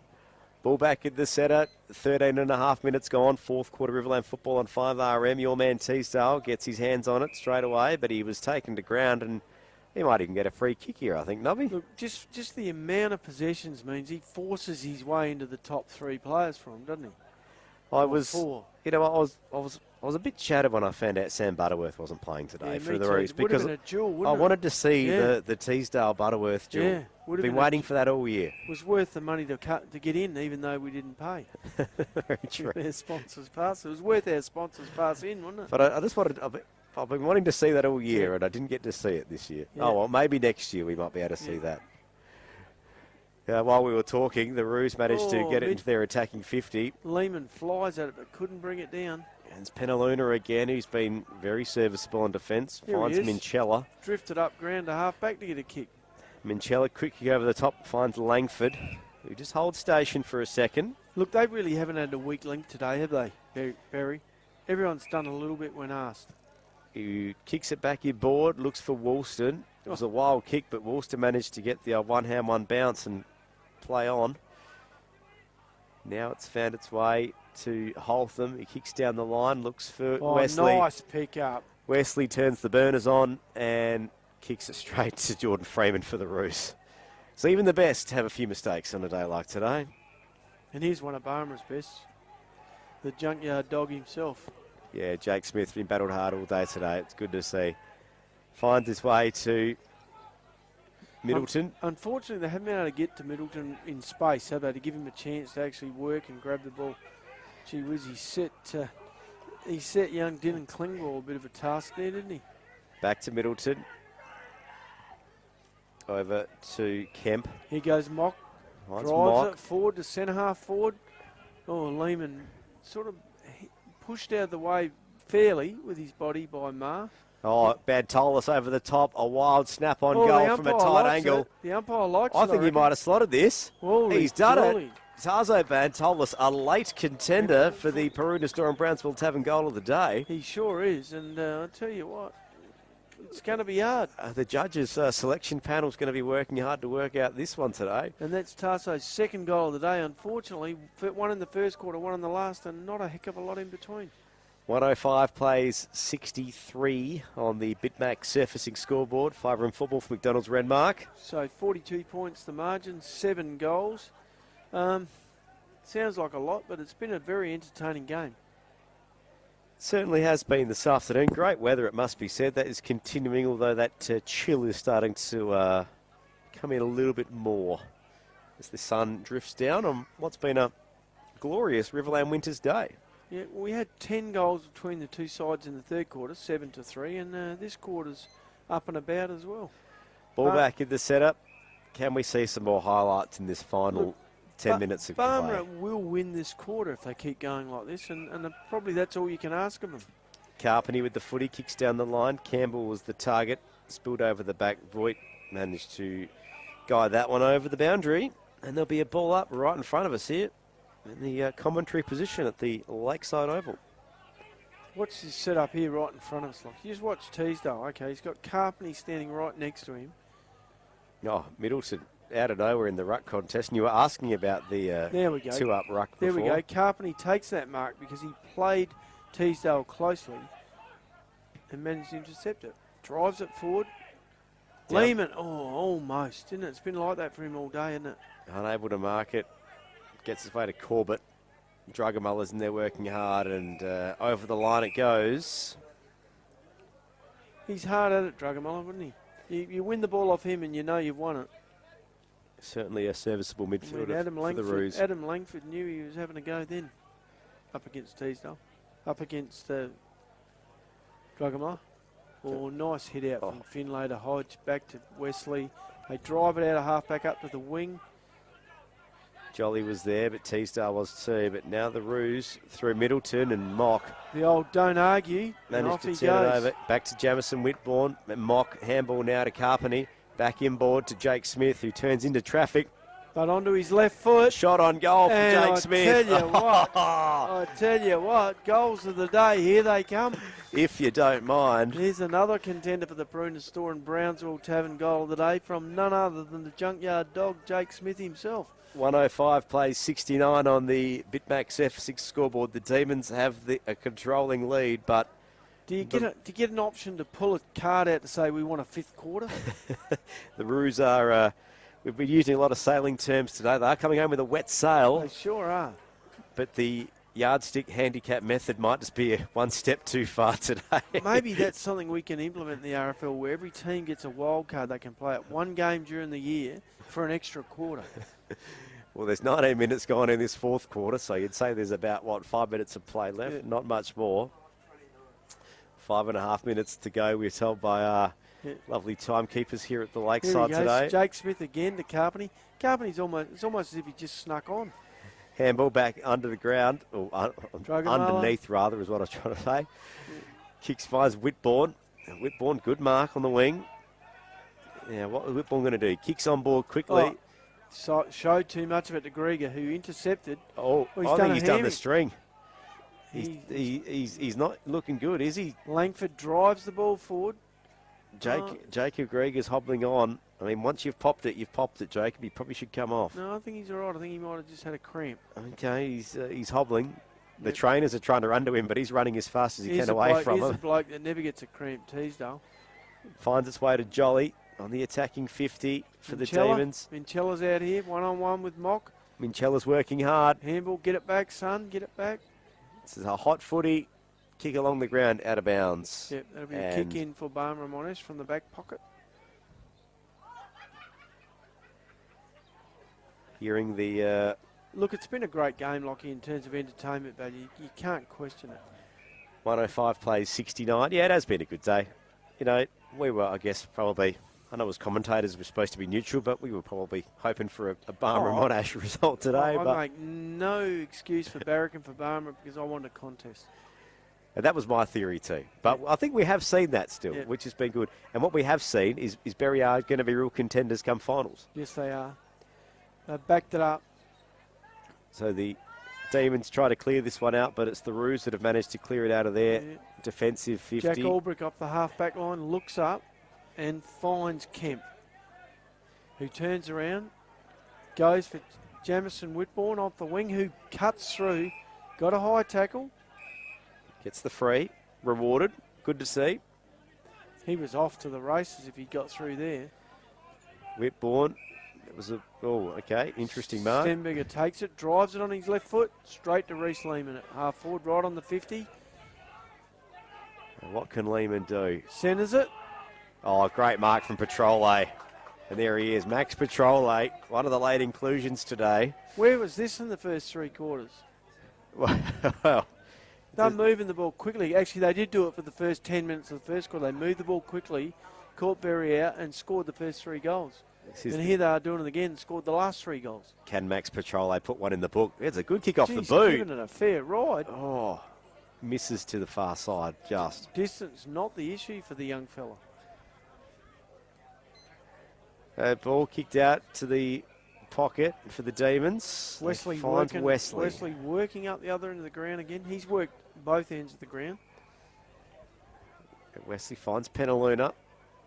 S2: Ball back in the centre, 13 and a half minutes gone, 4th quarter Riverland football on 5RM. Your man Teasdale gets his hands on it straight away, but he was taken to ground, and he might even get a free kick here, I think, Nubby.
S1: Look, just the amount of possessions means he forces his way into the top 3 players for him, doesn't he?
S2: I was a bit shattered when I found out Sam Butterworth wasn't playing today for the Roos, because
S1: been a duel,
S2: I wanted to see the Teasdale Butterworth duel.
S1: Yeah,
S2: I've been waiting for that all year.
S1: It was worth the money to get in, even though we didn't pay.
S2: Very true.
S1: Their sponsors pass. It was worth our sponsors pass in, wasn't it?
S2: But I just wanted. I've been wanting to see that all year, and I didn't get to see it this year.
S1: Yeah.
S2: Oh well, maybe next year we might be able to see that. While we were talking, the Roos managed to get it into their attacking 50.
S1: Lehman flies at it, but couldn't bring it down.
S2: And it's Penaluna again, who's been very serviceable on defence. Finds Minchella.
S1: Drifted up ground to half back to get a kick.
S2: Minchella quickly over the top, finds Langford. who just hold station for a second.
S1: Look, they really haven't had a weak link today, have they, Berri? Everyone's done a little bit when asked.
S2: Who kicks it back inboard, looks for Woolston. It was a wild kick, but Woolston managed to get the one hand, one bounce and play on. Now it's found its way to Holtham. He kicks down the line, looks for Wesley.
S1: Nice pick up.
S2: Wesley turns the burners on and kicks it straight to Jordan Freeman for the Roos. So even the best have a few mistakes on a day like today.
S1: And here's one of Barmera's best, the junkyard dog himself.
S2: Yeah, Jake Smith's been battled hard all day today. It's good to see. Finds his way to Middleton.
S1: Unfortunately, they haven't been able to get to Middleton in space, have they, to give him a chance to actually work and grab the ball. Gee whiz, he set young Dylan Klingball a bit of a task there, didn't he?
S2: Back to Middleton. Over to Kemp.
S1: Here goes Mock. Drives it forward to centre half forward. Oh, Lehman sort of pushed out of the way fairly with his body by Ma.
S2: Oh, bad Tolis over the top. A wild snap on goal from a tight angle.
S1: The umpire likes it.
S2: I think he might have slotted this. He's done it. Tarzo Bantolis, a late contender for the Paroona Storm Brownsville Tavern goal of the day.
S1: He sure is, and I'll tell you what, it's going to be hard.
S2: The judges' selection panel is going to be working hard to work out this one today.
S1: And that's Tarso's second goal of the day. Unfortunately, one in the first quarter, one in the last, and not a heck of a lot in between.
S2: 105 plays 63 on the Bitmax surfacing scoreboard. 5-room football for McDonald's Renmark.
S1: So 42 points the margin, 7 goals. Sounds like a lot, but it's been a very entertaining game.
S2: Certainly has been this afternoon. Great weather, it must be said. That is continuing, although that chill is starting to come in a little bit more as the sun drifts down on what's been a glorious Riverland winter's day.
S1: Yeah, we had 10 goals between the two sides in the third quarter, 7-3, and this quarter's up and about as well.
S2: Ball back in the setup. Can we see some more highlights in this final 10 minutes of play?
S1: Barmera will win this quarter if they keep going like this, and probably that's all you can ask of them.
S2: Carpenter with the footy, kicks down the line. Campbell was the target, spilled over the back. Voigt managed to guide that one over the boundary, and there'll be a ball up right in front of us here in the commentary position at the Lakeside Oval.
S1: Watch this setup here right in front of us. Like, you just watch Teasdale. Okay, he's got Carpenter standing right next to him.
S2: Oh, Middleton out of nowhere in the ruck contest, and you were asking about the
S1: there we go.
S2: two-up ruck before.
S1: There we go. Carpenter takes that mark because he played Teasdale closely and managed to intercept it. Drives it forward.
S2: Down.
S1: Lehman, almost, didn't it? It's been like that for him all day, isn't it?
S2: Unable to mark it. Gets his way to Corbett. Drugamuller's in there working hard, and over the line it goes.
S1: He's hard at it, Drugamuller, wouldn't he? You win the ball off him and you know you've won it.
S2: Certainly a serviceable midfielder for the Roos.
S1: Adam Langford knew he was having a go then. Up against Teasdale. Up against Drugamuller. Nice hit out from Finlay to Hodge. Back to Wesley. They drive it out of half back up to the wing.
S2: Jolly was there, but Teasdale was too. But now the Roos through Middleton and Mock.
S1: The old don't argue.
S2: Managed to turn it over. Back to Jamison Whitbourne. Mock, handball now to Carpenter. Back inboard to Jake Smith, who turns into traffic.
S1: But onto his left foot.
S2: Shot on goal for Jake Smith.
S1: I tell you what, goals of the day, here they come.
S2: If you don't mind.
S1: Here's another contender for the Paroona Storm Brownsville Tavern goal of the day from none other than the junkyard dog, Jake Smith himself.
S2: 105 plays 69 on the Bitmax F6 scoreboard. The Demons have a controlling lead, but...
S1: Do you get an option to pull a card out to say we want a fifth quarter?
S2: The Roos are... we've been using a lot of sailing terms today. They are coming home with a wet sail.
S1: They sure are.
S2: But the yardstick handicap method might just be one step too far today.
S1: Maybe that's something we can implement in the RFL where every team gets a wild card they can play at one game during the year for an extra quarter.
S2: Well, there's 19 minutes gone in this fourth quarter, so you'd say there's about, 5 minutes of play left, not much more. 5.5 minutes to go, we're told by our lovely timekeepers here at the Lakeside today.
S1: Jake Smith again to Carpenter. Carpenter's it's almost as if he just snuck on.
S2: Handball back under the ground, or underneath rather is what I was trying to say. Yeah. Kicks, finds Whitbourne. Whitbourne, good mark on the wing. Yeah, what was Whitbourne going to do? Kicks on board quickly.
S1: showed too much of it to Grieger, who intercepted.
S2: Oh,
S1: Well,
S2: I think he's done
S1: hammy.
S2: the string. He's not looking good, is he?
S1: Langford drives the ball forward.
S2: Jacob Grieger's hobbling on. I mean, once you've popped it, Jacob. He probably should come off.
S1: No, I think he's all right. I think he might have just had a cramp.
S2: Okay, he's hobbling. The
S1: Yep.
S2: trainers are trying to run to him, but he's running as fast as he can away from
S1: He's a
S2: him.
S1: bloke that never gets a cramp, Teasdale.
S2: Finds its way to Jolly on the attacking 50 for the Demons.
S1: Minchella's out here, one-on-one with Mock.
S2: Minchella's working hard.
S1: Handball, get it back, son, get it back.
S2: This is a hot footy. Kick along the ground, out of bounds.
S1: Yep, that'll be a kick in for Barmera Monash from the back pocket.
S2: Hearing the...
S1: Look, it's been a great game, Lockie, in terms of entertainment value. You can't question it.
S2: 105 plays 69. Yeah, it has been a good day. You know, we were, I guess, probably... I know as commentators we're supposed to be neutral, but we were probably hoping for a Barmera Monash result today.
S1: I make no excuse for Barrick and for Barmera because I want a contest.
S2: And that was my theory too. But I think we have seen that still, which has been good. And what we have seen is Berri are going to be real contenders come finals.
S1: Yes, they are. They've backed it up.
S2: So the Demons try to clear this one out, but it's the Roos that have managed to clear it out of their defensive 50.
S1: Jack Albrecht off the half-back line, looks up and finds Kemp, who turns around, goes for Jamison Whitbourne off the wing, who cuts through, got a high tackle.
S2: Gets the free, rewarded, good to see.
S1: He was off to the races if he got through there.
S2: Whitbourne, it was interesting mark.
S1: Stenberger takes it, drives it on his left foot, straight to Reece Lehman at half forward, right on the 50.
S2: And what can Lehman do?
S1: Centres it.
S2: Oh, great mark from Petrole. And there he is, Max Petrole, one of the late inclusions today.
S1: Where was this in the first 3 quarters?
S2: Well,
S1: They're moving the ball quickly. Actually, they did do it for the first 10 minutes of the first quarter. They moved the ball quickly, caught Berri out, and scored the first 3 goals. And here they are doing it again, scored the last 3 goals.
S2: Can Max Petrole put one in the book? It's a good kick off the
S1: He's
S2: boot.
S1: Giving it a fair ride.
S2: Oh, misses to the far side, just.
S1: Distance, not the issue for the young fella.
S2: Ball kicked out to the pocket for the Demons.
S1: Wesley
S2: finds
S1: working,
S2: Wesley
S1: working up the other end of the ground again. He's worked both ends of the ground.
S2: Wesley finds Penaluna.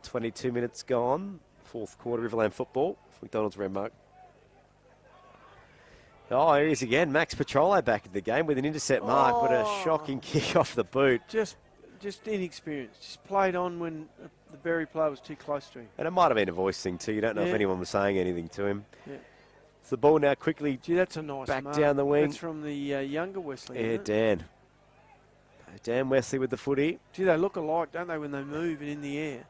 S2: 22 minutes gone. 4th quarter Riverland football. McDonald's Renmark. Oh, here he is again. Max Petrole back in the game with an intercept mark, but a shocking kick off the boot.
S1: Just inexperience. Just played on when the Berri player was too close to him.
S2: And it might have been a voice thing too. You don't know if anyone was saying anything to him.
S1: Yeah.
S2: So the ball now quickly
S1: that's a nice
S2: back
S1: mark.
S2: down the wing.
S1: That's from the younger Wesley.
S2: Yeah, Dan. Dan Wesley with the footy.
S1: Gee, they look alike, don't they, when they move and in the air?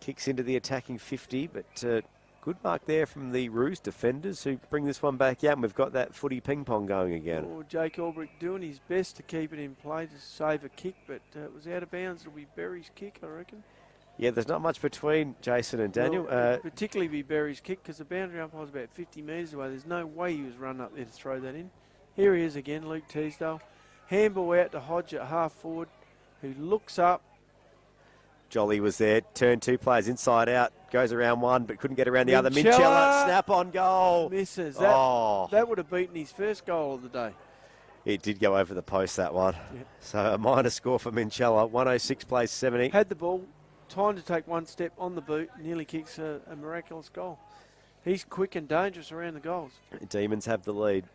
S2: Kicks into the attacking 50, but good mark there from the Roos defenders who bring this one back out, and we've got that footy ping-pong going again.
S1: Oh, Jake Albrecht doing his best to keep it in play to save a kick, but it was out of bounds. It'll be Berri's kick, I reckon.
S2: Yeah, there's not much between Jason and Daniel.
S1: Well, particularly be Berri's kick, because the boundary umpire was about 50 metres away. There's no way he was running up there to throw that in. Here he is again, Luke Teasdale. Handball out to Hodge at half forward, who looks up.
S2: Jolly was there, turned 2 players inside out, goes around one, but couldn't get around the other. Minchella, snap on goal.
S1: Misses. That would have beaten his first goal of the day.
S2: It did go over the post, that one.
S1: Yep.
S2: So a minor score for Minchella. 106 plays 70.
S1: Had the ball, time to take one step on the boot, nearly kicks a miraculous goal. He's quick and dangerous around the goals.
S2: Demons have the lead.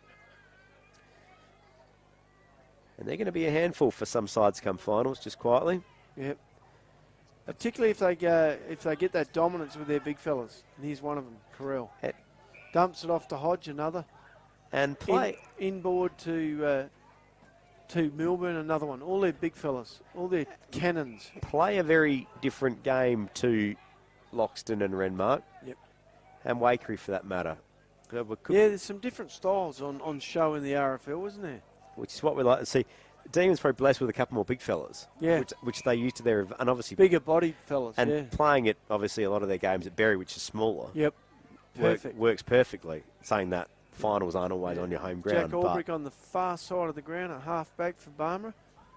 S2: And they're going to be a handful for some sides come finals, just quietly.
S1: Yep. Particularly if they get that dominance with their big fellas. And here's one of them, Carell. Dumps it off to Hodge, another.
S2: And play.
S1: Inboard to Milburn, another one. All their big fellas, all their cannons.
S2: Play a very different game to Loxton and Renmark.
S1: Yep.
S2: And Wakery for that matter.
S1: Yeah, there's some different styles on show in the RFL, isn't there?
S2: Which is what we like to see. Demons probably blessed with a couple more big fellas, which they used to their, and obviously
S1: bigger bodied fellas,
S2: and playing it obviously a lot of their games at Berri, which is smaller.
S1: Yep, perfect.
S2: Works perfectly. Saying that finals aren't always on your home ground.
S1: Jack Albrecht on the far side of the ground, a half back for Barmera,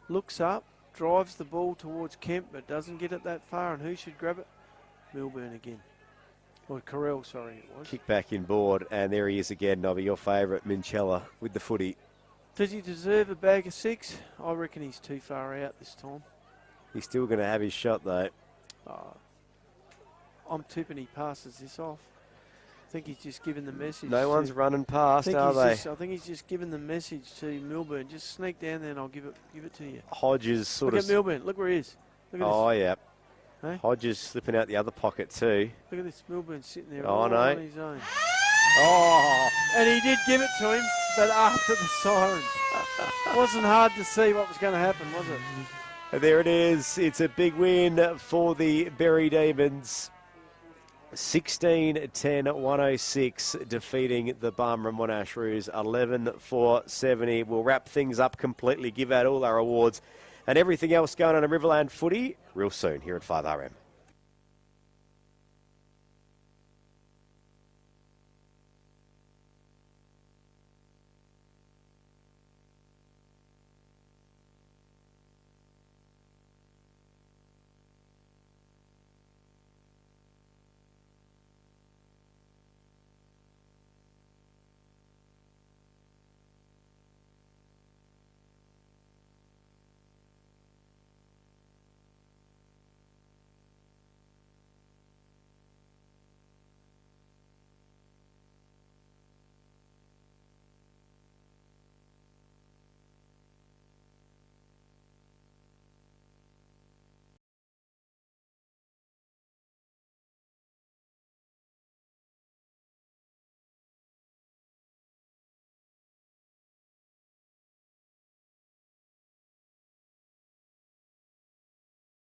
S1: looks up, drives the ball towards Kemp, but doesn't get it that far. And who should grab it? Milburn again. Or Carell, sorry, it was.
S2: Kick back in board, and there he is again, Nobby, your favourite, Minchella, with the footy.
S1: Does he deserve a bag of 6? I reckon he's too far out this time.
S2: He's still going to have his shot, though.
S1: I'm tipping he passes this off. I think he's just given the message.
S2: No one's running past, are they?
S1: I think he's just given the message to Milburn. Just sneak down there and I'll give it to you.
S2: Hodges sort
S1: Look
S2: of...
S1: at Milburn. Look where he is. Look at
S2: Oh,
S1: this.
S2: yeah.
S1: Hey?
S2: Hodges slipping out the other pocket too.
S1: Look at this. Milburn sitting there
S2: Oh,
S1: all
S2: no.
S1: on his own.
S2: Oh!
S1: And he did give it to him, but after the siren. Wasn't hard to see what was going to happen, was it?
S2: There it is. It's a big win for the Berri Demons. 16-10-106, defeating the Barmera Monash Roos 11-4-70. We'll wrap things up completely, give out all our awards and everything else going on in Riverland footy real soon here at 5RM.